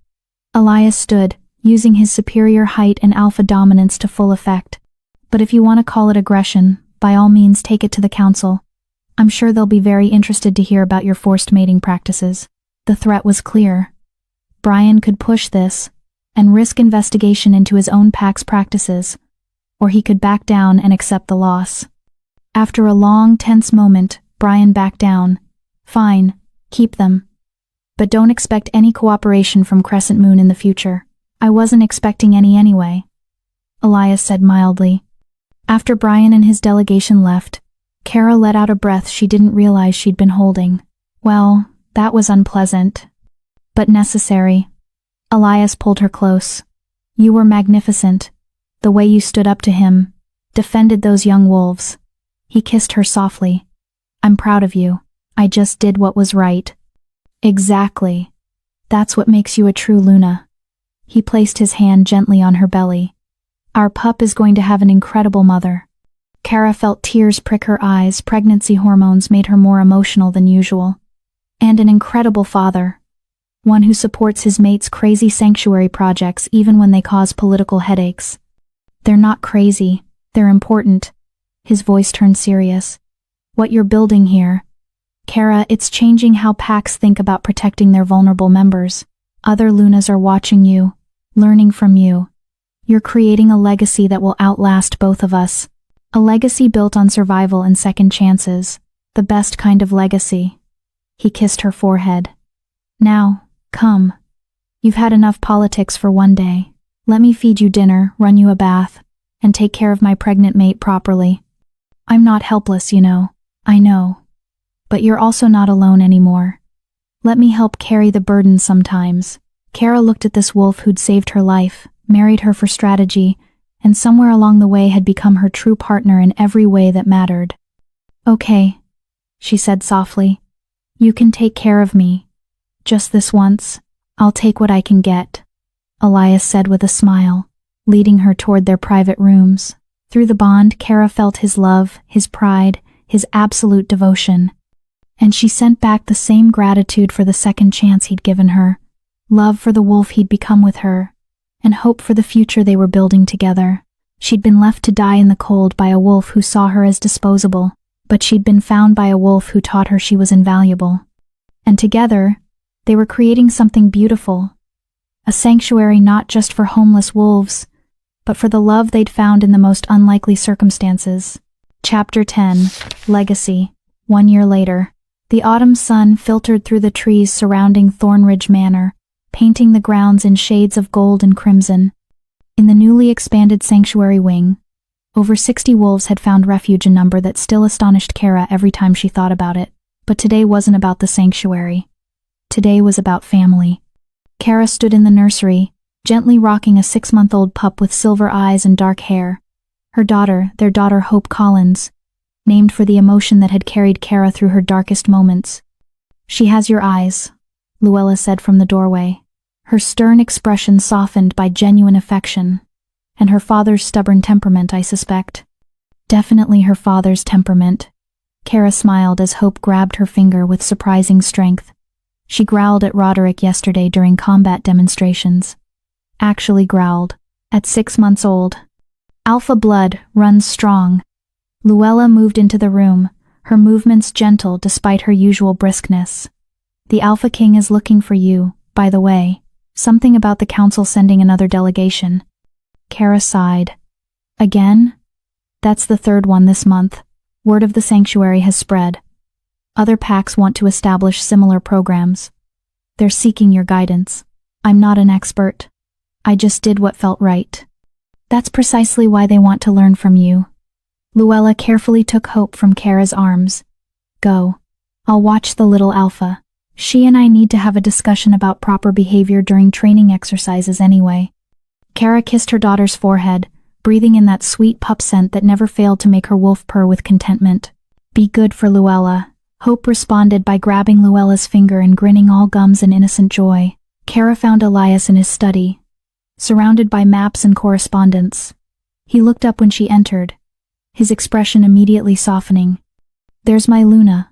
Elias stood, using his superior height and alpha dominance to full effect. But if you want to call it aggression, by all means take it to the council. I'm sure they'll be very interested to hear about your forced mating practices. The threat was clear. Brian could push this, and risk investigation into his own pack's practices, or he could back down and accept the loss. After a long, tense moment, Brian backed down. Fine, keep them. But don't expect any cooperation from Crescent Moon in the future. I wasn't expecting any anyway, Elias said mildly. After Brian and his delegation left, Kara let out a breath she didn't realize she'd been holding. Well, that was unpleasant, but necessary. Elias pulled her close. You were magnificent. The way you stood up to him, defended those young wolves. He kissed her softly. I'm proud of you. I just did what was right. Exactly. That's what makes you a true Luna. He placed his hand gently on her belly. Our pup is going to have an incredible mother. Kara felt tears prick her eyes. Pregnancy hormones made her more emotional than usual. And an incredible father. One who supports his mate's crazy sanctuary projects even when they cause political headaches. They're not crazy. They're important. His voice turned serious. What you're building here, Kara, it's changing how packs think about protecting their vulnerable members. Other Lunas are watching you, learning from you. You're creating a legacy that will outlast both of us. A legacy built on survival and second chances. The best kind of legacy. He kissed her forehead. Now, come. You've had enough politics for one day. Let me feed you dinner, run you a bath, and take care of my pregnant mate properly. I'm not helpless, you know. I know. But you're also not alone anymore. Let me help carry the burden sometimes. Kara looked at this wolf who'd saved her life, married her for strategy, and somewhere along the way had become her true partner in every way that mattered. Okay, she said softly. You can take care of me. Just this once. I'll take what I can get, Elias said with a smile, leading her toward their private rooms. Through the bond, Kara felt his love, his pride, his absolute devotion. And she sent back the same gratitude for the second chance he'd given her, love for the wolf he'd become with her, and hope for the future they were building together. She'd been left to die in the cold by a wolf who saw her as disposable, but she'd been found by a wolf who taught her she was invaluable. And together, they were creating something beautiful. A sanctuary not just for homeless wolves, but for the love they'd found in the most unlikely circumstances. Chapter 10, Legacy. 1 year later. The autumn sun filtered through the trees surrounding Thornridge Manor, painting the grounds in shades of gold and crimson. In the newly expanded sanctuary wing, over 60 wolves had found refuge, a number that still astonished Kara every time she thought about it. But today wasn't about the sanctuary. Today was about family. Kara stood in the nursery, gently rocking a 6-month-old pup with silver eyes and dark hair. Her daughter, their daughter Hope Collins, named for the emotion that had carried Kara through her darkest moments. She has your eyes, Luella said from the doorway, her stern expression softened by genuine affection. And her father's stubborn temperament, I suspect. Definitely her father's temperament. Kara smiled as Hope grabbed her finger with surprising strength. She growled at Roderick yesterday during combat demonstrations. Actually growled. At 6 months old. Alpha blood runs strong. Luella moved into the room, her movements gentle despite her usual briskness. The Alpha King is looking for you, by the way. Something about the council sending another delegation. Kara sighed. Again? That's the 3rd one this month. Word of the sanctuary has spread. Other packs want to establish similar programs. They're seeking your guidance. I'm not an expert. I just did what felt right. That's precisely why they want to learn from you. Luella carefully took Hope from Kara's arms. Go. I'll watch the little Alpha. She and I need to have a discussion about proper behavior during training exercises anyway. Kara kissed her daughter's forehead, breathing in that sweet pup scent that never failed to make her wolf purr with contentment. Be good for Luella. Hope responded by grabbing Luella's finger and grinning all gums and innocent joy. Kara found Elias in his study, surrounded by maps and correspondence. He looked up when she entered, his expression immediately softening. There's my Luna.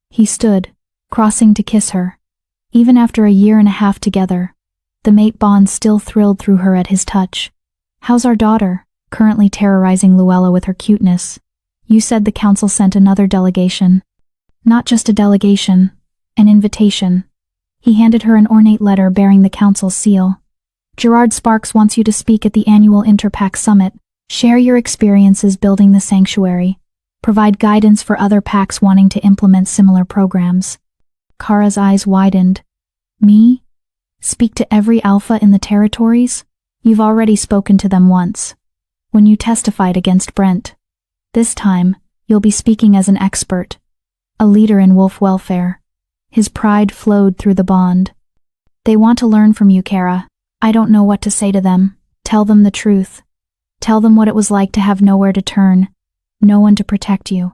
He stood, crossing to kiss her. Even after a 1.5 years together, the mate bond still thrilled through her at his touch. How's our daughter? Currently terrorizing Luella with her cuteness. You said the council sent another delegation. Not just a delegation, an invitation. He handed her an ornate letter bearing the council's seal. Gerard Sparks wants you to speak at the annual Interpack Summit. Share your experiences building the sanctuary. Provide guidance for other packs wanting to implement similar programs. Kara's eyes widened. Me? Speak to every Alpha in the territories? You've already spoken to them once, when you testified against Brent. This time, you'll be speaking as an expert, a leader in wolf welfare. His pride flowed through the bond. They want to learn from you, Kara. I don't know what to say to them. Tell them the truth. Tell them what it was like to have nowhere to turn, no one to protect you.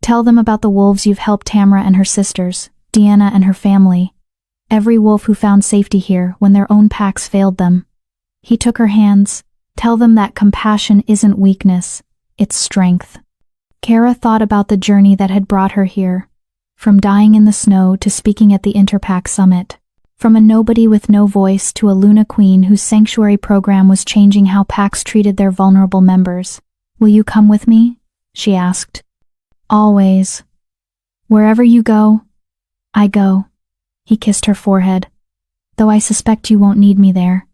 Tell them about the wolves you've helped Tamara and her sisters, Deanna and her family. Every wolf who found safety here when their own packs failed them. He took her hands. Tell them that compassion isn't weakness, it's strength. Kara thought about the journey that had brought her here, from dying in the snow to speaking at the Interpack Summit, from a nobody with no voice to a Luna Queen whose sanctuary program was changing how packs treated their vulnerable members. Will you come with me? She asked. Always. Wherever you go, I go. He kissed her forehead. Though I suspect you won't need me there.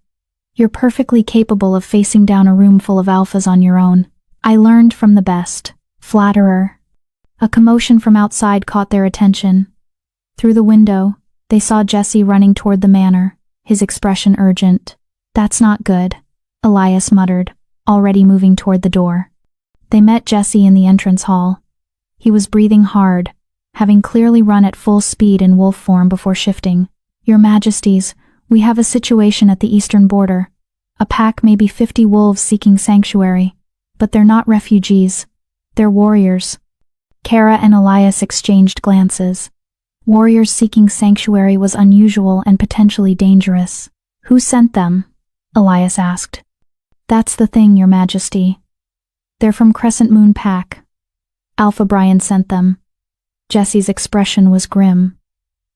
You're perfectly capable of facing down a room full of alphas on your own. I learned from the best. Flatterer. A commotion from outside caught their attention. Through the window, they saw Jesse running toward the manor, his expression urgent. That's not good, Elias muttered, already moving toward the door. They met Jesse in the entrance hall. He was breathing hard, having clearly run at full speed in wolf form before shifting. Your Majesties, we have a situation at the eastern border. A pack, maybe 50 wolves seeking sanctuary. But they're not refugees. They're warriors. Kara and Elias exchanged glances. Warriors seeking sanctuary was unusual and potentially dangerous. Who sent them? Elias asked. That's the thing, Your Majesty. They're from Crescent Moon Pack. Alpha Brian sent them. Jesse's expression was grim.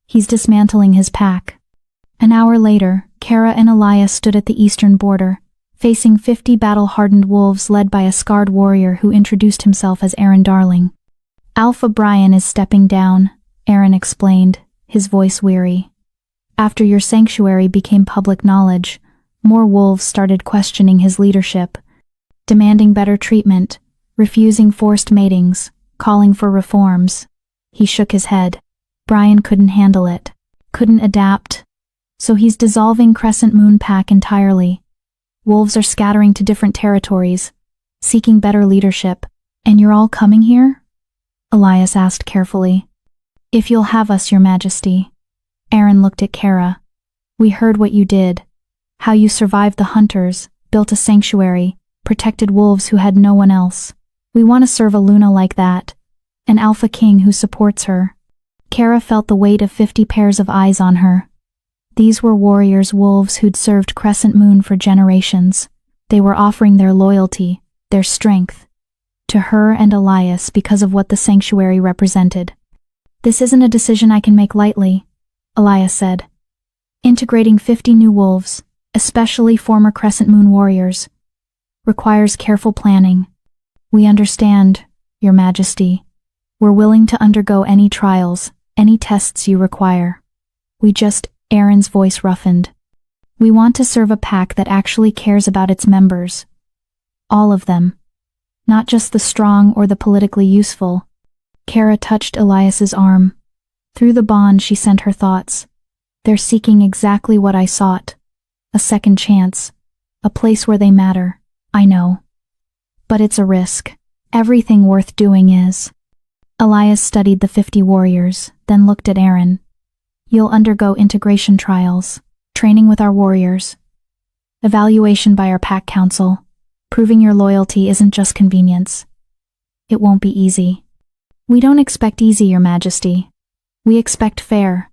He's dismantling his pack. An hour later, Kara and Elias stood at the eastern border, facing 50 battle-hardened wolves led by a scarred warrior who introduced himself as Aaron Darling. Alpha Brian is stepping down, Aaron explained, his voice weary. After your sanctuary became public knowledge, more wolves started questioning his leadership, demanding better treatment, refusing forced matings, calling for reforms. He shook his head. Brian couldn't handle it, couldn't adapt. So he's dissolving Crescent Moon Pack entirely. Wolves are scattering to different territories, seeking better leadership. And you're all coming here? Elias asked carefully. If you'll have us, Your Majesty. Aaron looked at Kara. We heard what you did. How you survived the hunters, built a sanctuary, protected wolves who had no one else. We want to serve a Luna like that. An Alpha King who supports her. Kara felt the weight of 50 pairs of eyes on her. These were warriors wolves who'd served Crescent Moon for generations. They were offering their loyalty, their strength, to her and Elias because of what the sanctuary represented. This isn't a decision I can make lightly, Elias said. Integrating 50 new wolves, especially former Crescent Moon warriors, requires careful planning. We understand, Your Majesty. We're willing to undergo any trials, any tests you require. Aaron's voice roughened. We want to serve a pack that actually cares about its members. All of them. Not just the strong or the politically useful. Kara touched Elias's arm. Through the bond she sent her thoughts. They're seeking exactly what I sought. A second chance. A place where they matter. I know. But it's a risk. Everything worth doing is. Elias studied the 50 warriors, then looked at Aaron. You'll undergo integration trials, training with our warriors, evaluation by our pack council. Proving your loyalty isn't just convenience. It won't be easy. We don't expect easy, Your Majesty. We expect fair.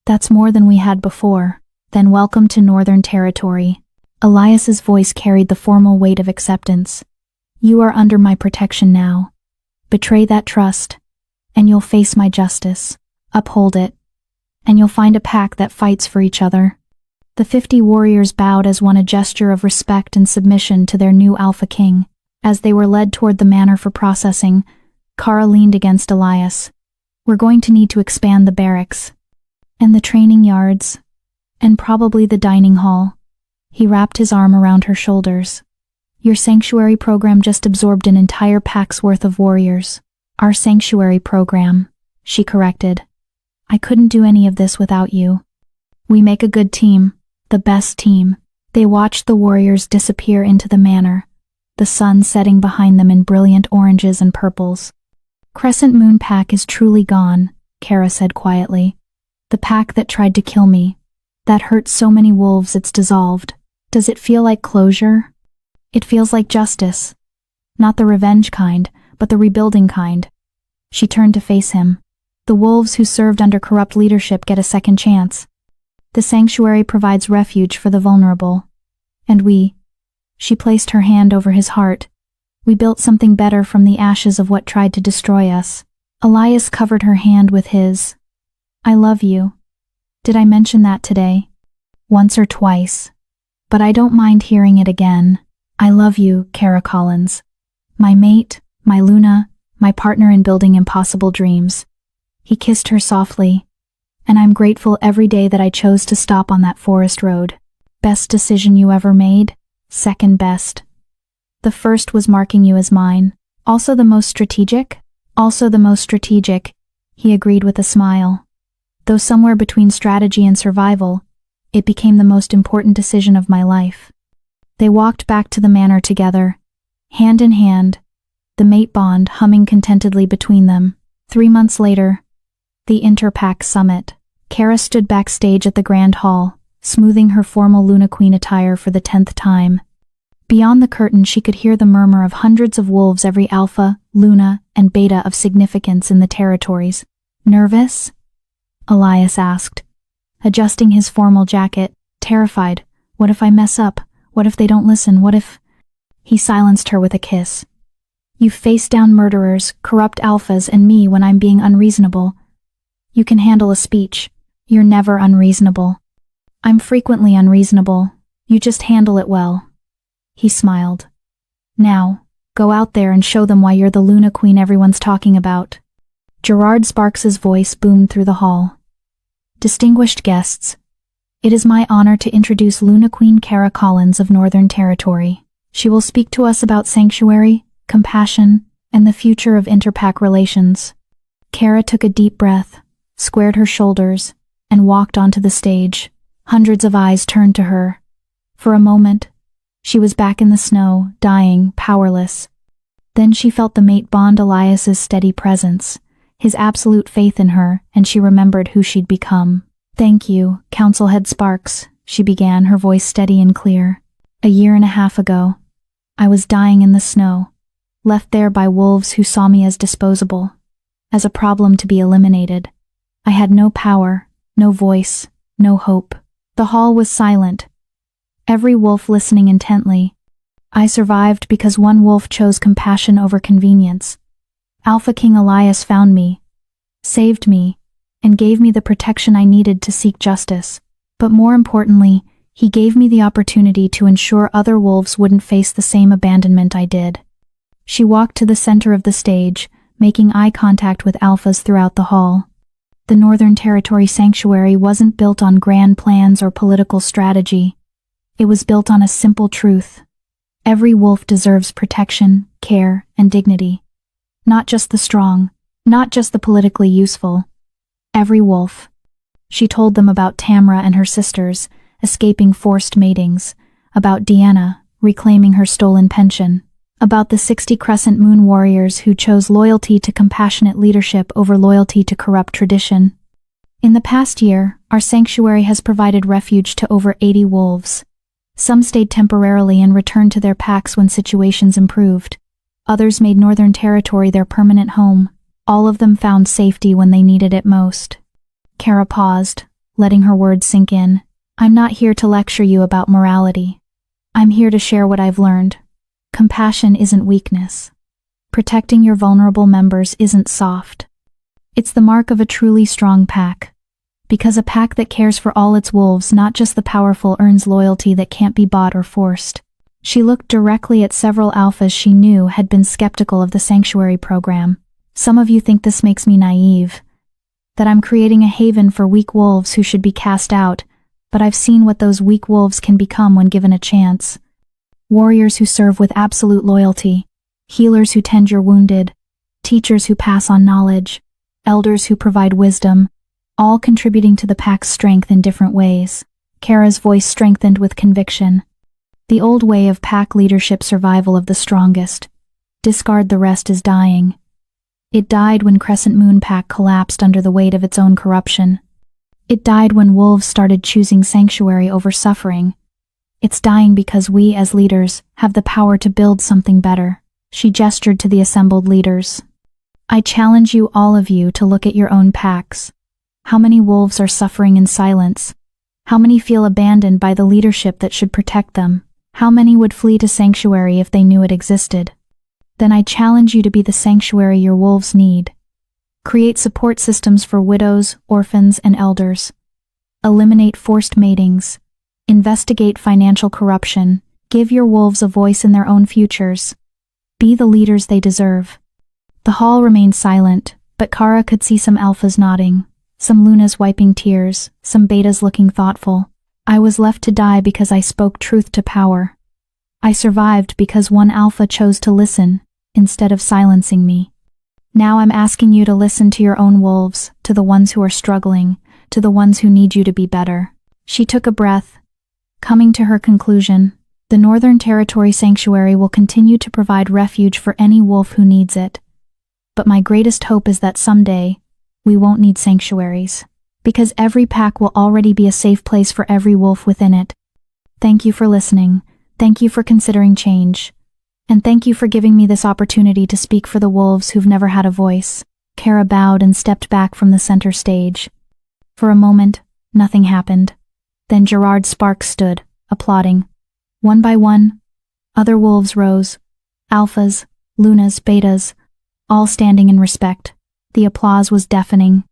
That's more than we had before. Then welcome to Northern Territory. Elias's voice carried the formal weight of acceptance. You are under my protection now. Betray that trust, and you'll face my justice. Uphold it. And you'll find a pack that fights for each other. The 50 warriors bowed as one, a gesture of respect and submission to their new Alpha King. As they were led toward the manor for processing, Kara leaned against Elias. We're going to need to expand the barracks. And the training yards. And probably the dining hall. He wrapped his arm around her shoulders. Your sanctuary program just absorbed an entire pack's worth of warriors. Our sanctuary program, she corrected. I couldn't do any of this without you. We make a good team, the best team. They watched the warriors disappear into the manor, the sun setting behind them in brilliant oranges and purples. Crescent Moon Pack is truly gone, Kara said quietly. The pack that tried to kill me, that hurt so many wolves it's dissolved. Does it feel like closure? It feels like justice. Not the revenge kind, but the rebuilding kind. She turned to face him. The wolves who served under corrupt leadership get a second chance. The sanctuary provides refuge for the vulnerable. And she placed her hand over his heart. We built something better from the ashes of what tried to destroy us. Elias covered her hand with his. I love you. Did I mention that today? Once or twice. But I don't mind hearing it again. I love you, Kara Collins. My mate, my Luna, my partner in building impossible dreams. He kissed her softly. And I'm grateful every day that I chose to stop on that forest road. Best decision you ever made? Second best. The first was marking you as mine. Also the most strategic? Also the most strategic, he agreed with a smile. Though somewhere between strategy and survival, it became the most important decision of my life. They walked back to the manor together, hand in hand, the mate bond humming contentedly between them. 3 months later, the Interpack Summit. Kara stood backstage at the Grand Hall, smoothing her formal Luna Queen attire for the 10th time. Beyond the curtain she could hear the murmur of hundreds of wolves, every alpha, Luna, and beta of significance in the territories. Nervous? Elias asked, adjusting his formal jacket, terrified. What if I mess up? What if they don't listen? What if... He silenced her with a kiss. You face down murderers, corrupt alphas, and me when I'm being unreasonable. You can handle a speech. You're never unreasonable. I'm frequently unreasonable. You just handle it well. He smiled. Now, go out there and show them why you're the Luna Queen everyone's talking about. Gerard Sparks's voice boomed through the hall. Distinguished guests, it is my honor to introduce Luna Queen Kara Collins of Northern Territory. She will speak to us about sanctuary, compassion, and the future of interpack relations. Kara took a deep breath, squared her shoulders, and walked onto the stage. Hundreds of eyes turned to her. For a moment, she was back in the snow, dying, powerless. Then she felt the mate bond Elias's steady presence, his absolute faith in her, and she remembered who she'd become. Thank you, Council Head Sparks, she began, her voice steady and clear. 1.5 years ago, I was dying in the snow, left there by wolves who saw me as disposable, as a problem to be eliminated. I had no power, no voice, no hope. The hall was silent, every wolf listening intently. I survived because one wolf chose compassion over convenience. Alpha King Elias found me, saved me, and gave me the protection I needed to seek justice. But more importantly, he gave me the opportunity to ensure other wolves wouldn't face the same abandonment I did. She walked to the center of the stage, making eye contact with alphas throughout the hall. The Northern Territory Sanctuary wasn't built on grand plans or political strategy. It was built on a simple truth. Every wolf deserves protection, care, and dignity. Not just the strong, not just the politically useful. Every wolf. She told them about Tamra and her sisters, escaping forced matings, about Deanna, reclaiming her stolen pension, about the 60 Crescent Moon warriors who chose loyalty to compassionate leadership over loyalty to corrupt tradition. In the past year, our sanctuary has provided refuge to over 80 wolves. Some stayed temporarily and returned to their packs when situations improved. Others made Northern Territory their permanent home. All of them found safety when they needed it most. Kara paused, letting her words sink in. I'm not here to lecture you about morality. I'm here to share what I've learned. Compassion isn't weakness. Protecting your vulnerable members isn't soft. It's the mark of a truly strong pack. Because a pack that cares for all its wolves, not just the powerful, earns loyalty that can't be bought or forced. She looked directly at several alphas she knew had been skeptical of the sanctuary program. Some of you think this makes me naive, that I'm creating a haven for weak wolves who should be cast out, but I've seen what those weak wolves can become when given a chance. Warriors who serve with absolute loyalty, healers who tend your wounded, teachers who pass on knowledge, elders who provide wisdom, all contributing to the pack's strength in different ways. Kara's voice strengthened with conviction. The old way of pack leadership, survival of the strongest. Discard the rest is dying. It died when Crescent Moon Pack collapsed under the weight of its own corruption. It died when wolves started choosing sanctuary over suffering. It's dying because we, as leaders, have the power to build something better. She gestured to the assembled leaders. I challenge you, all of you, to look at your own packs. How many wolves are suffering in silence? How many feel abandoned by the leadership that should protect them? How many would flee to sanctuary if they knew it existed? Then I challenge you to be the sanctuary your wolves need. Create support systems for widows, orphans, and elders. Eliminate forced matings. Investigate financial corruption. Give your wolves a voice in their own futures. Be the leaders they deserve. The hall remained silent, but Kara could see some alphas nodding, some Lunas wiping tears, some betas looking thoughtful. I was left to die because I spoke truth to power. I survived because one alpha chose to listen, instead of silencing me. Now I'm asking you to listen to your own wolves, to the ones who are struggling, to the ones who need you to be better. She took a breath. Coming to her conclusion, the Northern Territory Sanctuary will continue to provide refuge for any wolf who needs it. But my greatest hope is that someday, we won't need sanctuaries, because every pack will already be a safe place for every wolf within it. Thank you for listening, thank you for considering change, and thank you for giving me this opportunity to speak for the wolves who've never had a voice. Kara bowed and stepped back from the center stage. For a moment, nothing happened. Then Gerard Sparks stood, applauding. One by one, other wolves rose. Alphas, Lunas, betas, all standing in respect. The applause was deafening.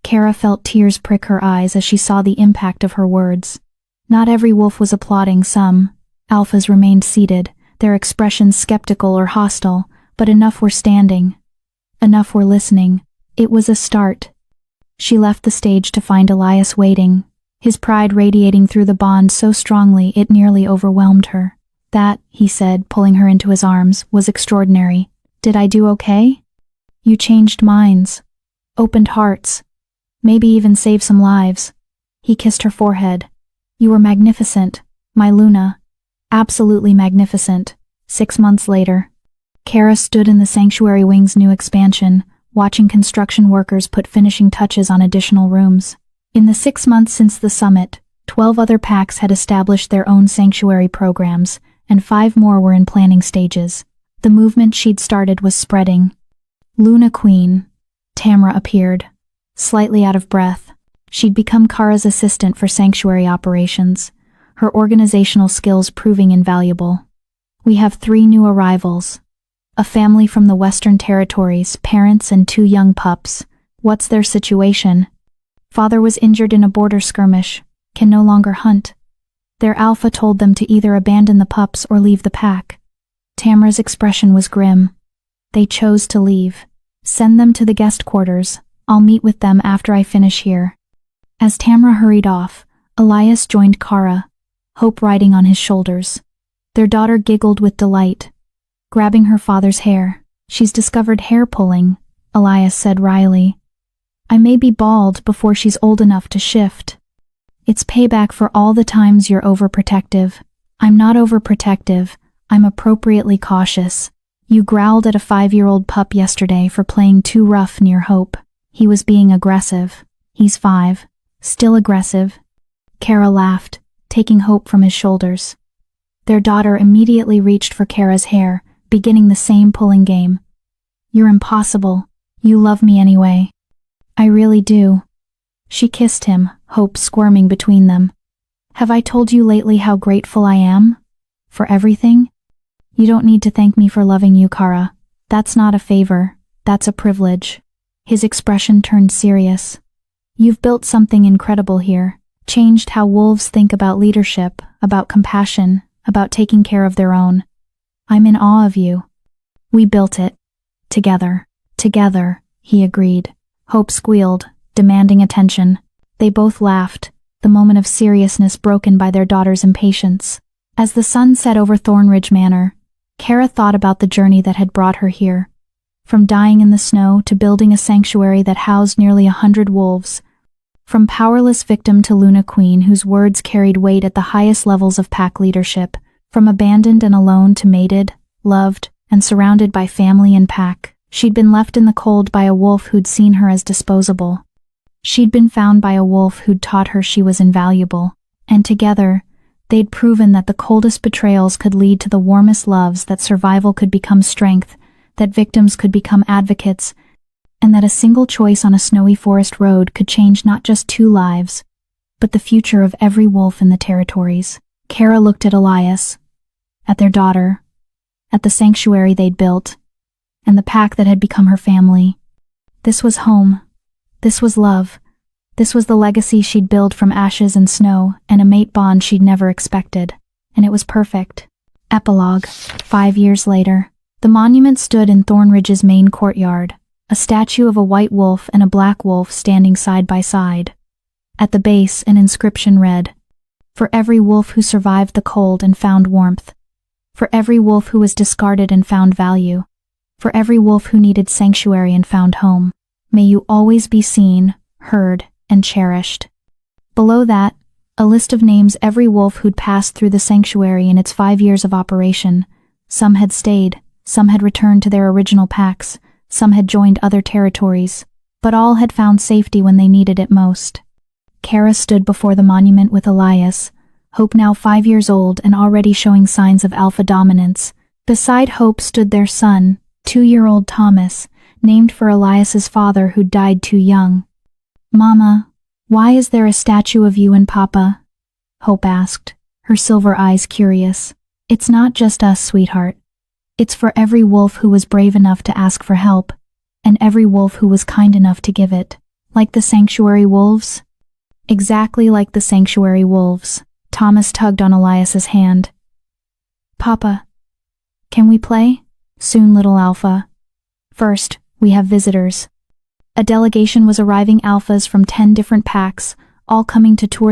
Kara felt tears prick her eyes as she saw the impact of her words. Not every wolf was applauding. Some alphas remained seated, their expressions skeptical or hostile, but enough were standing. Enough were listening. It was a start. She left the stage to find Elias waiting, his pride radiating through the bond so strongly it nearly overwhelmed her. That, he said, pulling her into his arms, was extraordinary. Did I do okay? You changed minds, opened hearts, maybe even saved some lives. He kissed her forehead. You were magnificent, my Luna. Absolutely magnificent. 6 months later, Kara stood in the sanctuary wing's new expansion, watching construction workers put finishing touches on additional rooms. In the 6 months since the summit, 12 other packs had established their own sanctuary programs, and 5 more were in planning stages. The movement she'd started was spreading. Luna Queen, Tamra appeared, slightly out of breath. She'd become Kara's assistant for sanctuary operations, her organizational skills proving invaluable. We have 3 new arrivals. A family from the Western Territories, parents and 2 young pups. What's their situation? Father was injured in a border skirmish, can no longer hunt. Their alpha told them to either abandon the pups or leave the pack. Tamra's expression was grim. They chose to leave. Send them to the guest quarters. I'll meet with them after I finish here. As Tamra hurried off, Elias joined Kara, hope riding on his shoulders. Their daughter giggled with delight, grabbing her father's hair. She's discovered hair pulling, Elias said wryly. I may be bald before she's old enough to shift. It's payback for all the times you're overprotective. I'm not overprotective, I'm appropriately cautious. You growled at a 5-year-old pup yesterday for playing too rough near Hope. He was being aggressive. He's 5. Still aggressive. Kara laughed, taking Hope from his shoulders. Their daughter immediately reached for Kara's hair, beginning the same pulling game. You're impossible. You love me anyway. I really do. She kissed him, Hope squirming between them. Have I told you lately how grateful I am? For everything? You don't need to thank me for loving you, Kara. That's not a favor, that's a privilege. His expression turned serious. You've built something incredible here, changed how wolves think about leadership, about compassion, about taking care of their own. I'm in awe of you. We built it. Together. Together, he agreed. Hope squealed, demanding attention. They both laughed, the moment of seriousness broken by their daughter's impatience. As the sun set over Thornridge Manor, Kara thought about the journey that had brought her here. From dying in the snow to building a sanctuary that housed nearly 100 wolves. From powerless victim to Luna Queen whose words carried weight at the highest levels of pack leadership, from abandoned and alone to mated, loved, and surrounded by family and pack, she'd been left in the cold by a wolf who'd seen her as disposable. She'd been found by a wolf who'd taught her she was invaluable, and together, they'd proven that the coldest betrayals could lead to the warmest loves, that survival could become strength, that victims could become advocates, and that a single choice on a snowy forest road could change not just 2 lives, but the future of every wolf in the territories. Kara looked at Elias, at their daughter, at the sanctuary they'd built, and the pack that had become her family. This was home. This was love. This was the legacy she'd built from ashes and snow, and a mate bond she'd never expected. And it was perfect. Epilogue. 5 years later. The monument stood in Thornridge's main courtyard, a statue of a white wolf and a black wolf standing side by side. At the base, an inscription read, "For every wolf who survived the cold and found warmth. For every wolf who was discarded and found value. For every wolf who needed sanctuary and found home. May you always be seen, heard, and cherished." Below that, a list of names every wolf who'd passed through the sanctuary in its 5 years of operation. Some had stayed, some had returned to their original packs, some had joined other territories, but all had found safety when they needed it most. Kara stood before the monument with Elias, Hope now 5 years old and already showing signs of alpha dominance. Beside Hope stood their son, 2-year-old Thomas, named for Elias's father who died too young. "Mama, why is there a statue of you and Papa?" Hope asked, her silver eyes curious. "It's not just us, sweetheart. It's for every wolf who was brave enough to ask for help, and every wolf who was kind enough to give it. Like the sanctuary wolves?" "Exactly like the sanctuary wolves." Thomas tugged on Elias's hand. "Papa, can we play?" "Soon, little Alpha. First, we have visitors." A delegation was arriving, alphas from 10 different packs, all coming to tour